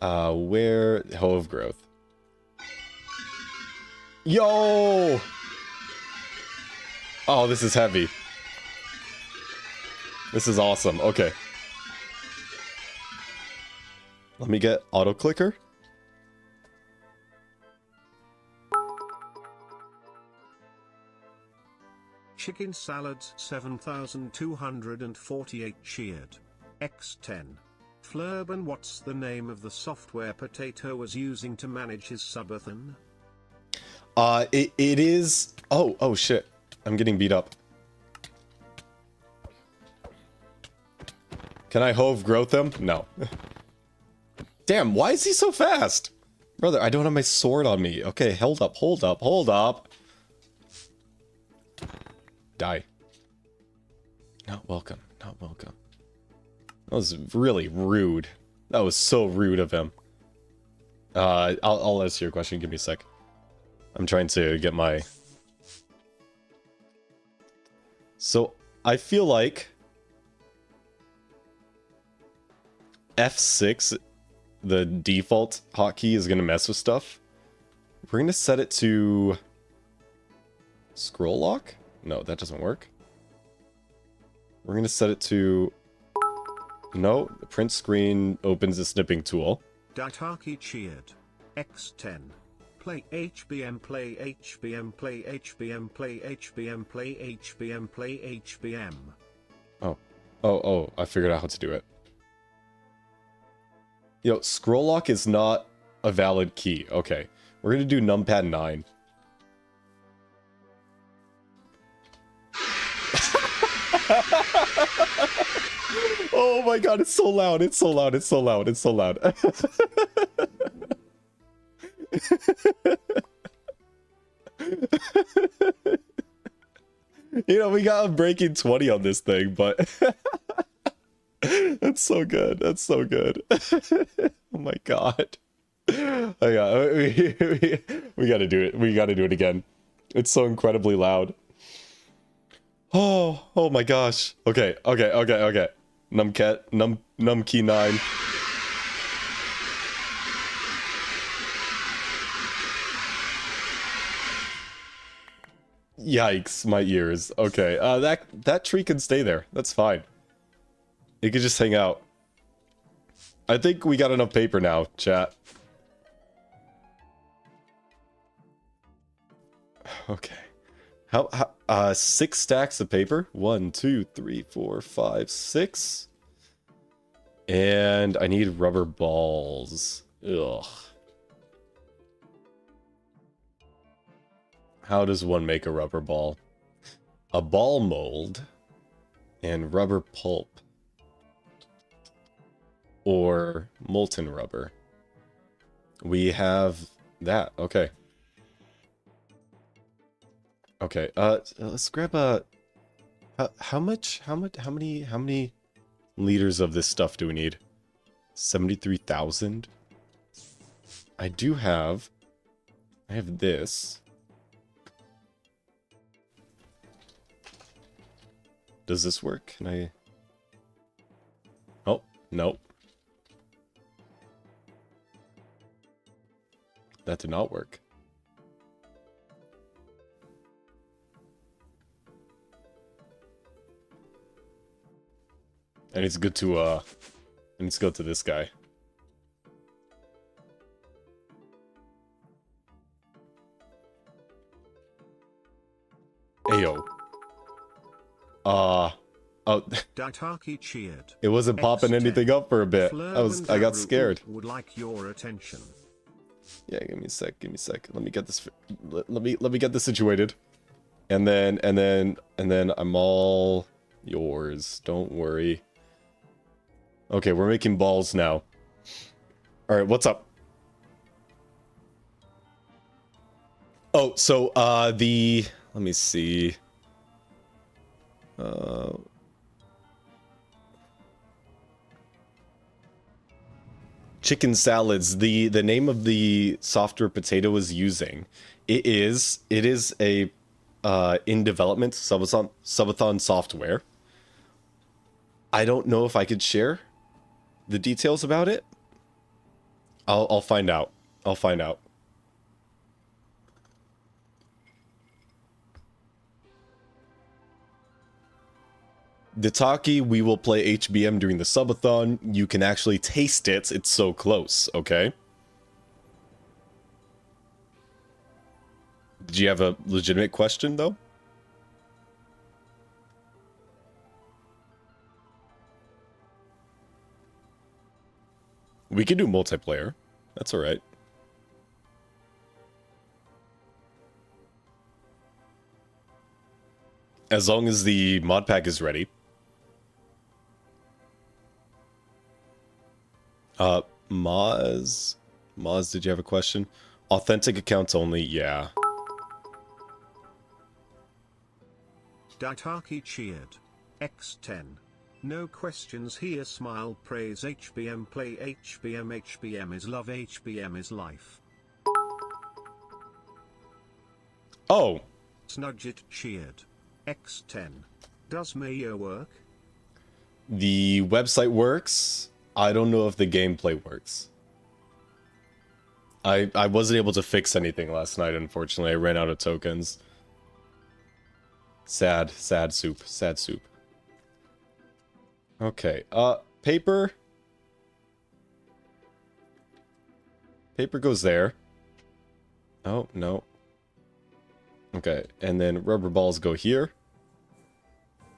Where? Hoe of Growth. Yo! Oh, this is heavy. This is awesome. Okay. Let me get auto clicker. Chicken salads 7,248 cheered. X10. Flurb, and what's the name of the software Potato was using to manage his subathon? It is... Oh shit. I'm getting beat up. Can I Hove Growth him? No. Damn, why is he so fast? Brother, I don't have my sword on me. Okay, hold up. Die. Not welcome. That was really rude. That was so rude of him. I'll answer your question. Give me a sec. I'm trying to get my... So, I feel like... F6, the default hotkey, is going to mess with stuff. We're going to set it to... Scroll lock? No, that doesn't work. We're going to set it to... No, the print screen opens the snipping tool. Daitaki cheered. X10. Play HBM, play HBM, play HBM, play HBM, play HBM, play HBM. Oh, I figured out how to do it. Yo, scroll lock is not a valid key. Okay. We're gonna do numpad 9. Oh my god, it's so loud, it's so loud, it's so loud, it's so loud. You know, we got a breaking 20 on this thing, but that's so good. That's so good. Oh my god. Oh yeah, we gotta do it. We gotta do it again. It's so incredibly loud. Oh my gosh. Okay. Num key 9. Yikes, my ears. Okay, that tree can stay there. That's fine. It could just hang out. I think we got enough paper now, chat. Okay. How 6 stacks of paper? 1, 2, 3, 4, 5, 6. And I need rubber balls. Ugh. How does one make a rubber ball? A ball mold and rubber pulp. Or molten rubber. We have that. Okay. Okay. Let's grab a. How many liters of this stuff do we need? 73,000. I have this. Does this work? Can I? Oh, nope. That did not work. And it's good to I need to go to this guy. Ayo. Oh. Daitaki cheered. It wasn't popping anything up for a bit. I got scared. Would like your attention. Yeah, give me a sec. Let me get this. Let me get this situated. And then I'm all yours. Don't worry. Okay, we're making balls now. All right, what's up? Oh, so let me see. Chicken salads. The name of the software Potato is using. It is a in development subathon software. I don't know if I could share the details about it. I'll find out. I'll find out. Ditaki, we will play HBM during the subathon. You can actually taste it. It's so close, okay? Did you have a legitimate question, though? We can do multiplayer. That's alright. As long as the mod pack is ready. Moz, did you have a question? Authentic accounts only, yeah. Daitaki cheered. X10. No questions here, smile, praise HBM, play HBM, HBM is love, HBM is life. Oh. Snudget cheered. X10. Does Mayo work? The website works. I don't know if the gameplay works. I wasn't able to fix anything last night, unfortunately. I ran out of tokens. Sad soup. Okay, paper. Paper goes there. Oh, no. Okay, and then rubber balls go here.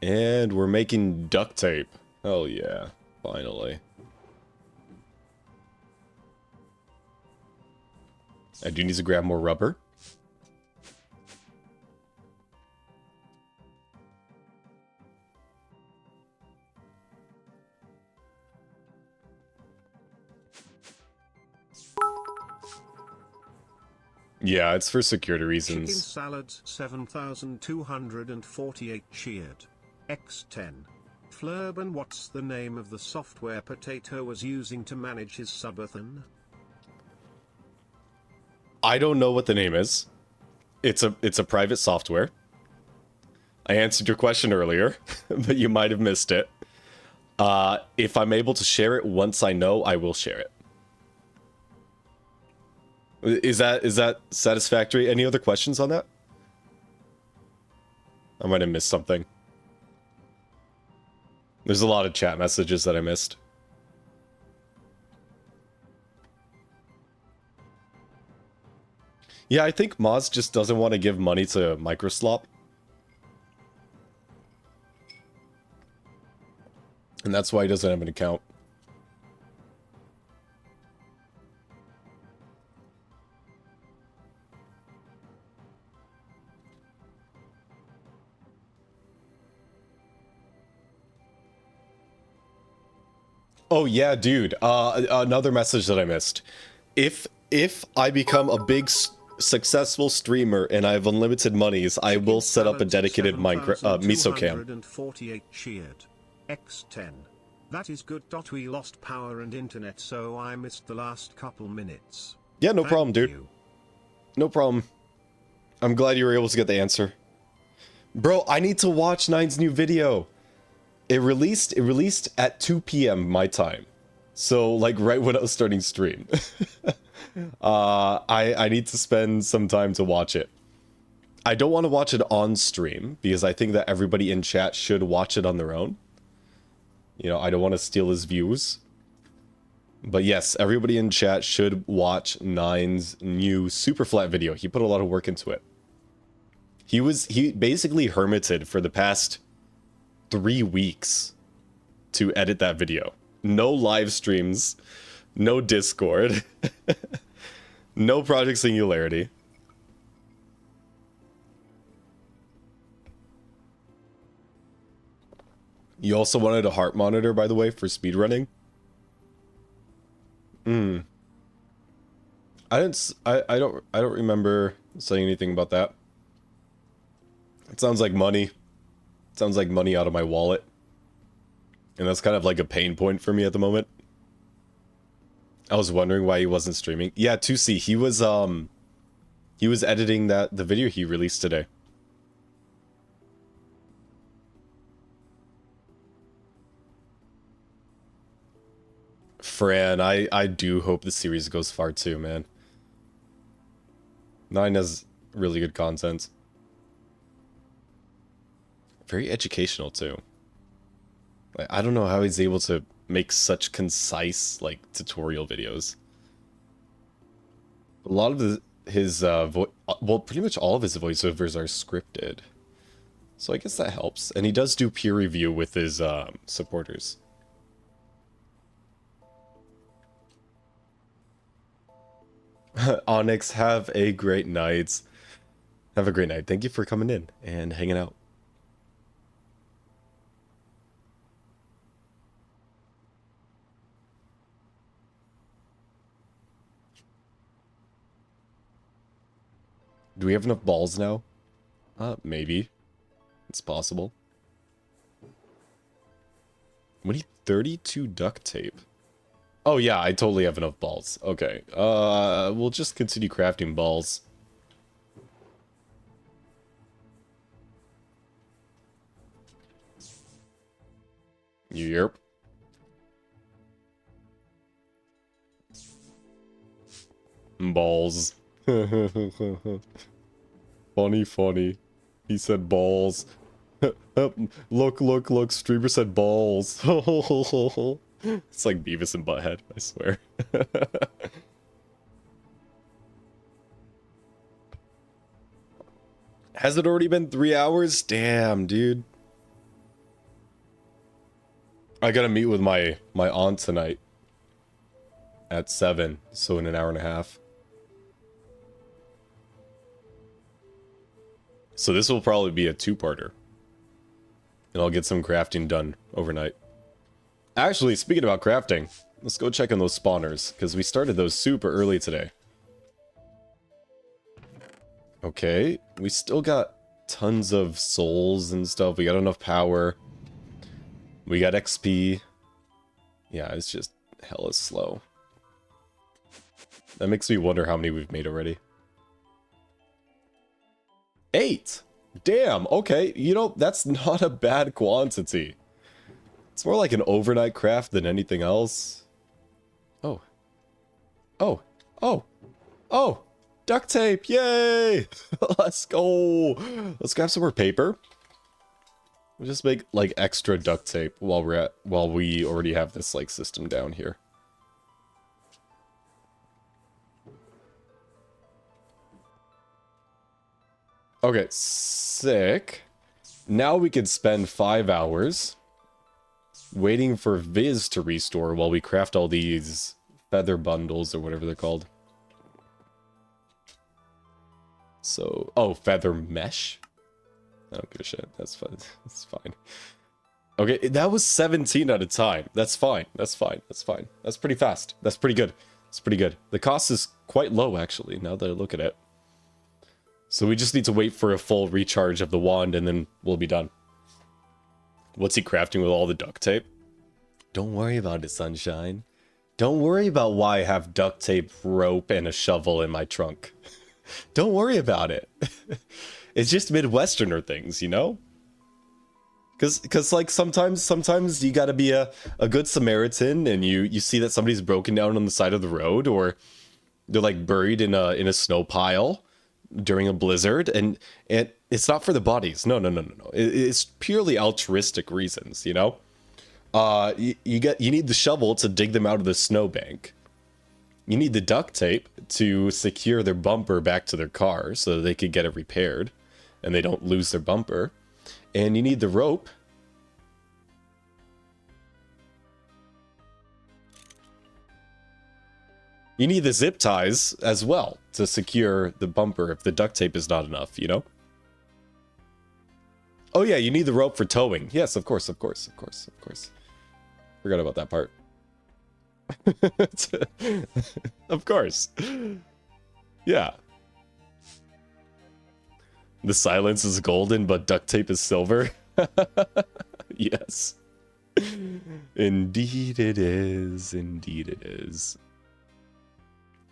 And we're making duct tape. Oh yeah, finally. I do need to grab more rubber. Yeah, it's for security reasons. Chicken salads 7,248 cheered. X10. Flurban, what's the name of the software Potato was using to manage his subathon? I don't know what the name is. It's a private software. I answered your question earlier, but you might have missed it. If I'm able to share it once I know, I will share it. Is that satisfactory? Any other questions on that? I might have missed something. There's a lot of chat messages that I missed. Yeah, I think Moz just doesn't want to give money to Microslop. And that's why he doesn't have an account. Oh yeah, dude. Another message that I missed. If I become a big successful streamer and I have unlimited monies, I will set up a dedicated Minecraft miso cam. Cheered. X10. That is good. We lost power and internet, so I missed the last couple minutes. Yeah, no problem, dude. No problem. I'm glad you were able to get the answer. Bro, I need to watch Nine's new video. It released at 2 p.m. my time. So, like, right when I was starting stream. I need to spend some time to watch it. I don't want to watch it on stream, because I think that everybody in chat should watch it on their own. You know, I don't want to steal his views. But yes, everybody in chat should watch Nine's new super flat video. He put a lot of work into it. He basically hermited for the past 3 weeks to edit that video. No live streams, no Discord, no Project Singularity. You also wanted a heart monitor, by the way, for speedrunning? I don't remember saying anything about that. It sounds like money. It sounds like money out of my wallet. And that's kind of like a pain point for me at the moment. I was wondering why he wasn't streaming. Yeah, 2C, he was editing the video he released today. Fran, I do hope the series goes far too, man. Nine has really good content. Very educational too. Like, I don't know how he's able to make such concise, like, tutorial videos. A lot of his well, pretty much all of his voiceovers are scripted. So I guess that helps. And he does do peer review with his supporters. Onyx, have a great night. Have a great night. Thank you for coming in and hanging out. Do we have enough balls now? Maybe. It's possible. We need 32 duct tape. Oh yeah, I totally have enough balls. Okay. We'll just continue crafting balls. Yep. Balls. Funny. He said balls. Look, streamer said balls. It's like Beavis and Butthead, I swear. Has it already been 3 hours? Damn, dude. I gotta meet with my aunt tonight at 7, so in an hour and a half. So this will probably be a two-parter. And I'll get some crafting done overnight. Actually, speaking about crafting, let's go check on those spawners, because we started those super early today. Okay, we still got tons of souls and stuff. We got enough power. We got XP. Yeah, it's just hella slow. That makes me wonder how many we've made already. 8! Damn, okay. You know, that's not a bad quantity. It's more like an overnight craft than anything else. Oh. Oh. Oh. Oh! Duct tape! Yay! Let's go! Let's grab some more paper. We'll just make, like, extra duct tape while we already have this, like, system down here. Okay, sick. Now we could spend 5 hours waiting for Viz to restore while we craft all these feather bundles or whatever they're called. So, oh, feather mesh? I don't give a shit. That's fine. That's fine. Okay, that was 17 at a time. That's fine. That's fine. That's fine. That's pretty fast. That's pretty good. It's pretty good. The cost is quite low, actually, now that I look at it. So we just need to wait for a full recharge of the wand, and then we'll be done. What's he crafting with all the duct tape? Don't worry about it, sunshine. Don't worry about why I have duct tape, rope, and a shovel in my trunk. Don't worry about it. It's just Midwesterner things, you know? Cause like sometimes you gotta be a good Samaritan, and you see that somebody's broken down on the side of the road, or they're like buried in a snow pile during a blizzard, and it's not for the bodies. No. It's purely altruistic reasons, you know? You need the shovel to dig them out of the snowbank. You need the duct tape to secure their bumper back to their car so that they could get it repaired and they don't lose their bumper. And you need the rope. You need the zip ties as well to secure the bumper if the duct tape is not enough, you know? Oh yeah, you need the rope for towing. Yes, of course. Forgot about that part. Of course. Yeah. The silence is golden, but duct tape is silver. Yes. Indeed it is. Indeed it is.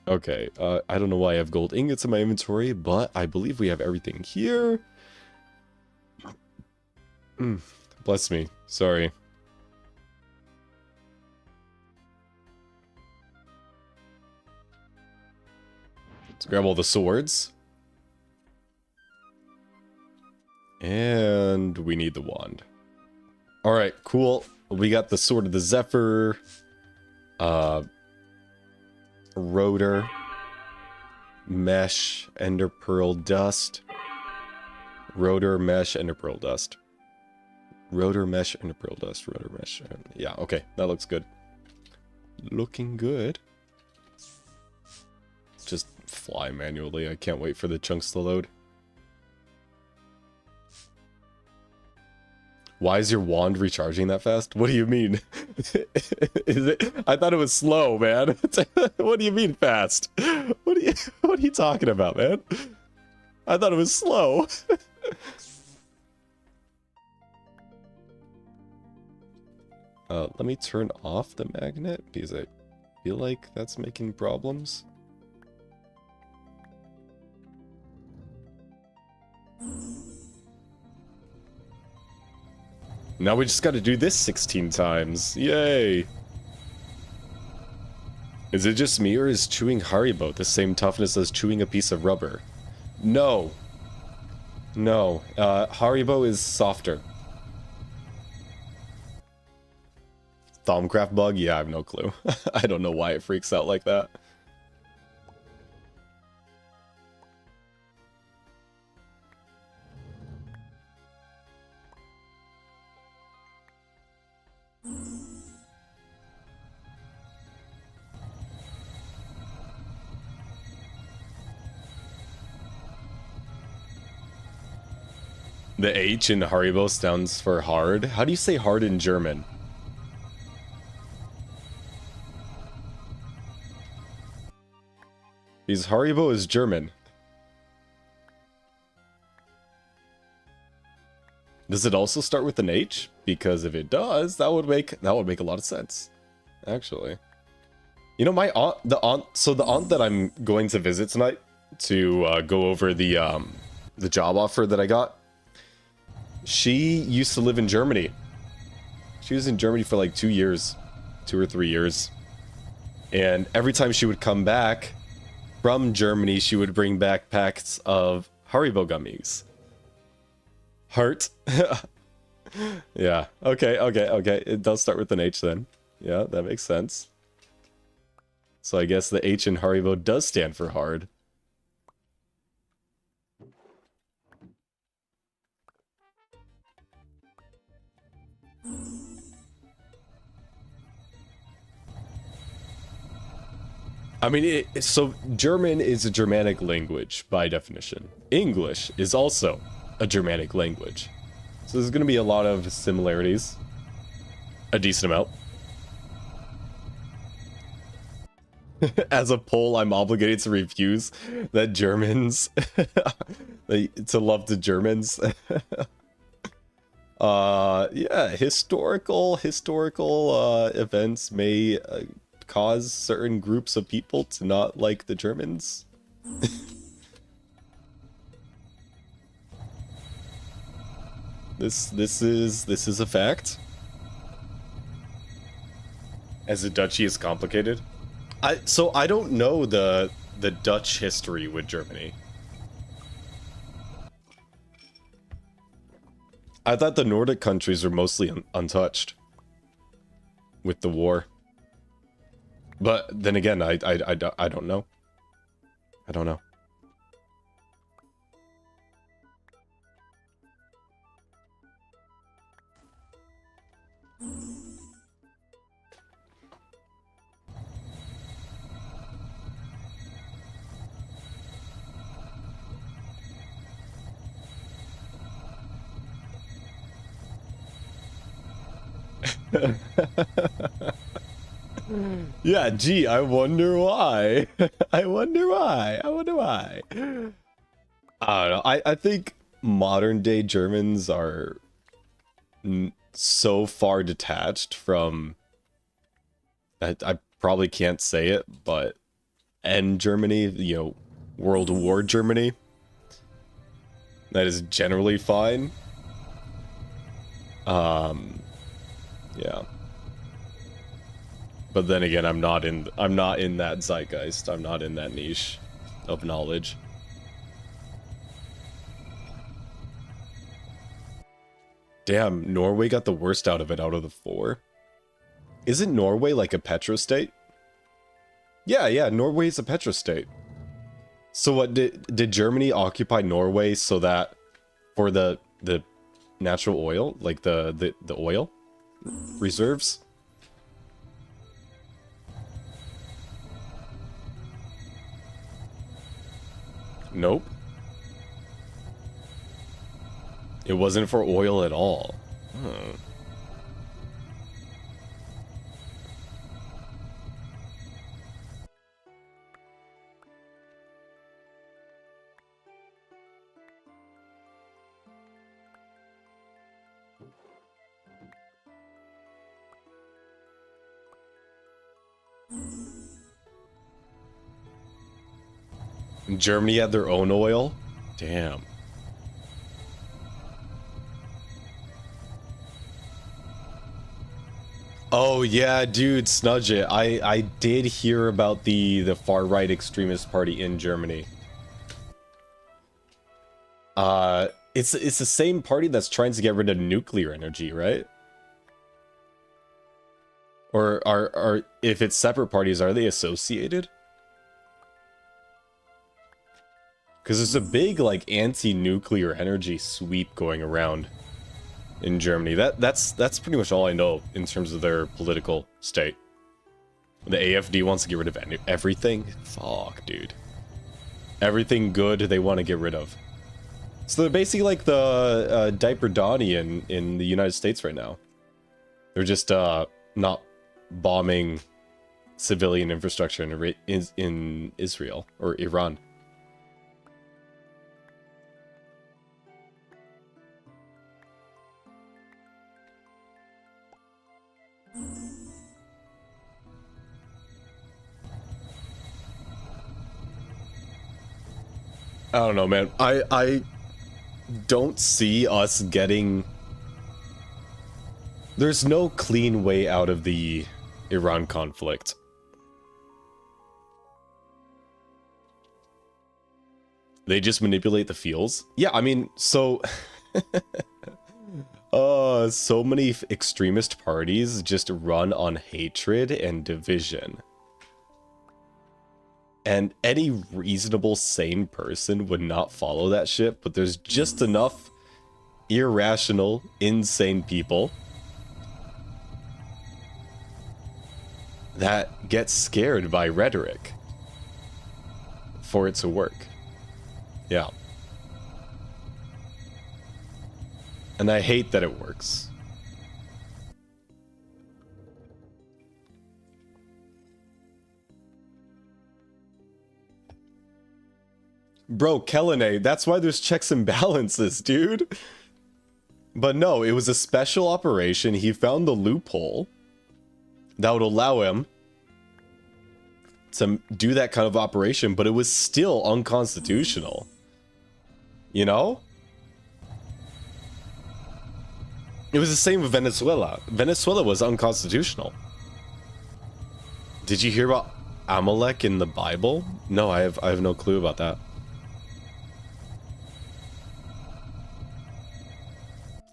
Okay, I don't know why I have gold ingots in my inventory, but I believe we have everything here. Bless me. Sorry. Let's grab all the swords. And we need the wand. Alright, cool. We got the Sword of the Zephyr. Rotor. Mesh. Ender Pearl Dust. Rotor, Mesh, Ender Pearl Dust. Rotor, Mesh, Ender Pearl Dust. Rotor, Mesh. Yeah, okay. That looks good. Looking good. Just fly manually. I can't wait for the chunks to load. Why is your wand recharging that fast? What do you mean? Is it? I thought it was slow, man. What do you mean fast? What are you talking about, man? I thought it was slow. Let me turn off the magnet because I feel like that's making problems. Now we just gotta do this 16 times. Yay! Is it just me, or is chewing Haribo the same toughness as chewing a piece of rubber? No. No. Haribo is softer. Thaumcraft bug? Yeah, I have no clue. I don't know why it freaks out like that. The H in Haribo stands for hard. How do you say hard in German? Because Haribo is German. Does it also start with an H? Because if it does, that would make a lot of sense. Actually. You know, my aunt, the aunt that I'm going to visit tonight to go over the job offer that I got, she used to live in Germany. She was in Germany for like 2 years, 2 or 3 years. And every time she would come back from Germany, she would bring back packs of Haribo gummies. Heart. Yeah. Okay. It does start with an H then. Yeah, that makes sense. So I guess the H in Haribo does stand for hard. I mean, so German is a Germanic language by definition. English is also a Germanic language. So there's going to be a lot of similarities. A decent amount. As a Pole, I'm obligated to refuse that Germans to love the Germans. Yeah, historical events may cause certain groups of people to not like the Germans. This is a fact. As the duchy is complicated. So I don't know the Dutch history with Germany. I thought the Nordic countries were mostly untouched with the war. But then again, I don't know. I don't know. Yeah, gee, I wonder why. I wonder why. I don't know. I think modern day Germans are so far detached from... I probably can't say it, but... end Germany, you know, World War Germany. That is generally fine. Yeah. But then again, I'm not in that zeitgeist. I'm not in that niche of knowledge. Damn, Norway got the worst out of the 4. Isn't Norway like a petrostate? Yeah, Norway is a petrostate. So what did Germany occupy Norway so that for the natural oil, like the oil reserves? Nope. It wasn't for oil at all. Hmm. Germany had their own oil? Damn. Oh yeah, dude, Snudge it. I did hear about the far-right extremist party in Germany. It's the same party that's trying to get rid of nuclear energy, right? Or are if it's separate parties, are they associated? Because there's a big, like, anti-nuclear energy sweep going around in Germany. That's pretty much all I know in terms of their political state. The AfD wants to get rid of everything? Fuck, dude. Everything good they want to get rid of. So they're basically like the Diaper Donnie in the United States right now. They're just not bombing civilian infrastructure in Israel or Iran. I don't know, man. I don't see us getting... There's no clean way out of the Iran conflict. They just manipulate the fields? Yeah, I mean, so... so many extremist parties just run on hatred and division. And any reasonable, sane person would not follow that shit, but there's just enough irrational, insane people that get scared by rhetoric for it to work. Yeah. And I hate that it works. Bro, Kellene, that's why there's checks and balances, dude. But no, it was a special operation. He found the loophole that would allow him to do that kind of operation, but it was still unconstitutional. You know? It was the same with Venezuela. Venezuela was unconstitutional. Did you hear about Amalek in the Bible? No, I have no clue about that.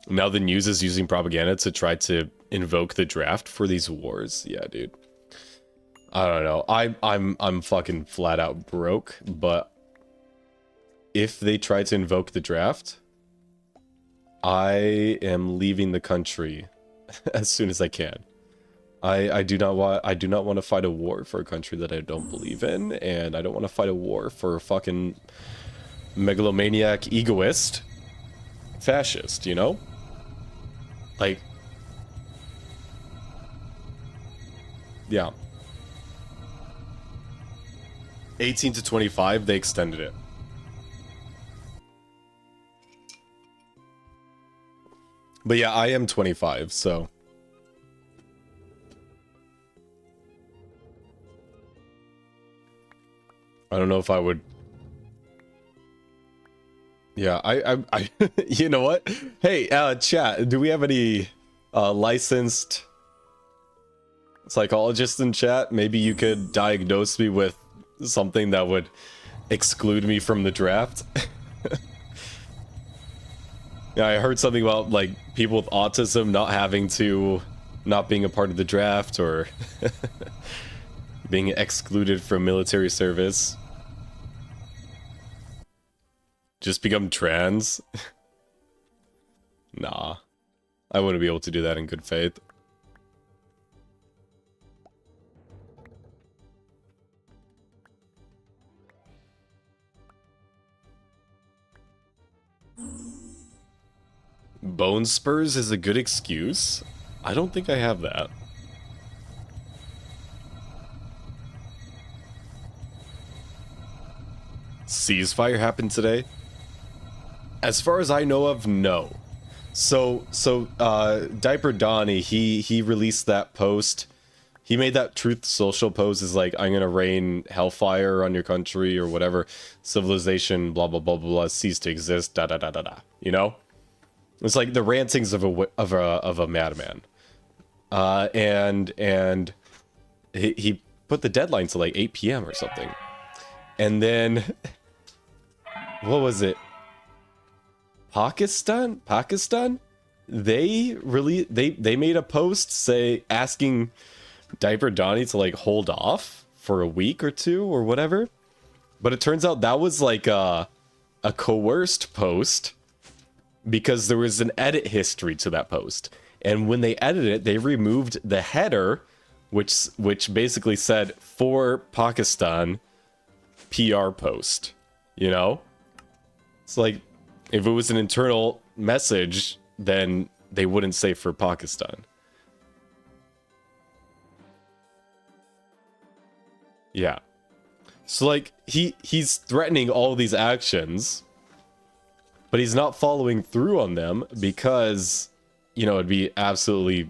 Now the news is using propaganda to try to invoke the draft for these wars. Yeah, dude. I don't know. I'm fucking flat out broke, but if they try to invoke the draft, I am leaving the country as soon as I can. I do not want to fight a war for a country that I don't believe in, and I don't want to fight a war for a fucking megalomaniac egoist fascist, you know? Like, yeah. 18 to 25, they extended it. But yeah, I am 25, so. I don't know if I would. Yeah, I you know what? Hey, chat, do we have any licensed psychologists in chat? Maybe you could diagnose me with something that would exclude me from the draft. Yeah, I heard something about like people with autism not being a part of the draft, or being excluded from military service. Just become trans? Nah. I wouldn't be able to do that in good faith. Bone spurs is a good excuse? I don't think I have that. Ceasefire happened today? As far as I know of, no. So Diaper Donnie, he released that post. He made that Truth Social post is like, I'm gonna rain hellfire on your country or whatever. Civilization, blah blah blah blah blah, cease to exist, da da da da da. You know? It's like the rantings of a madman. And he put the deadline to like 8 p.m. or something. And then what was it? Pakistan? They made a post asking Diaper Donnie to like hold off for a week or two or whatever. But it turns out that was like a coerced post because there was an edit history to that post. And when they edited it, they removed the header, which basically said for Pakistan PR post, you know? It's like, If it was an internal message, then they wouldn't say for Pakistan. Yeah. So like he's threatening all these actions, but he's not following through on them because, you know, it'd be absolutely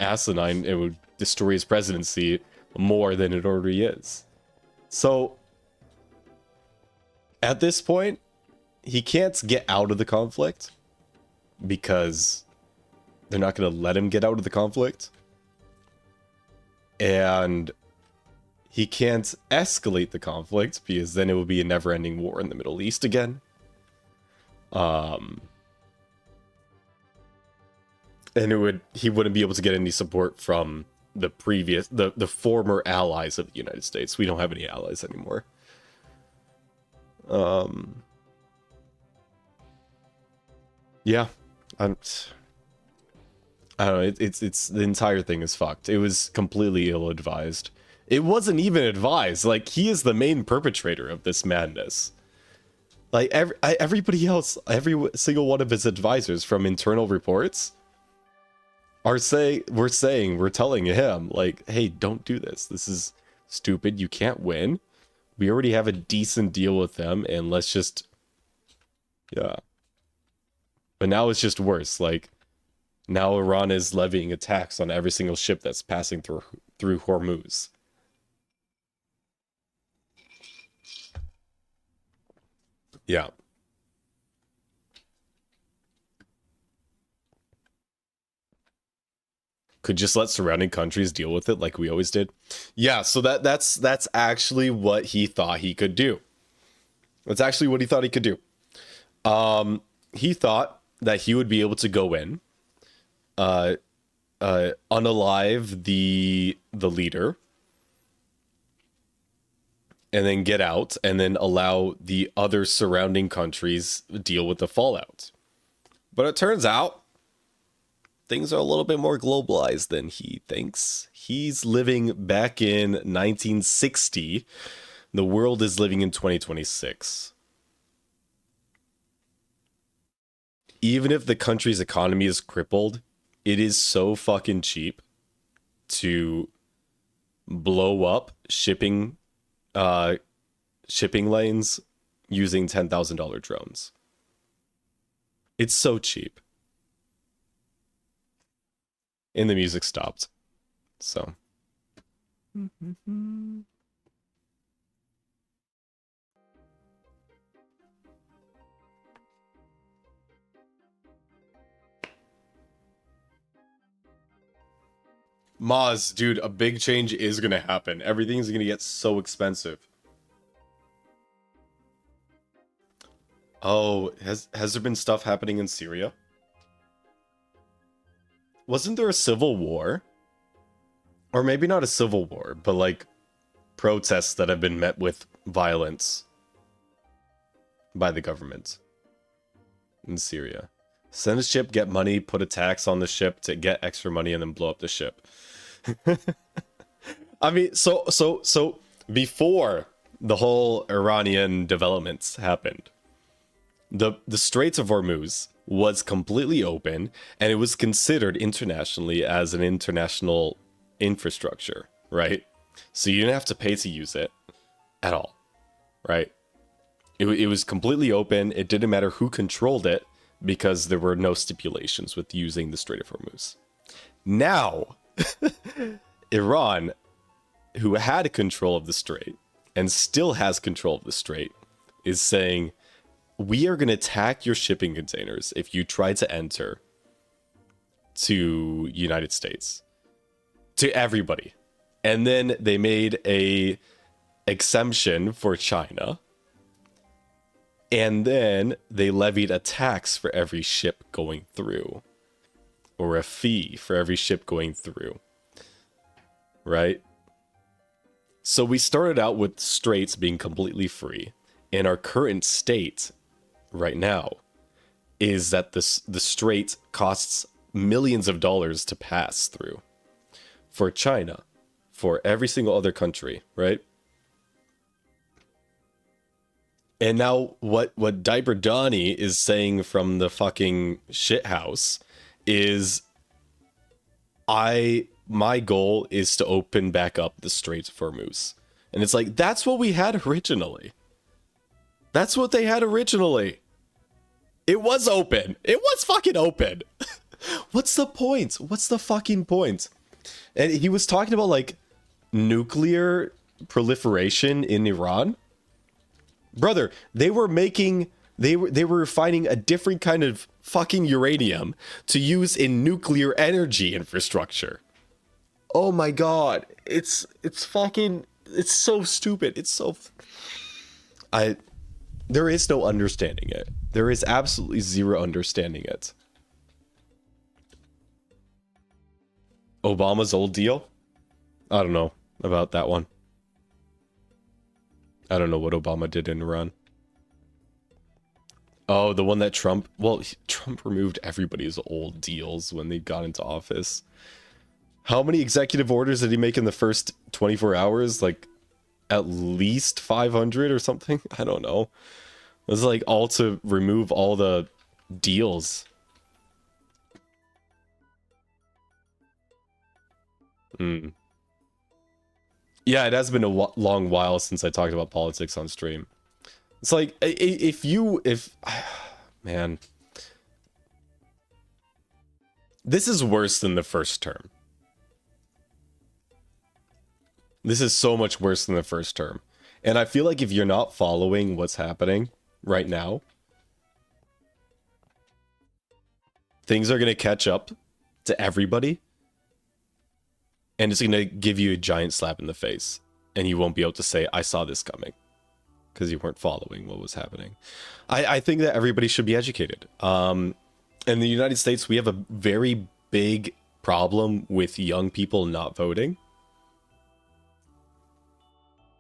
asinine. It would destroy his presidency more than it already is. So at this point, he can't get out of the conflict because they're not going to let him get out of the conflict. And he can't escalate the conflict because then it would be a never-ending war in the Middle East again. And he wouldn't be able to get any support from the former allies of the United States. We don't have any allies anymore. Yeah, I don't know. It's the entire thing is fucked. It was completely ill-advised. It wasn't even advised. Like, he is the main perpetrator of this madness. Like, everybody else, every single one of his advisors from internal reports are we're telling him, like, hey, don't do this. This is stupid. You can't win. We already have a decent deal with them, and let's just, yeah. But now it's just worse. Like, now Iran is levying a tax on every single ship that's passing through Hormuz. Yeah. Could just let surrounding countries deal with it like we always did. Yeah, so that's actually what he thought he could do. That's actually what he thought he could do. He thought that he would be able to go in, unalive the leader, and then get out, and then allow the other surrounding countries deal with the fallout. But it turns out things are a little bit more globalized than he thinks. He's living back in 1960. The world is living in 2026. Even if the country's economy is crippled, it is so fucking cheap to blow up shipping lanes using $10,000 drones. It's so cheap. And the music stopped. So. Maz, dude, a big change is gonna happen. Everything's gonna get so expensive. Oh, has there been stuff happening in Syria? Wasn't there a civil war? Or maybe not a civil war, but like protests that have been met with violence by the government in Syria. Send a ship, get money, put a tax on the ship to get extra money, and then blow up the ship. I mean, so before the whole Iranian developments happened, the Straits of Hormuz was completely open, and it was considered internationally as an international infrastructure, right? So you didn't have to pay to use it at all, right? It was completely open. It didn't matter who controlled it because there were no stipulations with using the Strait of Hormuz. Now, Iran, who had control of the strait and still has control of the strait, is saying, we are going to attack your shipping containers if you try to enter to United States, to everybody. And then they made a exemption for China, and then they levied a tax for every ship going through, or a fee for every ship going through, right? So we started out with straits being completely free, and our current state right now is that the strait costs millions of dollars to pass through for China, for every single other country, right? And now what Diaper Donnie is saying from the fucking shithouse is my goal is to open back up the Straits for Moose. And it's like, that's what we had originally. That's what they had originally. It was open. It was fucking open. What's the point? What's the fucking point? And he was talking about like nuclear proliferation in Iran. Brother, they were refining a different kind of fucking uranium to use in nuclear energy infrastructure. Oh my god. It's so stupid. There is no understanding it. There is absolutely zero understanding it. Obama's old deal? I don't know about that one. I don't know what Obama did in Iran. Oh, the one that Trump... Well, Trump removed everybody's old deals when they got into office. How many executive orders did he make in the first 24 hours? Like, at least 500 or something? I don't know. It was like all to remove all the deals. Yeah, it has been a long while since I talked about politics on stream. It's like, man, this is worse than the first term. This is so much worse than the first term. And I feel like if you're not following what's happening right now, things are going to catch up to everybody. And it's going to give you a giant slap in the face. And you won't be able to say, I saw this coming. Because you weren't following what was happening. I think that everybody should be educated. In the United States, we have a very big problem with young people not voting.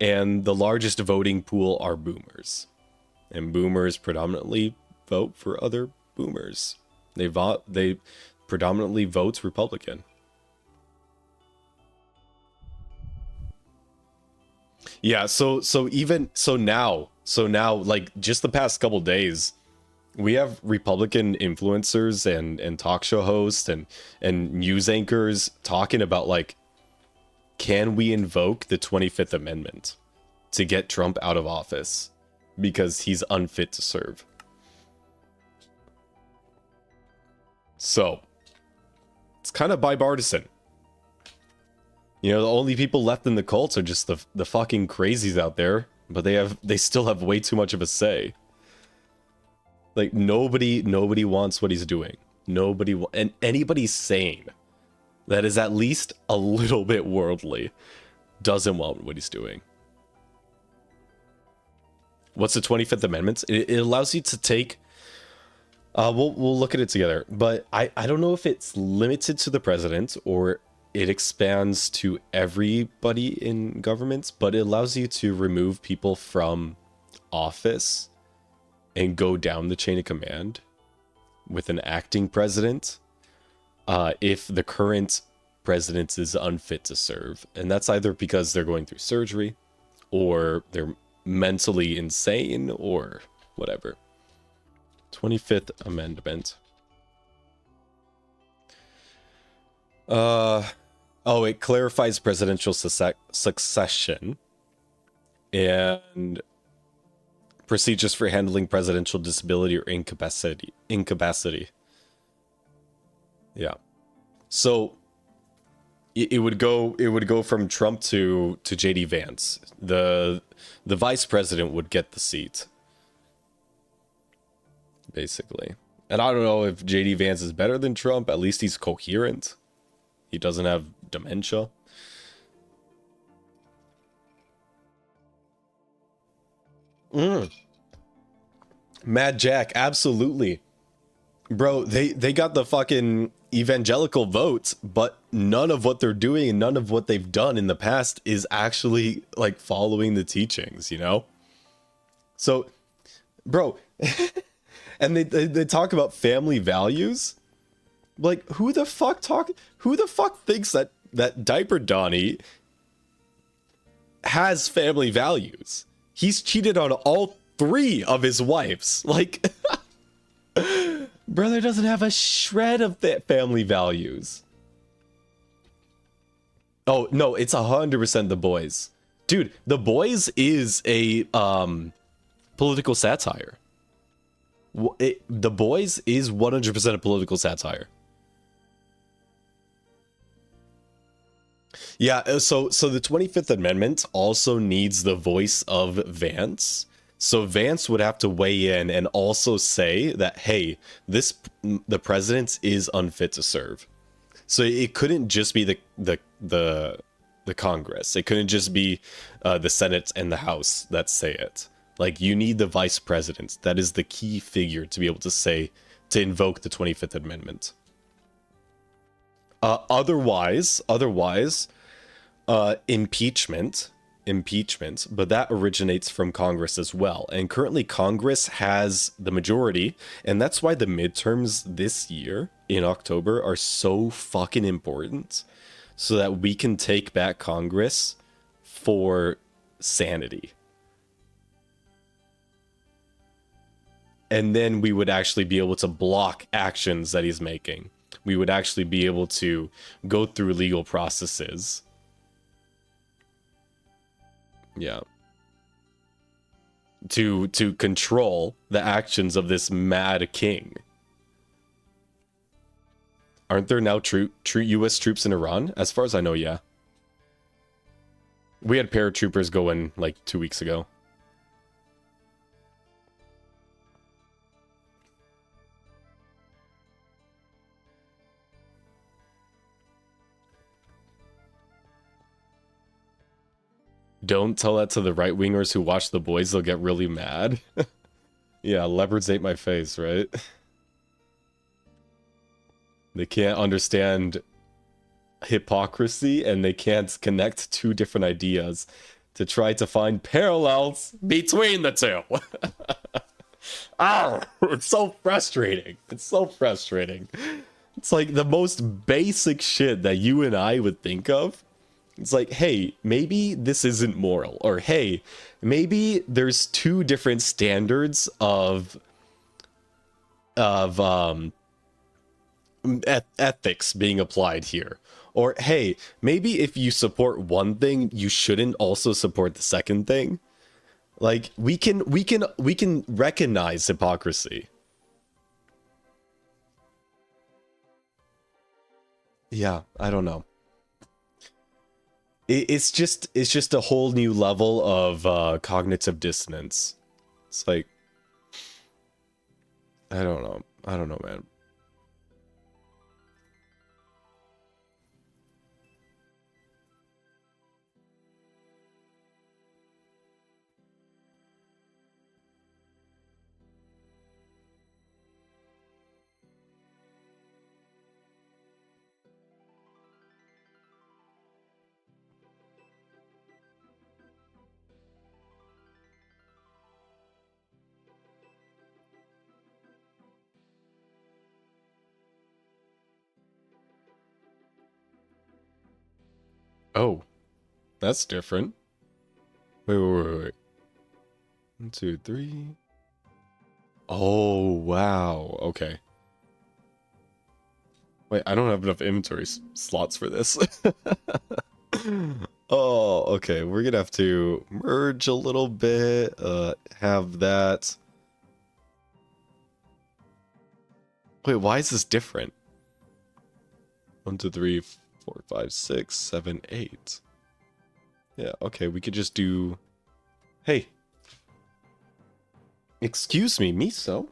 And the largest voting pool are boomers. And boomers predominantly vote for other boomers. They predominantly vote Republican. Yeah, so now, like just the past couple days, we have Republican influencers and talk show hosts and news anchors talking about like, can we invoke the 25th Amendment to get Trump out of office because he's unfit to serve? So it's kind of bipartisan. You know, the only people left in the cults are just the fucking crazies out there, but they still have way too much of a say. Like nobody wants what he's doing. And anybody sane that is at least a little bit worldly doesn't want what he's doing. What's the 25th Amendment? It allows you to take we'll look at it together, but I don't know if it's limited to the president or it expands to everybody in governments, but it allows you to remove people from office and go down the chain of command with an acting president if the current president is unfit to serve. And that's either because they're going through surgery or they're mentally insane or whatever. 25th Amendment. It clarifies presidential succession and procedures for handling presidential disability or incapacity. Yeah. So it would go from Trump to JD Vance. The vice president would get the seat, basically. And I don't know if JD Vance is better than Trump. At least he's coherent. He doesn't have dementia. Mad Jack, absolutely. Bro, they got the fucking evangelical votes, but none of what they're doing and none of what they've done in the past is actually like following the teachings, you know? So, bro, and they talk about family values. Like, who the fuck thinks that Diaper Donnie has family values? He's cheated on all 3 of his wives. Like, brother doesn't have a shred of family values. Oh, no, it's 100% The Boys. Dude, The Boys is a political satire. The Boys is 100% a political satire. Yeah, so the 25th Amendment also needs the voice of Vance. So Vance would have to weigh in and also say that, hey, the president is unfit to serve. So it couldn't just be the Congress. It couldn't just be the Senate and the House that say it. Like, you need the vice president. That is the key figure to be able to invoke the 25th Amendment. Otherwise, impeachment, but that originates from Congress as well. And currently Congress has the majority, and that's why the midterms this year in October are so fucking important, so that we can take back Congress for sanity. And then we would actually be able to block actions that he's making. We would actually be able to go through legal processes. Yeah. To control the actions of this mad king. Aren't there now true US troops in Iran? As far as I know, yeah. We had paratroopers go in like 2 weeks ago. Don't tell that to the right-wingers who watch The Boys, they'll get really mad. Yeah, leopards ate my face, right? They can't understand hypocrisy, and they can't connect two different ideas to try to find parallels between the two. Oh, it's so frustrating. It's so frustrating. It's like the most basic shit that you and I would think of. It's like, hey, maybe this isn't moral, or hey, maybe there's two different standards of ethics being applied here, or hey, maybe if you support one thing, you shouldn't also support the second thing. Like, we can recognize hypocrisy. Yeah, I don't know. It's just a whole new level of cognitive dissonance. It's like, I don't know, man. Oh, that's different. Wait. 1, 2, 3. Oh, wow. Okay. Wait, I don't have enough inventory slots for this. Oh, okay. We're gonna have to merge a little bit. Have that. Wait, why is this different? 1, 2, 3, 4, 5, 6, 7, 8. Yeah, okay, we could just do... Hey. Excuse me, Miso?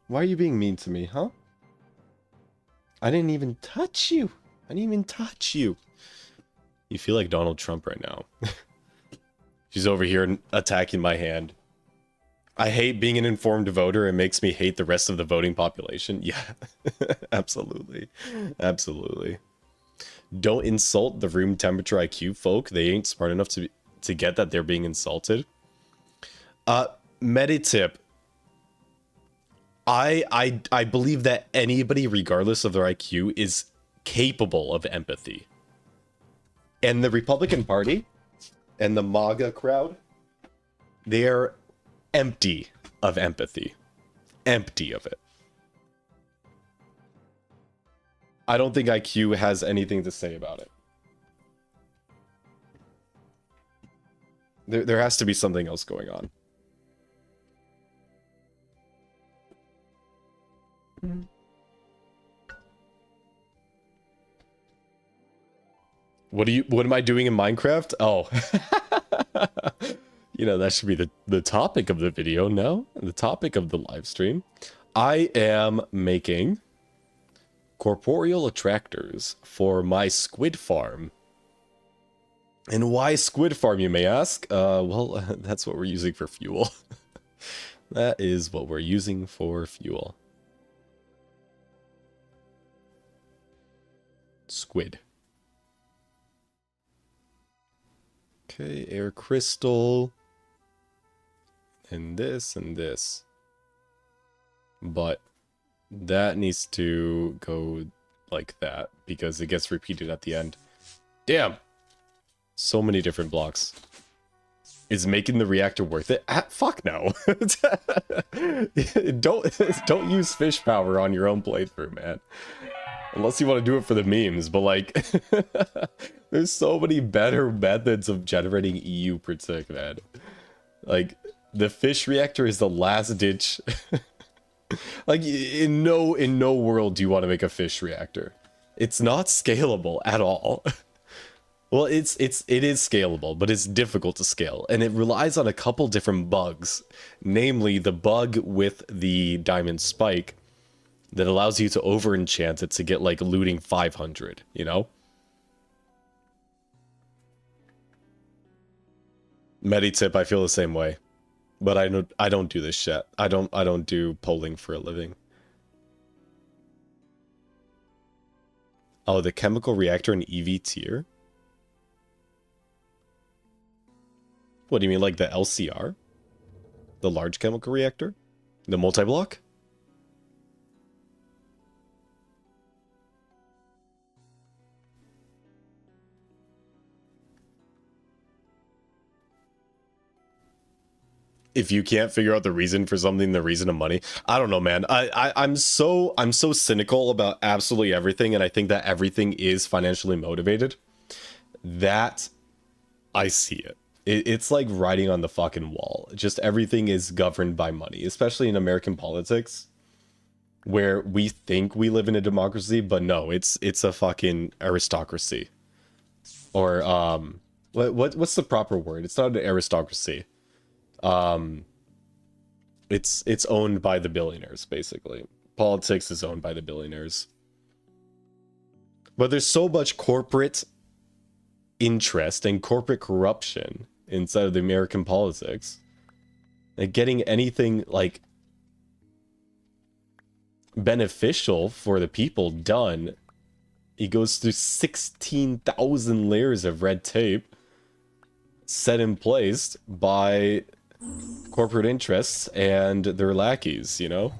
Why are you being mean to me, huh? I didn't even touch you. I didn't even touch you. You feel like Donald Trump right now. She's over here attacking my hand. I hate being an informed voter. It makes me hate the rest of the voting population. Yeah, absolutely. Absolutely. Don't insult the room temperature IQ folk. They ain't smart enough to get that they're being insulted. Meditip. I believe that anybody, regardless of their IQ, is capable of empathy. And the Republican Party and the MAGA crowd, They're empty of empathy. Empty of it. I don't think IQ has anything to say about it. There has to be something else going on. What am I doing in Minecraft? Oh. You know, that should be the topic of the video, no? The topic of the live stream. I am making corporeal attractors for my squid farm. And why squid farm, you may ask? Well, that's what we're using for fuel. That is what we're using for fuel. Squid. Okay, air crystal. And this. But that needs to go like that because it gets repeated at the end. Damn! So many different blocks. Is making the reactor worth it? Fuck no. Don't use fish power on your own playthrough, man. Unless you want to do it for the memes, but like there's so many better methods of generating EU per tick, man. Like the fish reactor is the last ditch. Like in no world do you want to make a fish reactor. It's not scalable at all. Well, it is scalable, but it's difficult to scale, and it relies on a couple different bugs, namely the bug with the diamond spike that allows you to over enchant it to get like looting 500, you know? Meditip, I feel the same way. But I don't do this shit. I don't do polling for a living. Oh, the chemical reactor in EV tier? What do you mean, like the LCR? The large chemical reactor? The multi-block? If you can't figure out the reason for something, the reason of money, I don't know, man. I'm so cynical about absolutely everything, and I think that everything is financially motivated. That I see it. It's like writing on the fucking wall. Just everything is governed by money, especially in American politics, where we think we live in a democracy, but no, it's a fucking aristocracy. Or what's the proper word? It's not an aristocracy. It's owned by the billionaires, basically. Politics is owned by the billionaires. But there's so much corporate interest and corporate corruption inside of the American politics that getting anything like beneficial for the people done, it goes through 16,000 layers of red tape set in place by corporate interests and their lackeys, you know?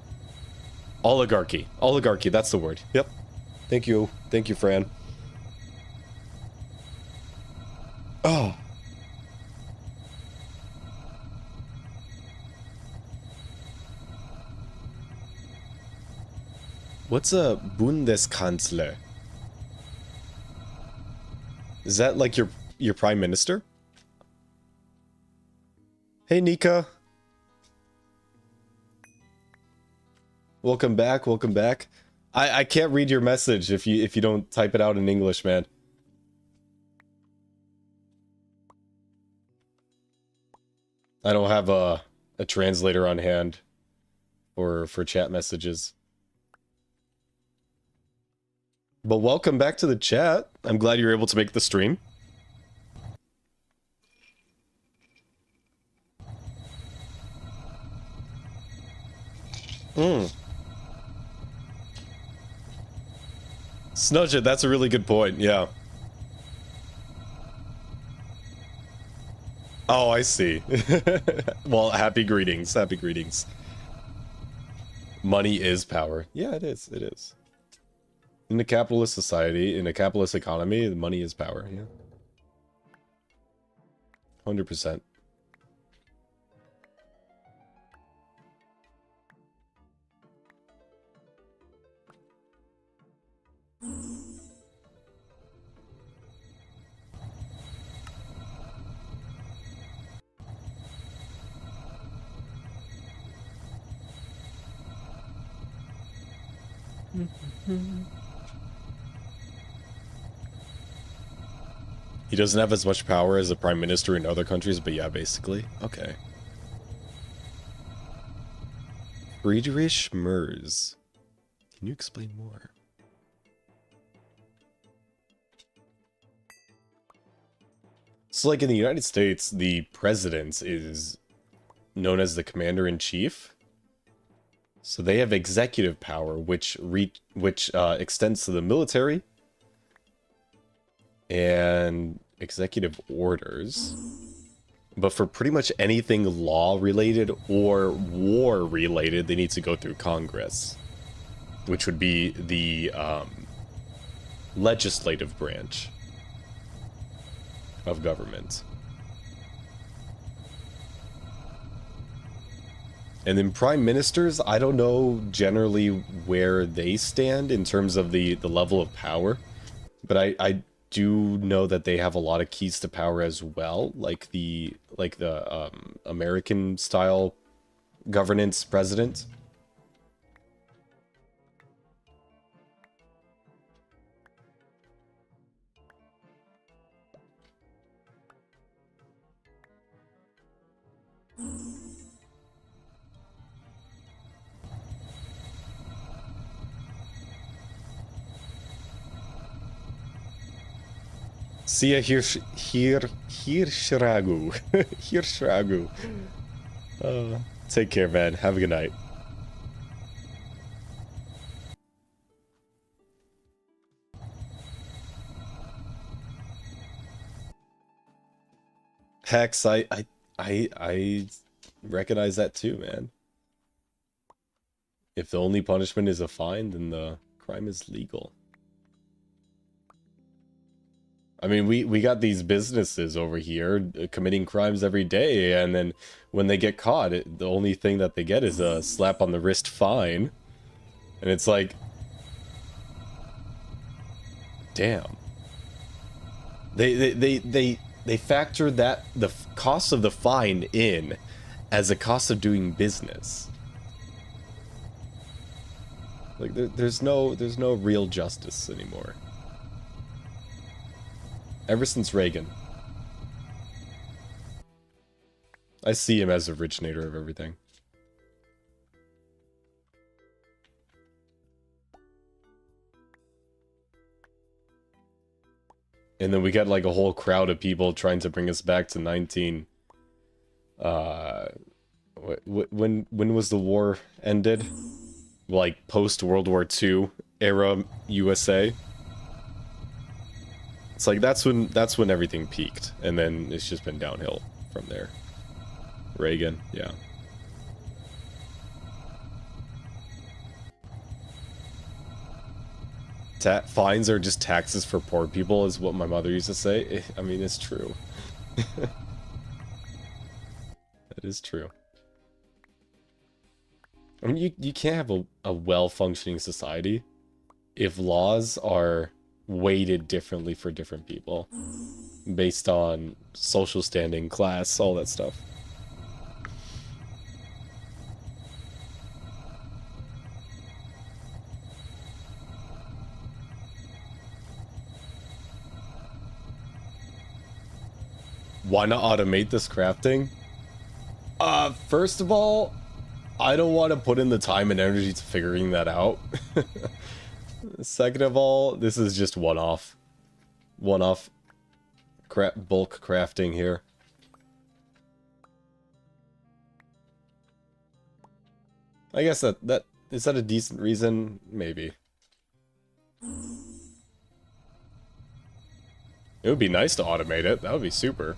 Oligarchy, that's the word. Yep. Thank you, Fran. Oh. What's a Bundeskanzler? Is that like your prime minister? Hey, Nika. Welcome back. I can't read your message if you don't type it out in English, man. I don't have a translator on hand for chat messages. But welcome back to the chat. I'm glad you're able to make the stream. Snudge it, that's a really good point, yeah. Oh, I see. Well, happy greetings. Money is power. Yeah, it is. In a capitalist society, in a capitalist economy, money is power, yeah. 100%. He doesn't have as much power as a prime minister in other countries, but yeah, basically. Okay. Friedrich Merz. Can you explain more? So, like, in the United States, the president is known as the commander-in-chief. So they have executive power, which extends to the military, and executive orders. But for pretty much anything law-related or war-related, they need to go through Congress, which would be the legislative branch of government. And then prime ministers, I don't know generally where they stand in terms of the level of power, but I do know that they have a lot of keys to power as well, like the American style governance president. Sia Hirschragu. Hirschragu. Take care, man. Have a good night. Hex, I recognize that too, man. If the only punishment is a fine, then the crime is legal. I mean, we got these businesses over here committing crimes every day, and then when they get caught, the only thing that they get is a slap on the wrist fine. And it's like, damn. They factor that the cost of the fine in as a cost of doing business. Like there's no real justice anymore. Ever since Reagan. I see him as the originator of everything. And then we got like a whole crowd of people trying to bring us back to 19... when was the war ended? Like post World War II era USA. It's like that's when everything peaked, and then it's just been downhill from there. Reagan, yeah. Fines are just taxes for poor people, is what my mother used to say. I mean, it's true. That is true. I mean, you can't have a well-functioning society if laws are weighted differently for different people based on social standing, class, all that stuff. Why not automate this crafting? First of all, I don't want to put in the time and energy to figuring that out. Second of all, this is just one-off bulk crafting here. I guess that is that a decent reason? Maybe. It would be nice to automate it. That would be super.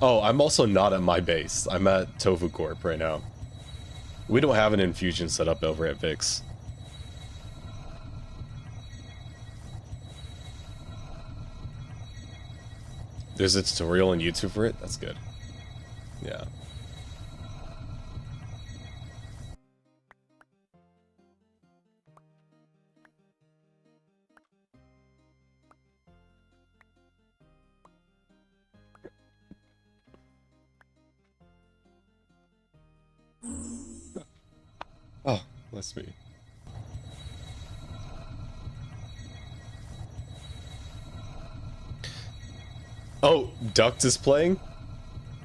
Oh, I'm also not at my base. I'm at Tofu Corp right now. We don't have an infusion set up over at Vix. There's a tutorial on YouTube for it? That's good. Yeah. Oh, bless me. Oh, Duct is playing?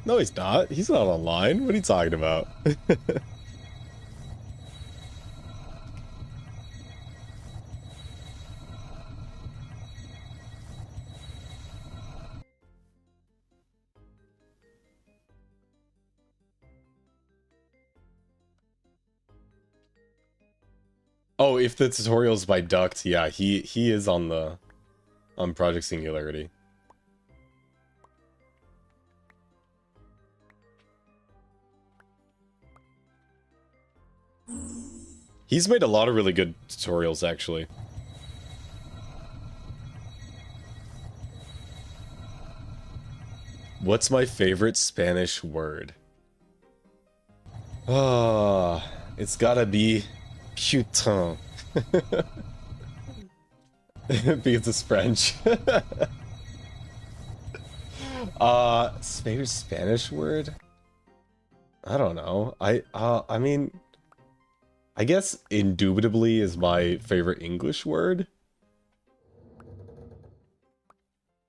No, he's not. He's not online. What are you talking about? Oh, if the tutorial's by Duct, yeah, he is on Project Singularity. He's made a lot of really good tutorials, actually. What's my favorite Spanish word? Ah, it's gotta be putain. Because it's French. Favorite Spanish word? I don't know. I mean, I guess indubitably is my favorite English word.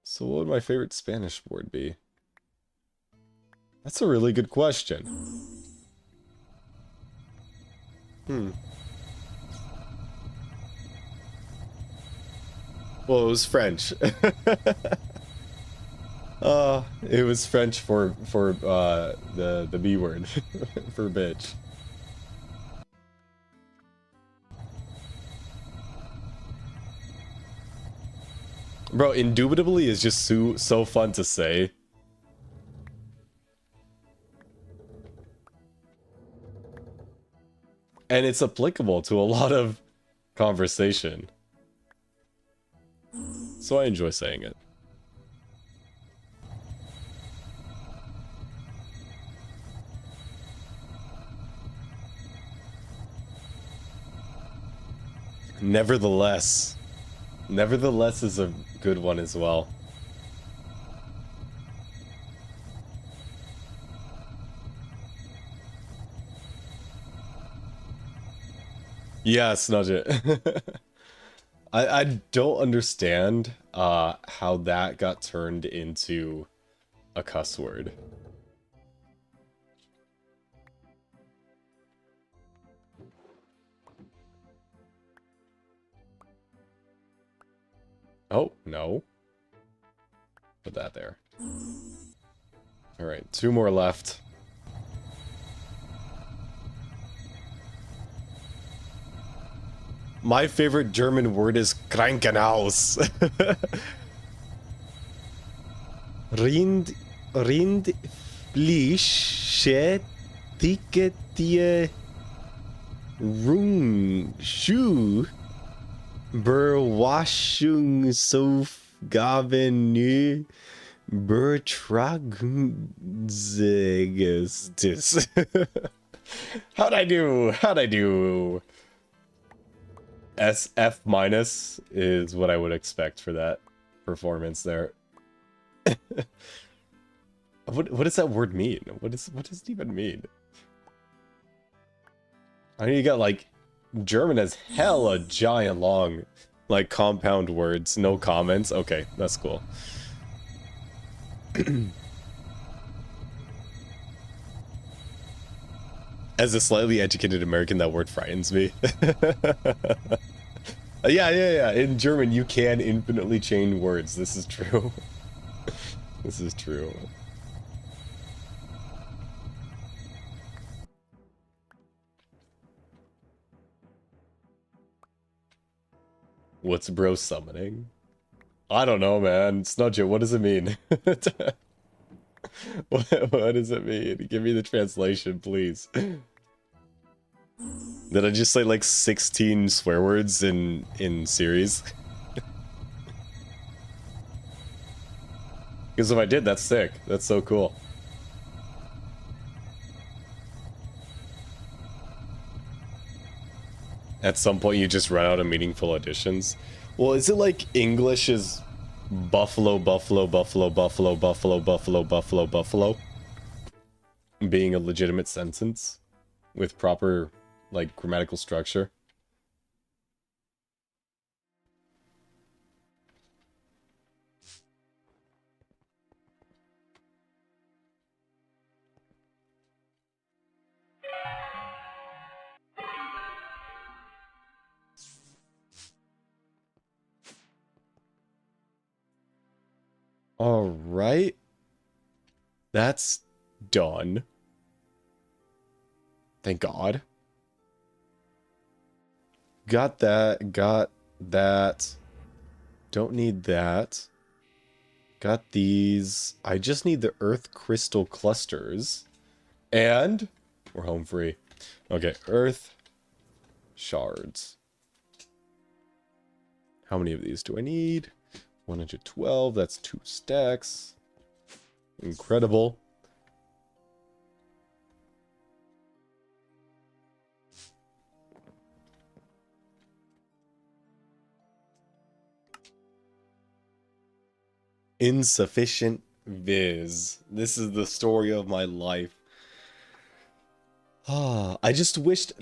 So what would my favorite Spanish word be? That's a really good question. Well, it was French. It was French for the B word for bitch. Bro, indubitably is just so fun to say. And it's applicable to a lot of conversation. So I enjoy saying it. Nevertheless. Nevertheless is a good one as well. Yeah, snudge it. I don't understand how that got turned into a cuss word. Oh, no. Put that there. Alright, 2 more left. My favorite German word is Krankenhaus. Rind Flische Ticket Rung Schuh Berwaschungsaufgaben Bertragsgestis. How'd I do? How'd I do? SF minus is what I would expect for that performance there. What does that word mean? What does it even mean? I mean, you got like German has hella giant long, like compound words, no comments. Okay, that's cool. As a slightly educated American, that word frightens me. Yeah. In German, you can infinitely chain words. This is true. This is true. What's bro summoning? I don't know, man. Snudge it. What does it mean? What does it mean? Give me the translation, please. Did I just say like 16 swear words in series? Because if I did, that's sick. That's so cool. At some point, you just run out of meaningful additions. Well, is it like English is buffalo, buffalo, buffalo, buffalo, buffalo, buffalo, buffalo, buffalo? Being a legitimate sentence with proper, like, grammatical structure? All right. That's done. Thank God. Got that. Got that. Don't need that. Got these. I just need the earth crystal clusters. And we're home free. Okay, earth shards. How many of these do I need? 112. That's 2 stacks. Incredible. Insufficient viz. This is the story of my life. Ah, I just wished,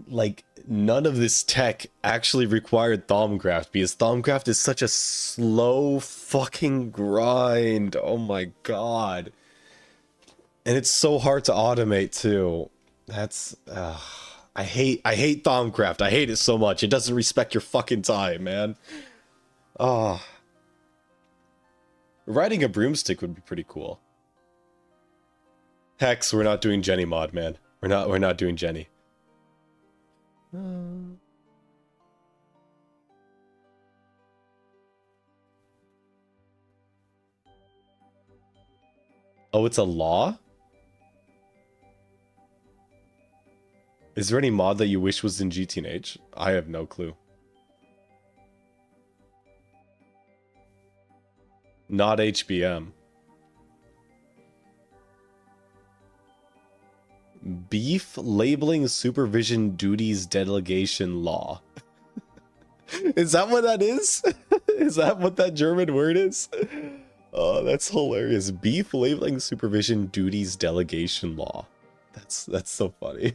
like, none of this tech actually required Thaumcraft, because Thaumcraft is such a slow fucking grind. Oh my god. And it's so hard to automate, too. That's, I hate Thaumcraft. I hate it so much. It doesn't respect your fucking time, man. Ah. Riding a broomstick would be pretty cool. Hex, we're not doing Jenny mod, man. We're not doing Jenny. Oh, it's a law? Is there any mod that you wish was in GTNH? I have no clue. Not HBM. Beef labeling supervision duties delegation law. Is that what that is? Is that what that German word is? Oh, that's hilarious. Beef labeling supervision duties delegation law. That's so funny.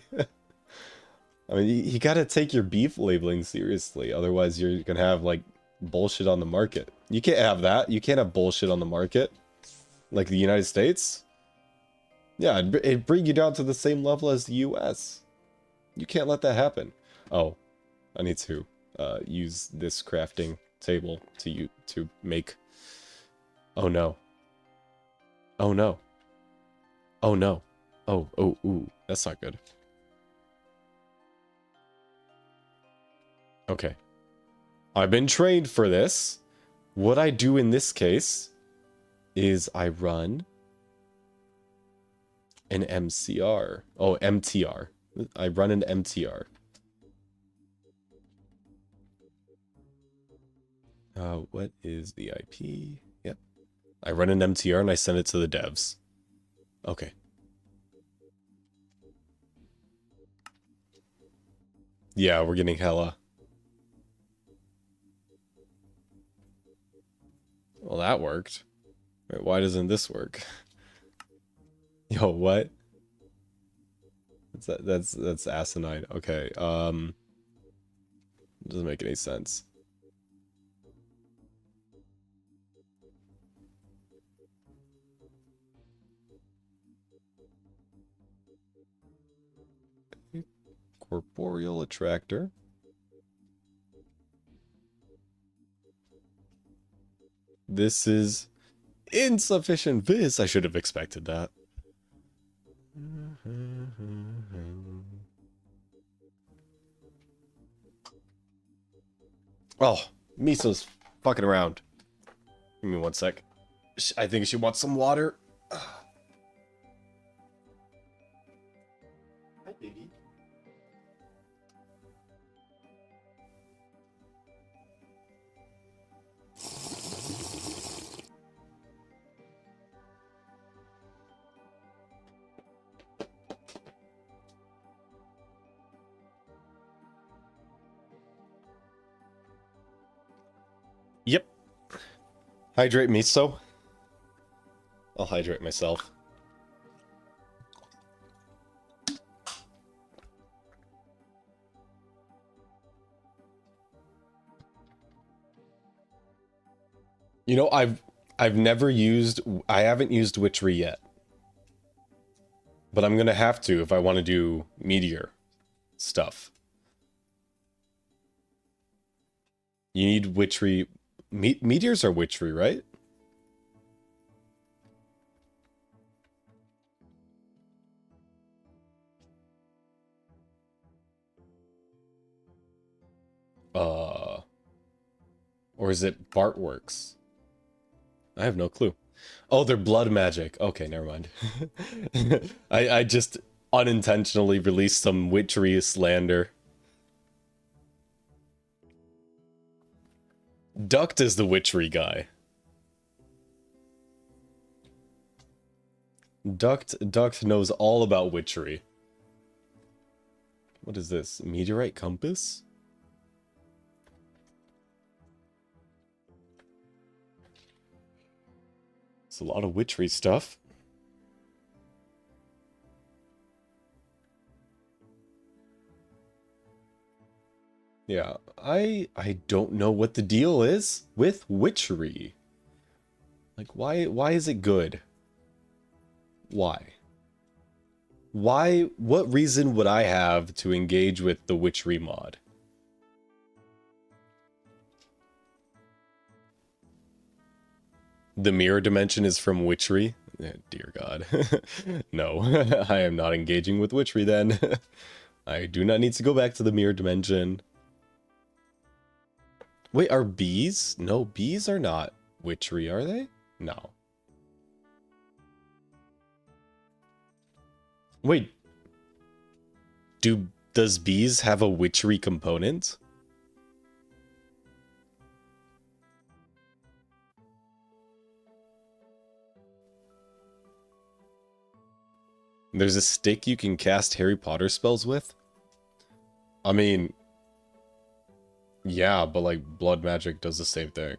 I mean, you gotta take your beef labeling seriously, otherwise you're gonna have, like, bullshit on the market. You can't have that. You can't have bullshit on the market. Like the United States. Yeah, it'd bring you down to the same level as the US. You can't let that happen. Oh, I need to use this crafting table to make... Oh no. Oh no. Oh no. Oh, ooh, that's not good. Okay. I've been trained for this. What I do in this case is I run an MCR. Oh, MTR. I run an MTR. What is the IP? Yep. I run an MTR and I send it to the devs. Okay. Yeah, we're getting hella. Well, that worked. Wait, why doesn't this work? Yo, what? That's asinine. Okay, doesn't make any sense. Corporeal attractor. This is insufficient viz. I should have expected that. Oh, Miso's fucking around. Give me 1 sec. I think she wants some water. Hi, baby. Yep. Hydrate Miso. I'll hydrate myself. You know, I've never used... I haven't used Witchery yet. But I'm gonna have to if I want to do Meteor stuff. You need Witchery... Meteors are Witchery, right? Or is it Bartworks? I have no clue. Oh, they're blood magic. Okay, never mind. I just unintentionally released some witchery slander. Duct is the witchery guy. Duct knows all about witchery. What is this? Meteorite compass? It's a lot of witchery stuff. Yeah, I don't know what the deal is with witchery. Like, why is it good? Why? What reason would I have to engage with the witchery mod? The mirror dimension is from witchery? Dear God. No, I am not engaging with witchery then. I do not need to go back to the mirror dimension. Wait, are bees? No, bees are not witchery, are they? No. Wait. Does bees have a witchery component? There's a stick you can cast Harry Potter spells with? I mean, yeah, but like blood magic does the same thing.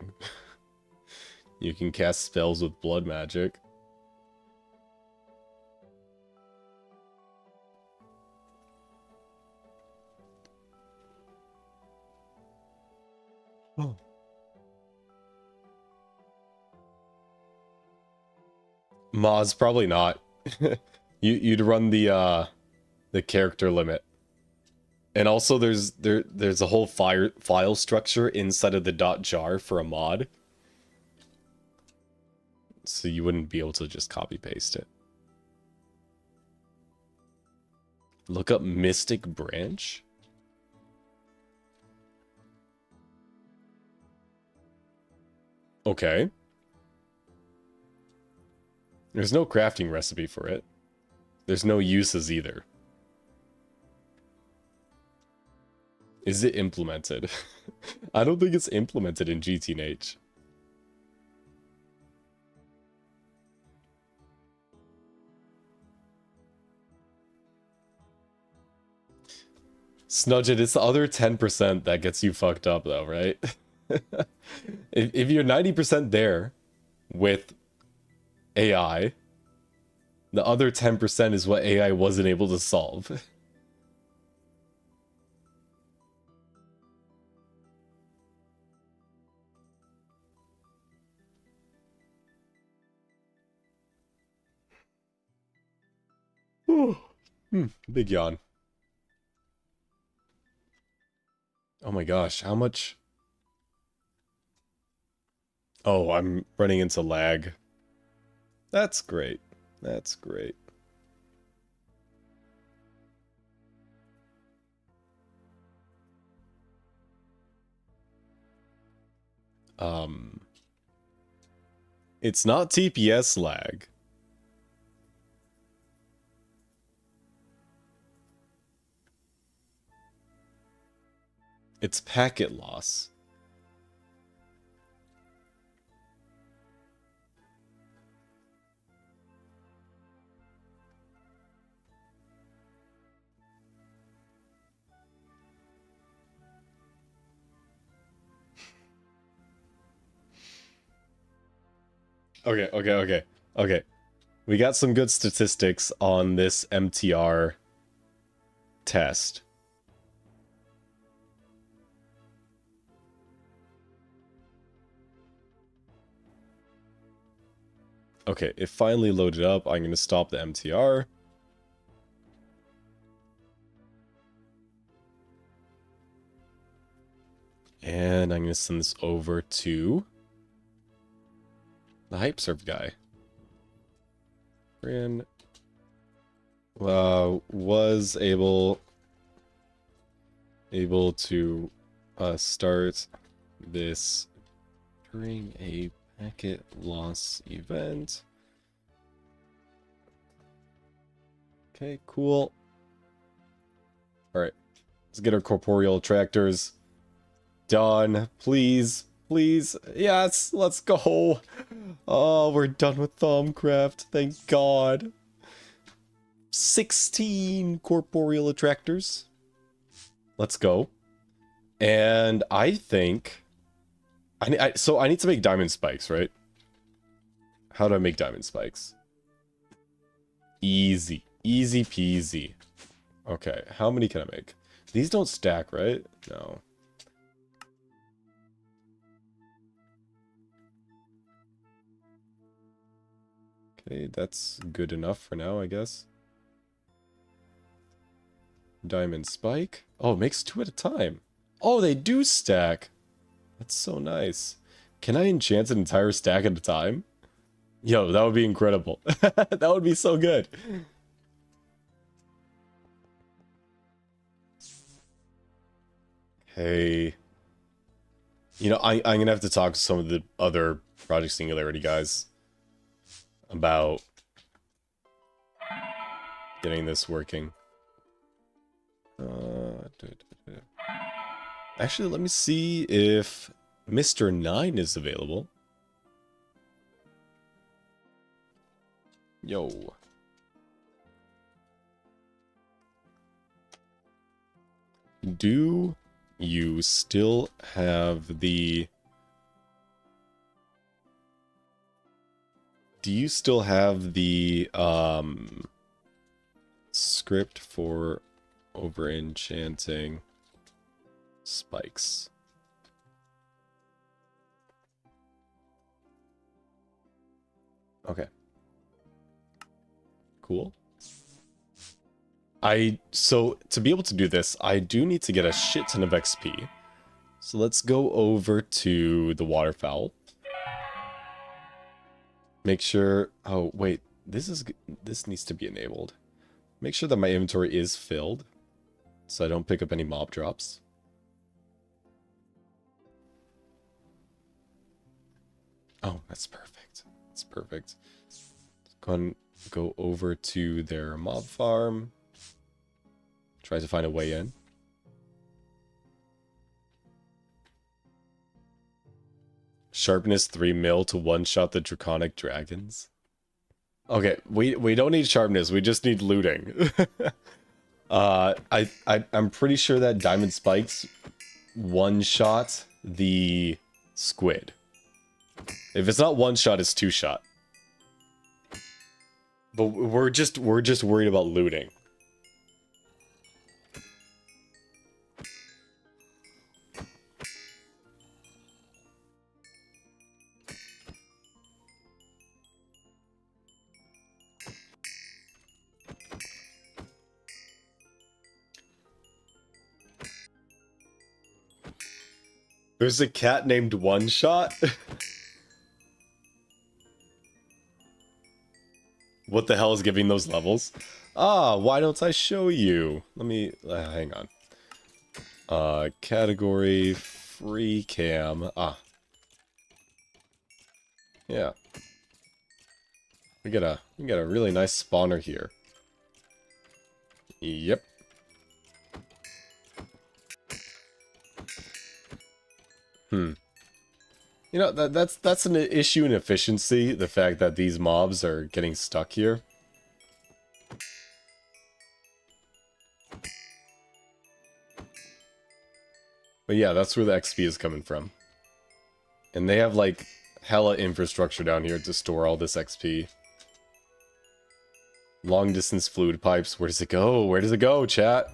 You can cast spells with blood magic. Oh. Moz, probably not. You'd run the character limit. And also there's a whole file structure inside of the .jar for a mod. So you wouldn't be able to just copy paste it. Look up Mystic Branch. Okay. There's no crafting recipe for it. There's no uses either. Is it implemented? I don't think it's implemented in GTNH. Snudge it, it's the other 10% that gets you fucked up though, right? If you're 90% there with AI, the other 10% is what AI wasn't able to solve. Big yawn. Oh my gosh, how much? Oh, I'm running into lag. That's great. That's great. It's not TPS lag. It's packet loss. Okay. We got some good statistics on this MTR test. Okay, it finally loaded up. I'm going to stop the MTR. And I'm going to send this over to the Hypeserve guy. Ran was able to start this during a packet loss event. Okay, cool. Alright. Let's get our corporeal attractors done. Please. Please. Yes, let's go. Oh, we're done with Thumbcraft. Thank God. 16 corporeal attractors. Let's go. And I think... so I need to make diamond spikes, right? How do I make diamond spikes? Easy. Easy peasy. Okay, how many can I make? These don't stack, right? No. Okay, that's good enough for now, I guess. Diamond spike. Oh, it makes 2 at a time. Oh, they do stack. That's so nice. Can I enchant an entire stack at a time? Yo, that would be incredible. That would be so good. Hey. You know, I'm gonna have to talk to some of the other Project Singularity guys about getting this working. Actually, let me see if Mr. 9 is available. Yo. Do you still have the... Do you still have the script for over enchanting spikes? Okay. Cool. So to be able to do this, I do need to get a shit ton of XP. So let's go over to the waterfowl. Make sure, oh wait, this needs to be enabled. Make sure that my inventory is filled so I don't pick up any mob drops. Oh, that's perfect. That's perfect. Go over to their mob farm. Try to find a way in. Sharpness 3 mil to one-shot the draconic dragons. Okay, we don't need sharpness, we just need looting. I'm pretty sure that diamond spikes one-shot the squid. If it's not one-shot, it's two-shot. But we're just worried about looting. There's a cat named One Shot. What the hell is giving those levels? Ah, why don't I show you? Let me hang on. Category free cam. Ah. Yeah. We got a really nice spawner here. Yep. You know, that's an issue in efficiency, the fact that these mobs are getting stuck here. But yeah, that's where the XP is coming from. And they have like hella infrastructure down here to store all this XP. Long distance fluid pipes, where does it go? Where does it go, chat?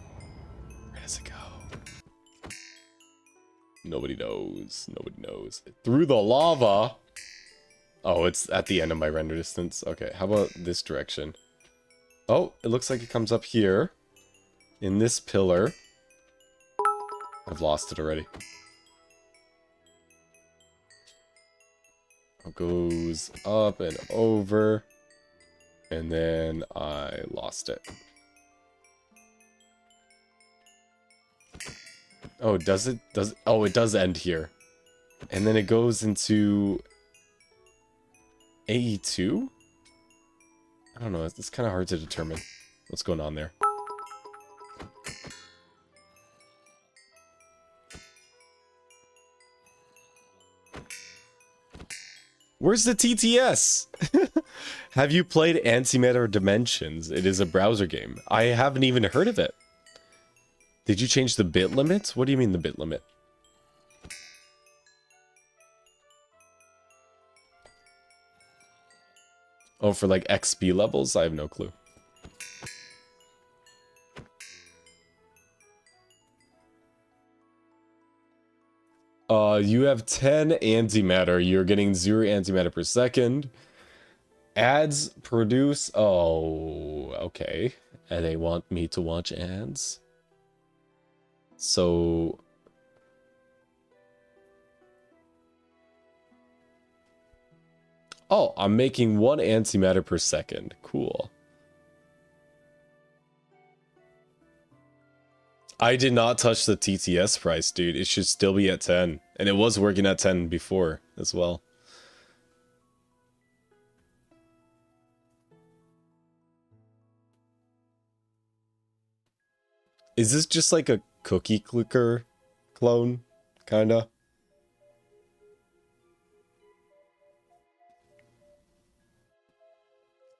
Where does it go? Nobody knows. Nobody knows. Through the lava. Oh, it's at the end of my render distance. Okay, how about this direction? Oh, it looks like it comes up here. In this pillar. I've lost it already. It goes up and over. And then I lost it. Oh, does it? Oh, it does end here. And then it goes into AE2? I don't know, it's kind of hard to determine what's going on there. Where's the TTS? Have you played Antimatter Dimensions? It is a browser game. I haven't even heard of it. Did you change the bit limit? What do you mean the bit limit? Oh, for like XP levels? I have no clue. You have 10 antimatter. You're getting 0 antimatter per second. Ads produce... Oh, okay. And they want me to watch ads? So... Oh, I'm making 1 antimatter per second. Cool. I did not touch the TTS price, dude. It should still be at 10. And it was working at 10 before as well. Is this just like a cookie clicker clone? Kinda?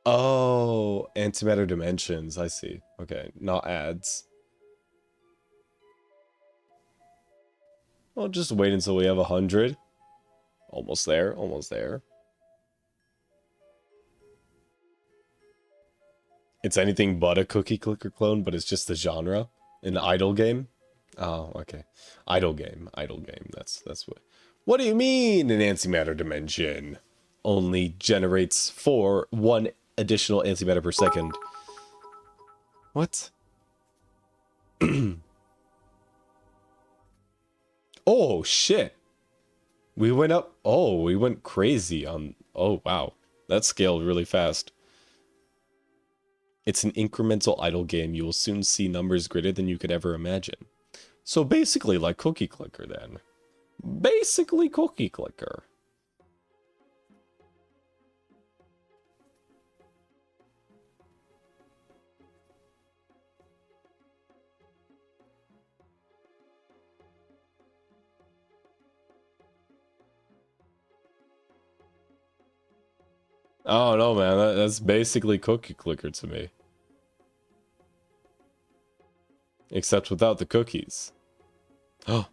Oh, antimatter dimensions. I see. Okay, not ads. I'll just wait until we have 100. Almost there, almost there. It's anything but a cookie clicker clone, but it's just the genre. An idle game? Oh, okay. Idle game, idle game. That's what... What do you mean an antimatter dimension only generates 1 additional antimatter per second? What? Oh, shit. We went up. Oh, we went crazy on... Oh, wow. That scaled really fast. It's an incremental idle game. You will soon see numbers greater than you could ever imagine. So basically like Cookie Clicker then. Basically Cookie Clicker. Oh no, man, that's basically Cookie Clicker to me. Except without the cookies. Oh.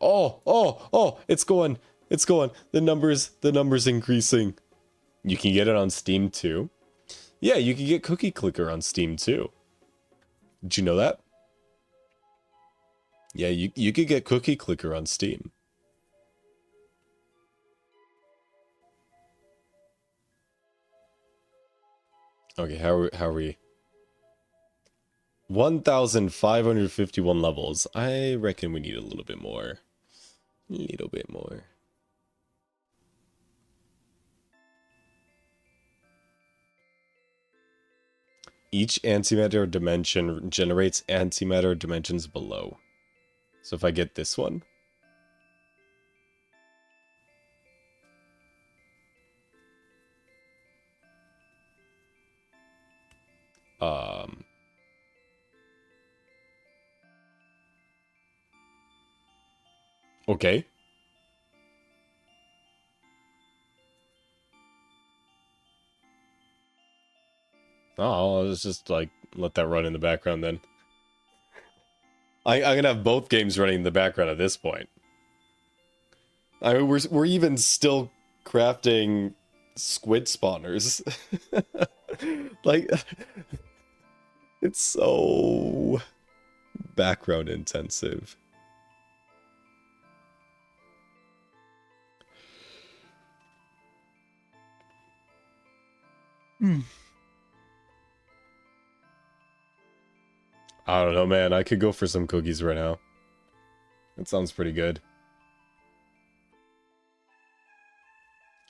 Oh, it's going. It's going. The numbers increasing. You can get it on Steam too. Yeah, you can get Cookie Clicker on Steam too. Did you know that? Yeah, you could get Cookie Clicker on Steam. Okay, how are we? 1,551 levels. I reckon we need a little bit more. A little bit more. Each antimatter dimension generates antimatter dimensions below. So if I get this one... Okay. Oh, let's just, like, let that run in the background then. I'm gonna have both games running in the background at this point. I mean, we're even still crafting squid spawners. Like, it's so background intensive. I don't know, man. I could go for some cookies right now. That sounds pretty good.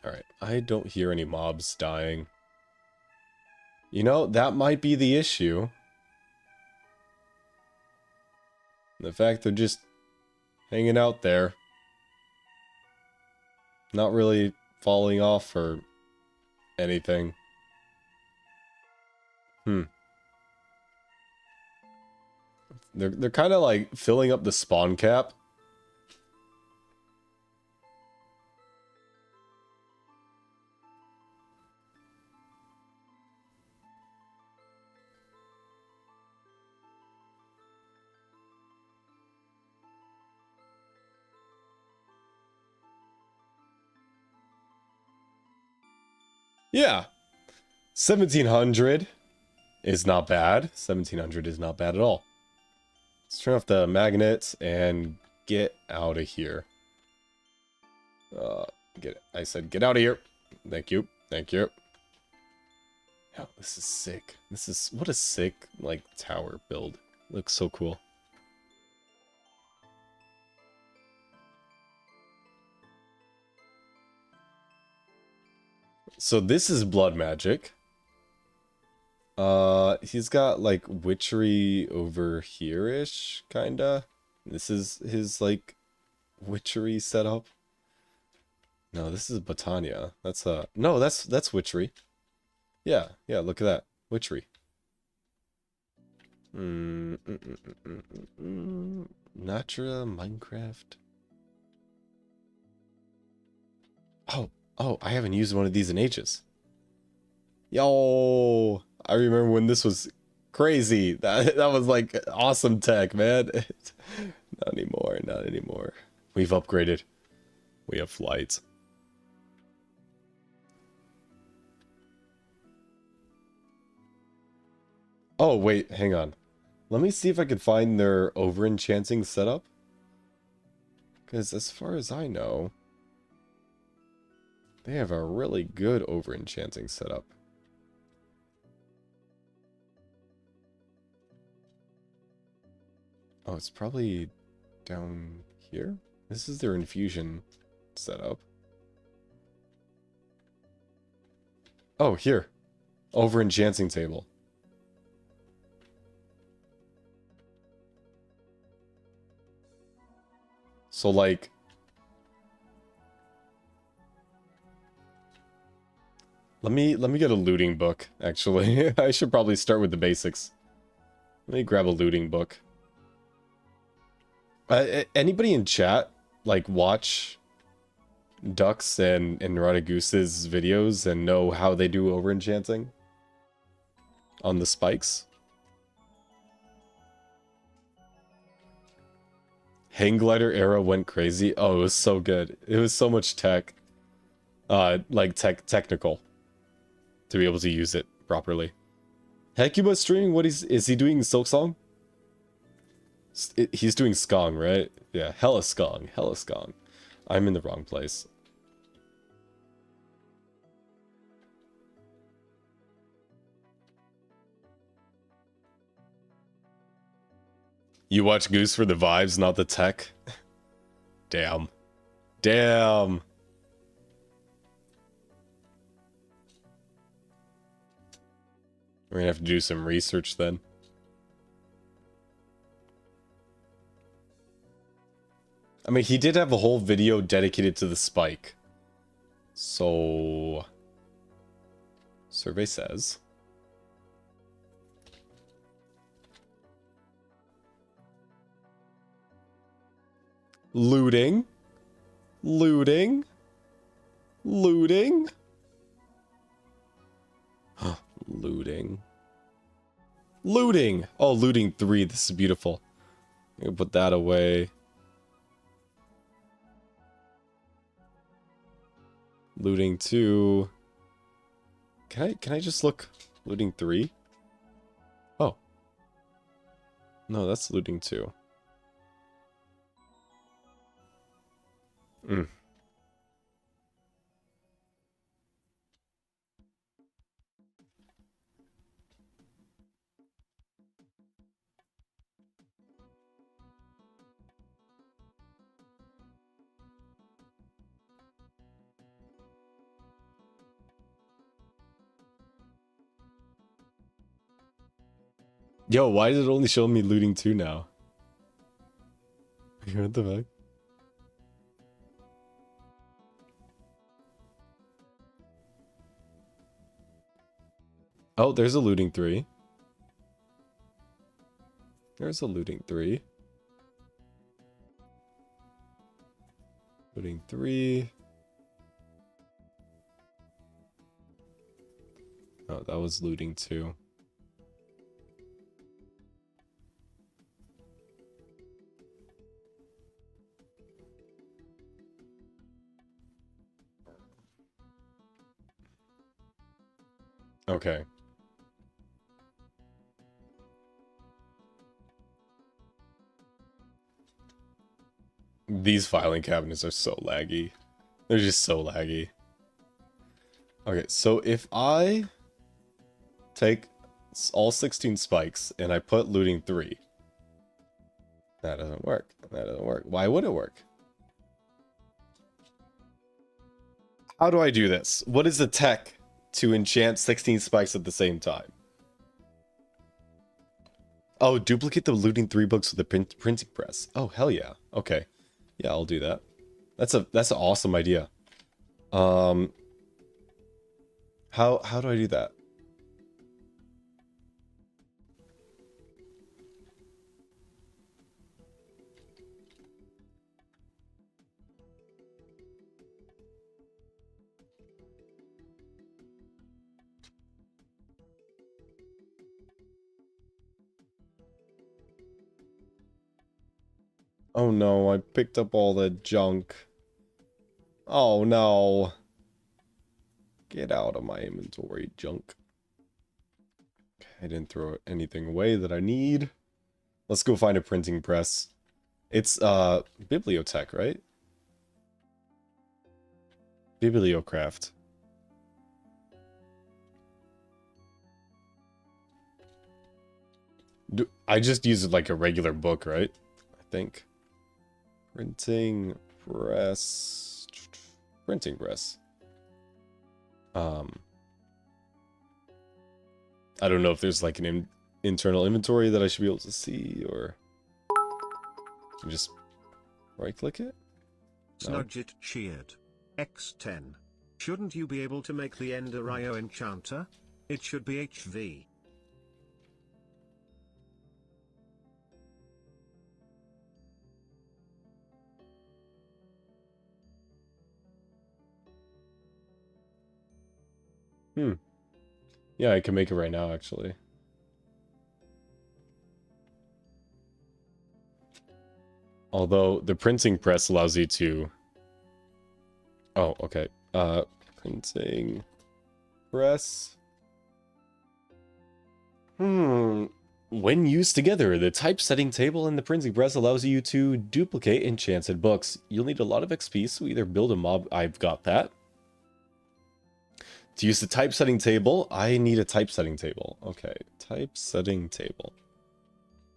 Alright, I don't hear any mobs dying. You know, that might be the issue. The fact they're just hanging out there. Not really falling off or anything. They're kind of like filling up the spawn cap. Yeah. 1700 is not bad. 1700 is not bad at all. Let's turn off the magnets and get out of here. I said get out of here. Thank you. Thank you. Yeah, this is sick. What a sick, like, tower build. Looks so cool. So this is blood magic. He's got, like, witchery over here-ish, kinda. This is his, like, witchery setup. No, this is Botania. No, that's witchery. Yeah, look at that. Witchery. Natura, Minecraft. Oh, I haven't used one of these in ages. Yo, I remember when this was crazy. That was like awesome tech, man. Not anymore, not anymore. We've upgraded. We have flights. Oh, wait, hang on. Let me see if I can find their over-enchanting setup. Because as far as I know, they have a really good over-enchanting setup. Oh, it's probably down here? This is their infusion setup. Oh, here. Over-enchanting table. So, like... Let me get a looting book, actually. I should probably start with the basics. Let me grab a looting book. Anybody in chat, like, watch Ducks and Radagoose's videos and know how they do over-enchanting on the spikes? Hang glider era went crazy. Oh, it was so good. It was so much tech. Like, technical. To be able to use it properly. Hecuba streaming? What is he doing? Silksong? He's doing Skong, right? Yeah, hella Skong. Hella Skong. I'm in the wrong place. You watch Goose for the vibes, not the tech? Damn. Damn. We're gonna have to do some research then. I mean, he did have a whole video dedicated to the spike. So... Survey says... Looting. Looting. Looting. Looting. Looting! Oh, looting 3. This is beautiful. I'm gonna put that away. Looting 2. Can I just look? Looting 3? Oh. No, that's looting 2. Yo, why did it only show me looting 2 now? What the fuck? Oh, there's a looting 3. There's a looting 3. Looting 3. Oh, that was looting 2. Okay. These filing cabinets are so laggy. They're just so laggy. Okay, so if I take all 16 spikes and I put looting 3. That doesn't work. That doesn't work. Why would it work? How do I do this? What is the tech to enchant 16 spikes at the same time? Oh, duplicate the looting 3 books with the printing press. Oh, hell yeah. Okay. Yeah, I'll do that. That's an awesome idea. How do I do that? Oh no, I picked up all the junk. Oh no. Get out of my inventory, junk. Okay, I didn't throw anything away that I need. Let's go find a printing press. It's bibliotech, right? Bibliocraft. I just use it like a regular book, right? I think. Printing press. Printing press. I don't know if there's like an internal inventory that I should be able to see, or just right-click it? No. Snudget cheered. X10. Shouldn't you be able to make the Ender IO enchanter? It should be HV. Yeah, I can make it right now, actually. Although the printing press allows you to... Oh, okay. Printing press. When used together, the typesetting table and the printing press allows you to duplicate enchanted books. You'll need a lot of XP, so either build a mob... I've got that. To use the typesetting table, I need a typesetting table. Okay, typesetting table.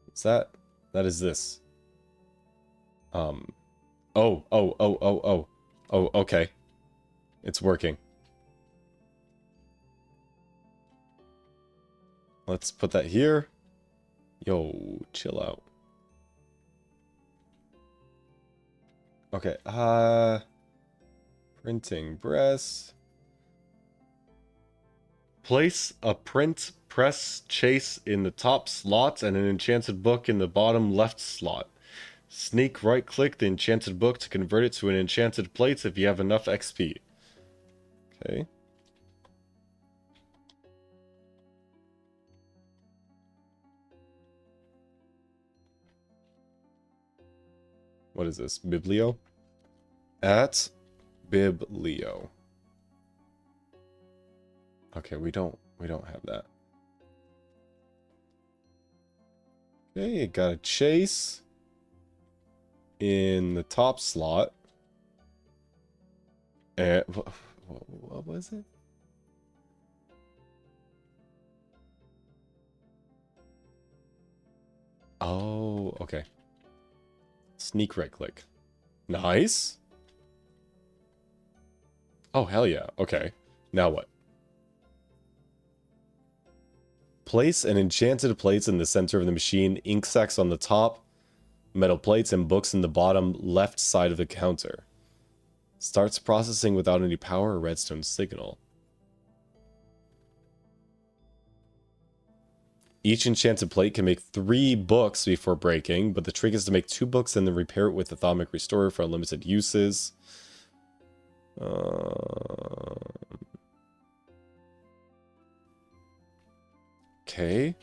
What's that? That is this. Oh, okay. It's working. Let's put that here. Yo, chill out. Okay, printing press. Place a print press chase in the top slot and an enchanted book in the bottom left slot. Sneak right click the enchanted book to convert it to an enchanted plate if you have enough XP. Okay. What is this? Biblio? At Biblio. Okay, we don't have that. Okay, got a chase in the top slot. And what was it? Oh, okay. Sneak right click. Nice. Oh, hell yeah. Okay. Now what? Place an enchanted plate in the center of the machine, ink sacs on the top. Metal plates and books in the bottom left side of the counter. Starts processing without any power or redstone signal. Each enchanted plate can make 3 books before breaking, but the trick is to make 2 books and then repair it with Atomic Restorer for unlimited uses. Okay.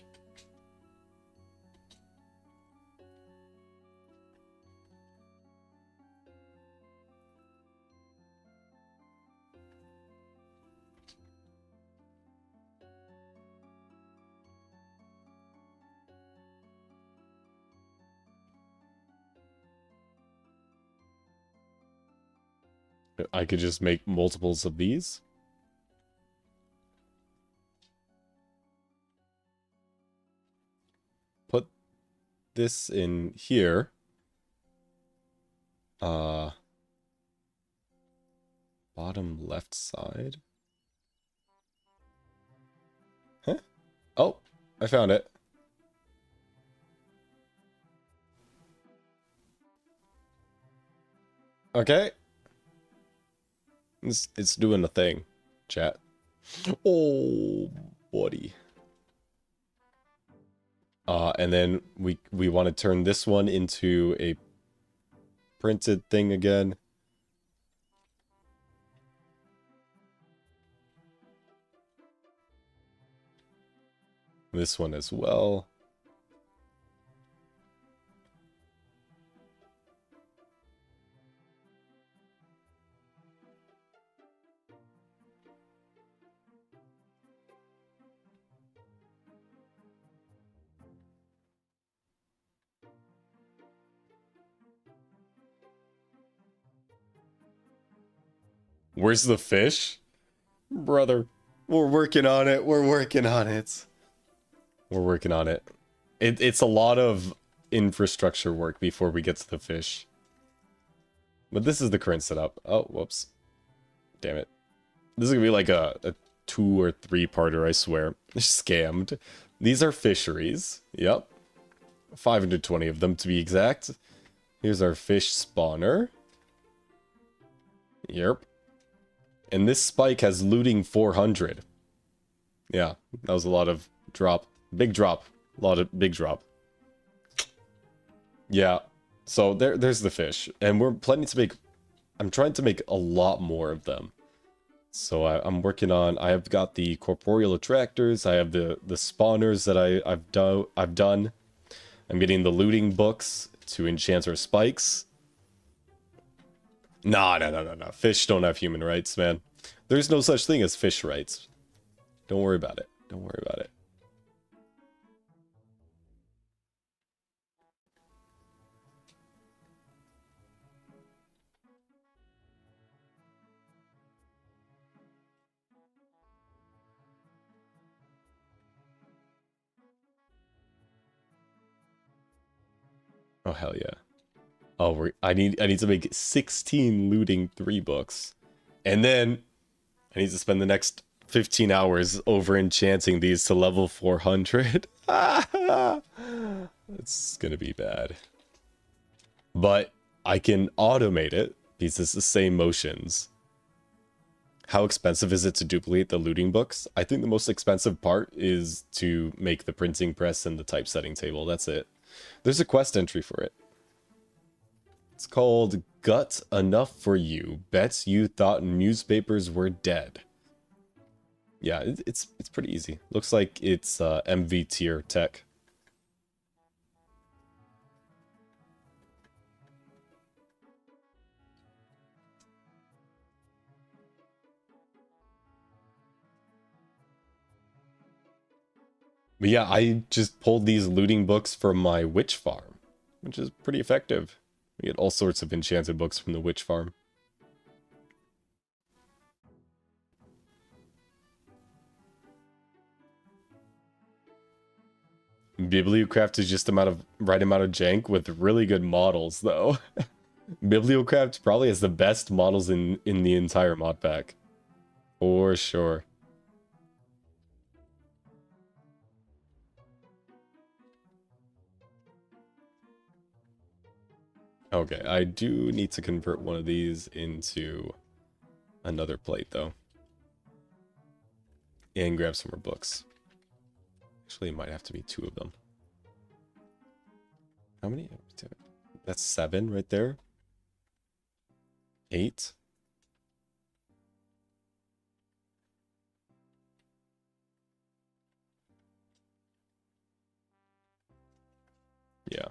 I could just make multiples of these. Put this in here. Bottom left side. Huh? Oh, I found it. Okay. It's doing a thing, chat. Oh, buddy. And then we want to turn this one into a printed thing again. This one as well. Where's the fish? Brother, we're working on it. We're working on it. We're working on it. It's a lot of infrastructure work before we get to the fish. But this is the current setup. Oh, whoops. Damn it. This is gonna be like a 2 or 3-parter, I swear. Scammed. These are fisheries. Yep. 520 of them to be exact. Here's our fish spawner. Yep. And this spike has looting 400. Yeah, that was a lot of drop. Big drop. A lot of big drop. Yeah. So there's the fish. And we're planning to make... I'm trying to make a lot more of them. So I'm working on... I have got the corporeal attractors. I have the spawners that I've done. I'm getting the looting books to enchant our spikes. No. Fish don't have human rights, man. There's no such thing as fish rights. Don't worry about it. Don't worry about it. Oh, hell yeah. Oh, I need to make 16 looting 3 books. And then I need to spend the next 15 hours over enchanting these to level 400. It's gonna be bad. But I can automate it because it's the same motions. How expensive is it to duplicate the looting books? I think the most expensive part is to make the printing press and the typesetting table. That's it. There's a quest entry for it. It's called Gut Enough for You. Bet you thought newspapers were dead. Yeah, it's pretty easy. Looks like it's MV tier tech. But yeah, I just pulled these looting books from my witch farm, which is pretty effective. We get all sorts of enchanted books from the witch farm. Bibliocraft is just right amount of jank with really good models, though. Bibliocraft probably has the best models in the entire mod pack. For sure. Okay, I do need to convert one of these into another plate, though. And grab some more books. Actually, it might have to be 2 of them. How many? That's 7 right there. 8. Yeah.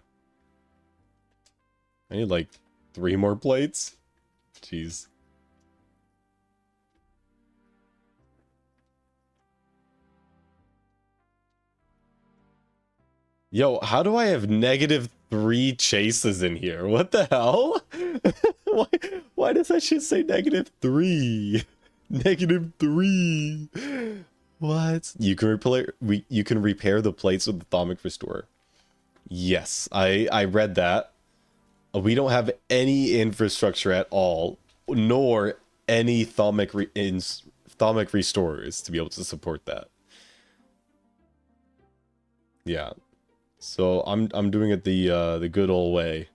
I need like 3 more plates. Jeez. Yo, how do I have -3 chases in here? What the hell? why does that shit say -3? -3. What? You can repair the plates with the Thaumic Restorer. Yes, I read that. We don't have any infrastructure at all, nor any Thaumic Restorers to be able to support that. Yeah. So I'm doing it the good old way.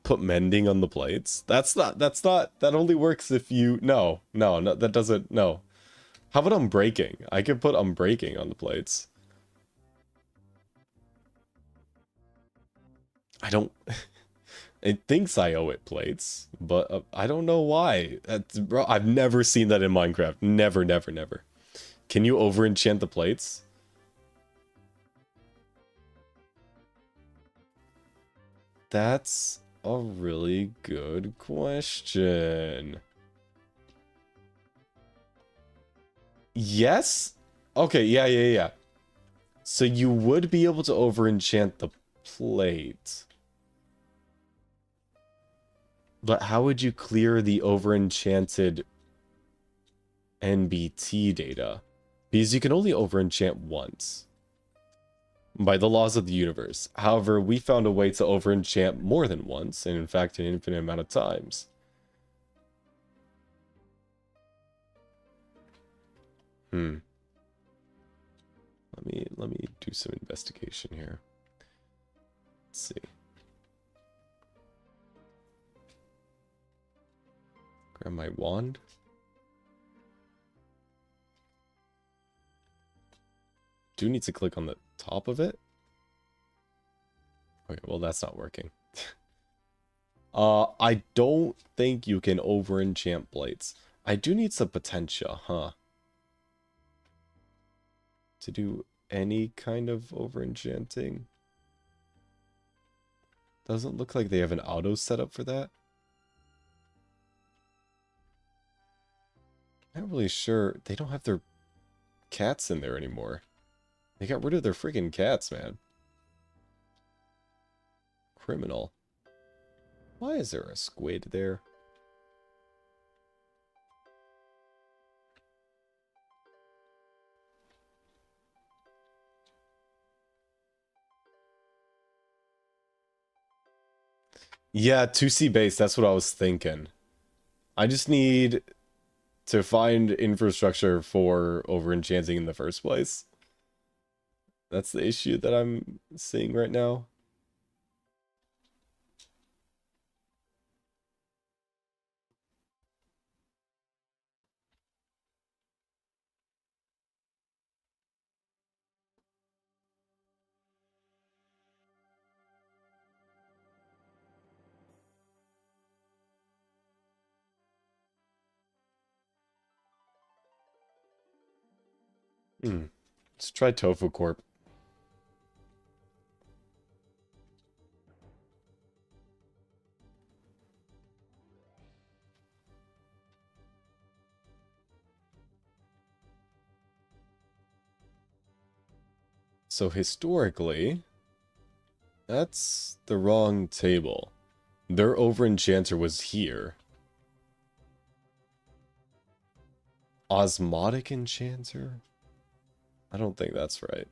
Put mending on the plates. That only works if you no, that doesn't no. How about unbreaking? I could put unbreaking on the plates. I don't it thinks I owe it plates, but I don't know why. Bro, I've never seen that in Minecraft. Never, never, never. Can you over enchant the plates? That's a really good question. Yes? Okay, yeah. So you would be able to over enchant the plate. But how would you clear the over enchanted NBT data? Because you can only over enchant once. By the laws of the universe. However, we found a way to over enchant more than once, and in fact an infinite amount of times. Let me do some investigation here. Let's see. Grab my wand. Do need to click on the top of it. Okay, well that's not working. I don't think you can over enchant plates. I do need some potentia, huh? To do any kind of over enchanting. Doesn't look like they have an auto setup for that. Not really sure. They don't have their cats in there anymore. They got rid of their freaking cats, man. Criminal. Why is there a squid there? Yeah, 2C base, that's what I was thinking. I just need to find infrastructure for over enchanting in the first place. That's the issue that I'm seeing right now. Let's try Tofu Corp. So historically, that's the wrong table. Their over enchanter was here. Osmotic enchanter? I don't think that's right.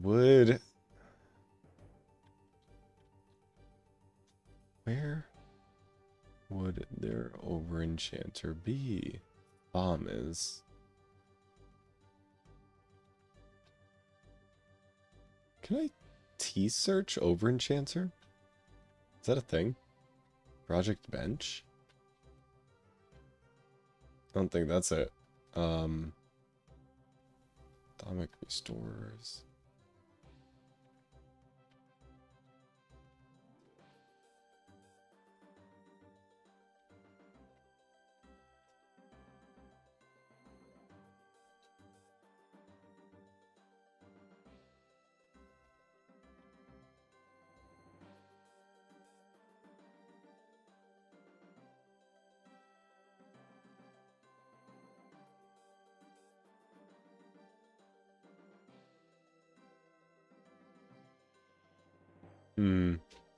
Where would their over-enchanter be? Bomb is. Can I T-search over-enchanter? Is that a thing? Project bench? I don't think that's it. Atomic restorers.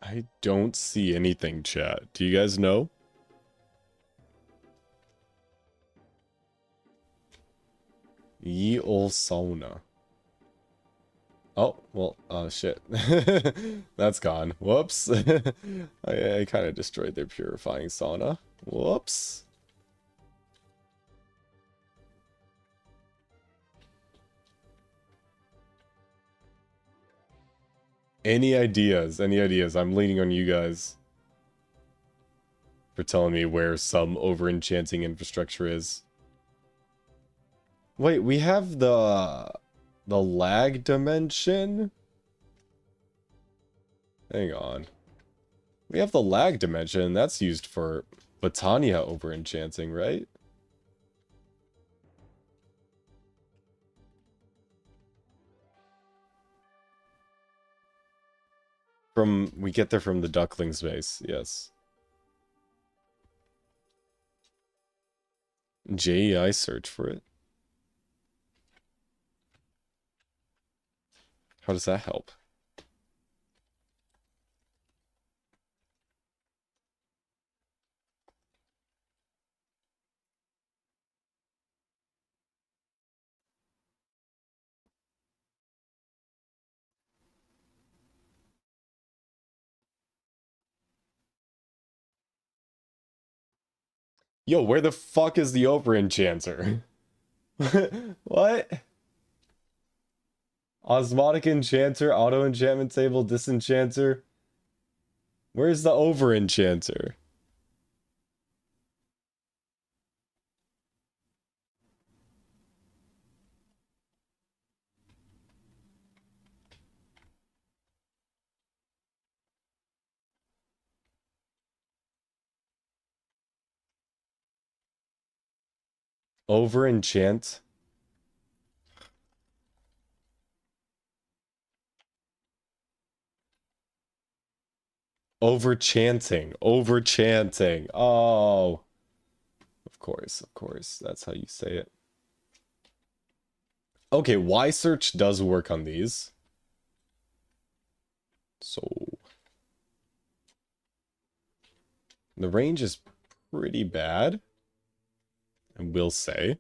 I don't see anything, chat. Do you guys know? Ye ol' sauna. Oh, well, shit. That's gone. Whoops. I kind of destroyed their purifying sauna. Whoops. Any ideas? Any ideas? I'm leaning on you guys for telling me where some over-enchanting infrastructure is. Wait, we have the lag dimension? Hang on. We have the lag dimension. That's used for Botania over-enchanting, right? We get there from the Duckling's base, yes. JEI search for it. How does that help? Yo, where the fuck is the over-enchanter? What? Osmotic enchanter, auto enchantment table, disenchanter. Where's the over-enchanter? Over-enchant? Over-chanting. Over-chanting. Oh. Of course. That's how you say it. Okay, Y search does work on these. So the range is pretty bad, I will say.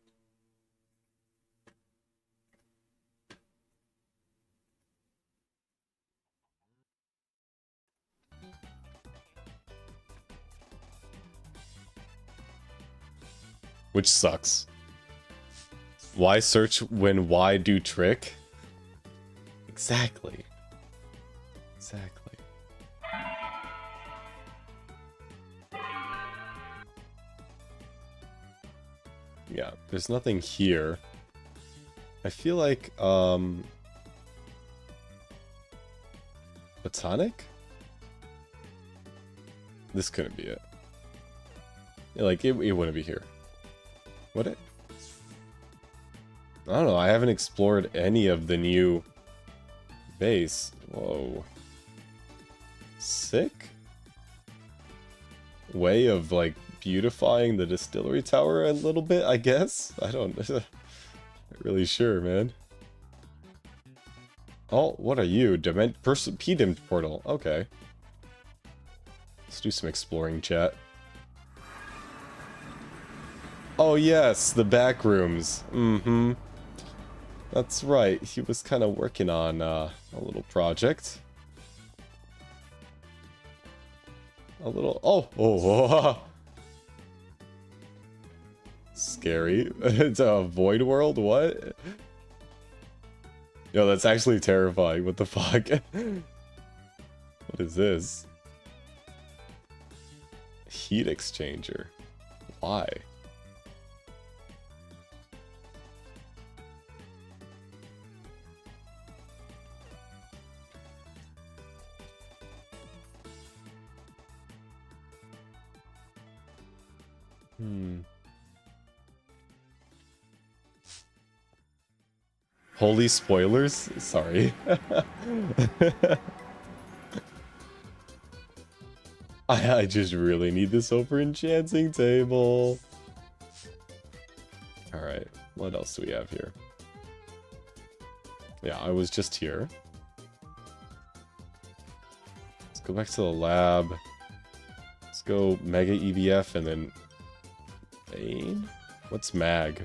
Which sucks. Y search when Y do trick? Exactly. Yeah, there's nothing here. I feel like, Botanic? This couldn't be it. Yeah, like, it wouldn't be here. Would it? I don't know, I haven't explored any of the new base. Whoa. Sick? Way of, like, beautifying the distillery tower a little bit, I guess? I don't... Not really sure, man. Oh, what are you? P-Dim portal. Okay. Let's do some exploring, chat. Oh yes, the back rooms. Mm-hmm. That's right. He was kind of working on a little project. A little... Oh! Scary. It's a void world? What? Yo, that's actually terrifying. What the fuck? What is this? Heat exchanger. Why? Holy spoilers? Sorry. I just really need this over enchanting table. Alright, what else do we have here? Yeah, I was just here. Let's go back to the lab. Let's go Mega EVF and then... Bane? What's Mag?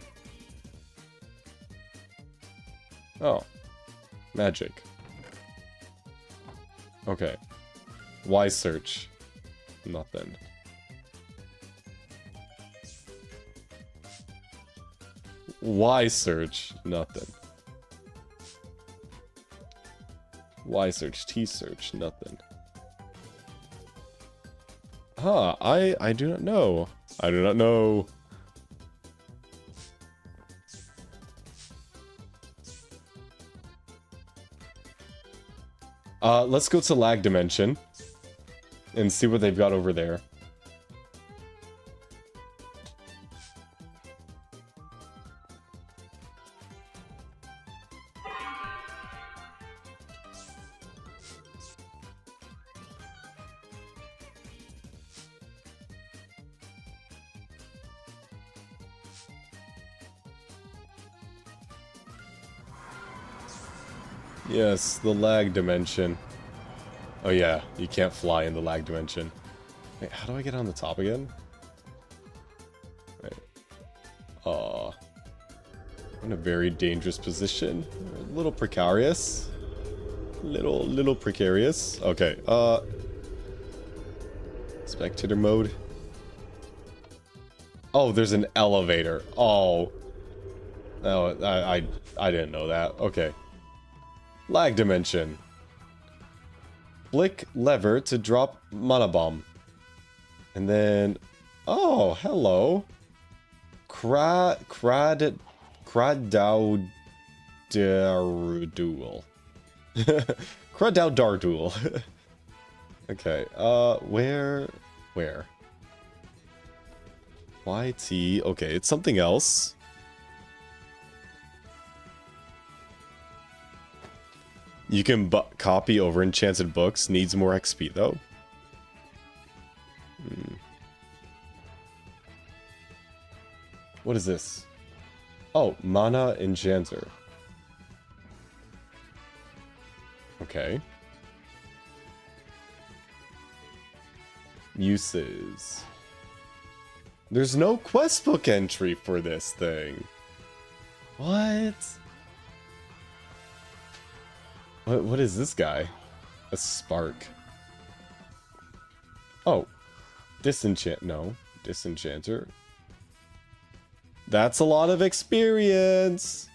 Oh. Magic. Okay. Y search. Nothing. Y search. Nothing. Y search. T search. Nothing. Huh. I do not know. I do not know. Let's go to lag dimension and see what they've got over there. Yes, the lag dimension. Oh yeah, you can't fly in the lag dimension. Wait, how do I get on the top again? Right. I'm in a very dangerous position. A little precarious. Little precarious. Okay, spectator mode. Oh, there's an elevator. Oh. Oh, I didn't know that. Okay. Lag dimension. Flick lever to drop mana bomb. And then... Oh, hello. Cradowdarudual. Cradowdarudual. Okay, where? YT, okay, it's something else. You can copy over enchanted books. Needs more XP, though. What is this? Oh, Mana Enchanter. Okay. Uses. There's no quest book entry for this thing. What? What is this guy? A spark. Oh. Disenchanter. That's a lot of experience.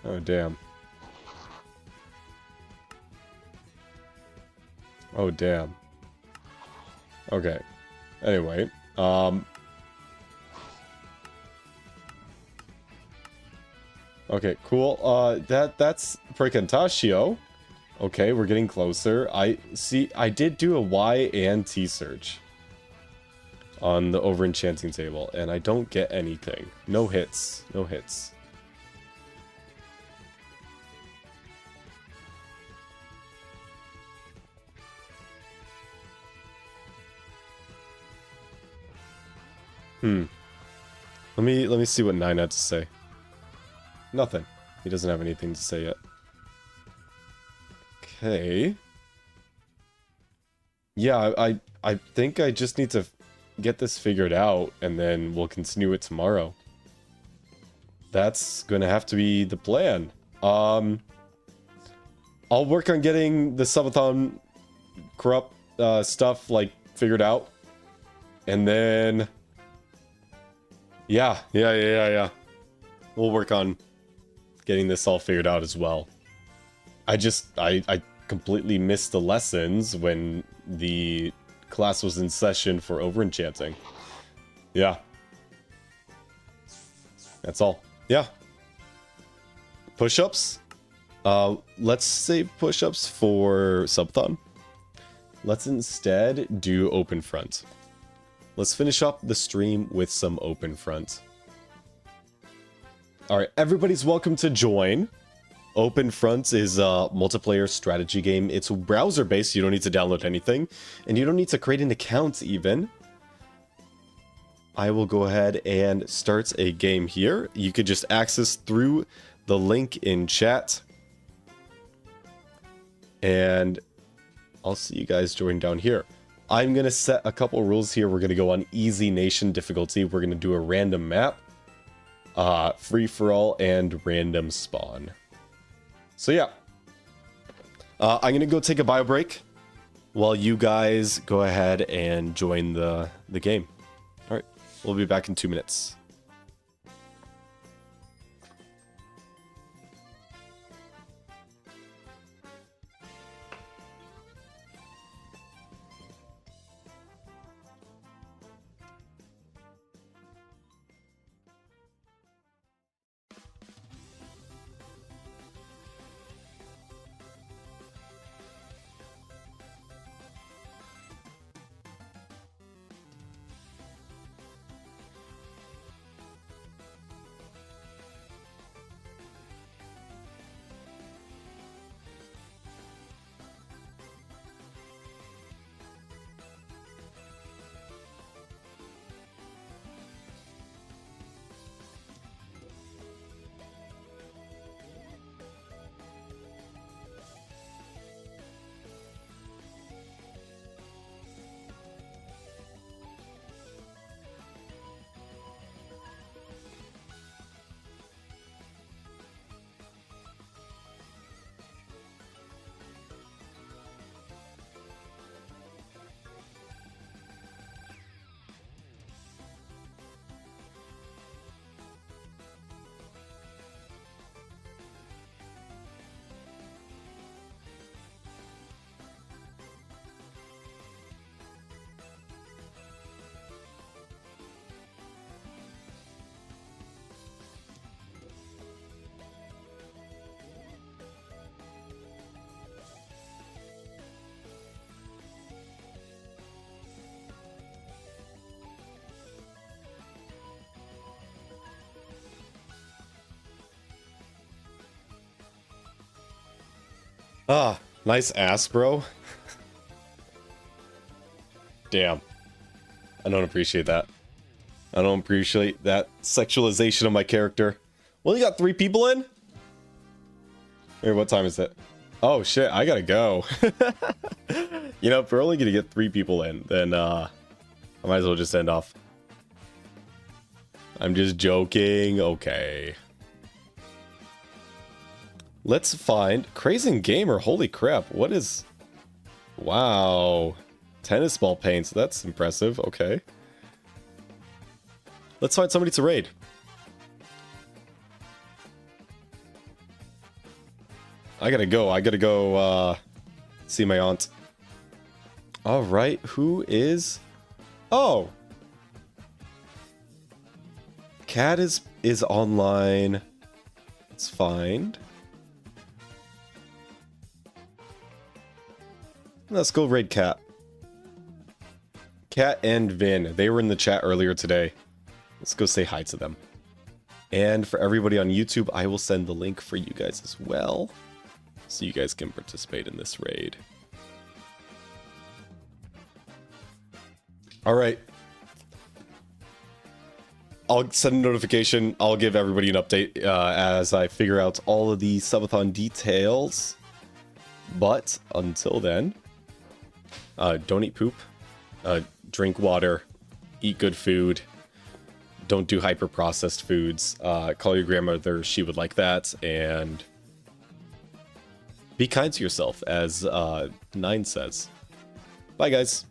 Oh, damn. Oh, damn. Okay. Anyway, okay, cool. That's Precantatio. Okay, we're getting closer. I did do a Y and T search on the over enchanting table, and I don't get anything. No hits. No hits. Let me see what Nine had to say. Nothing. He doesn't have anything to say yet. Okay. Yeah, I think I just need to get this figured out, and then we'll continue it tomorrow. That's gonna have to be the plan. I'll work on getting the subathon corrupt stuff like figured out, and then yeah. We'll work on getting this all figured out as well. I completely missed the lessons when the class was in session for over-enchanting. Yeah. That's all. Yeah. Push-ups? Let's save push-ups for subathon. Let's instead do open front. Let's finish up the stream with some open front. Alright, everybody's welcome to join. Open Front is a multiplayer strategy game. It's browser-based, you don't need to download anything. And you don't need to create an account, even. I will go ahead and start a game here. You could just access through the link in chat. And I'll see you guys join down here. I'm going to set a couple rules here. We're going to go on Easy Nation difficulty. We're going to do a random map, free-for-all, and random spawn. So yeah, I'm going to go take a bio break while you guys go ahead and join the game. All right, we'll be back in 2 minutes. Ah, nice ass, bro. Damn. I don't appreciate that. I don't appreciate that sexualization of my character. Well, you got 3 people in? Or what time is it? Oh shit, I gotta go. You know, if we're only gonna get 3 people in, then I might as well just end off. I'm just joking. Okay. Let's find Crazy Gamer. Holy crap, what is... Wow. Tennis ball paints, that's impressive. Okay. Let's find somebody to raid. I gotta go see my aunt. Alright, who is... Oh! Cat is online. Let's find... Let's go raid Cat. Cat and Vin. They were in the chat earlier today. Let's go say hi to them. And for everybody on YouTube, I will send the link for you guys as well, so you guys can participate in this raid. Alright. I'll send a notification. I'll give everybody an update as I figure out all of the subathon details. But until then... don't eat poop, drink water, eat good food. Don't do hyper processed foods. Call your grandmother, she would like that, and be kind to yourself, as 9 says. Bye, guys.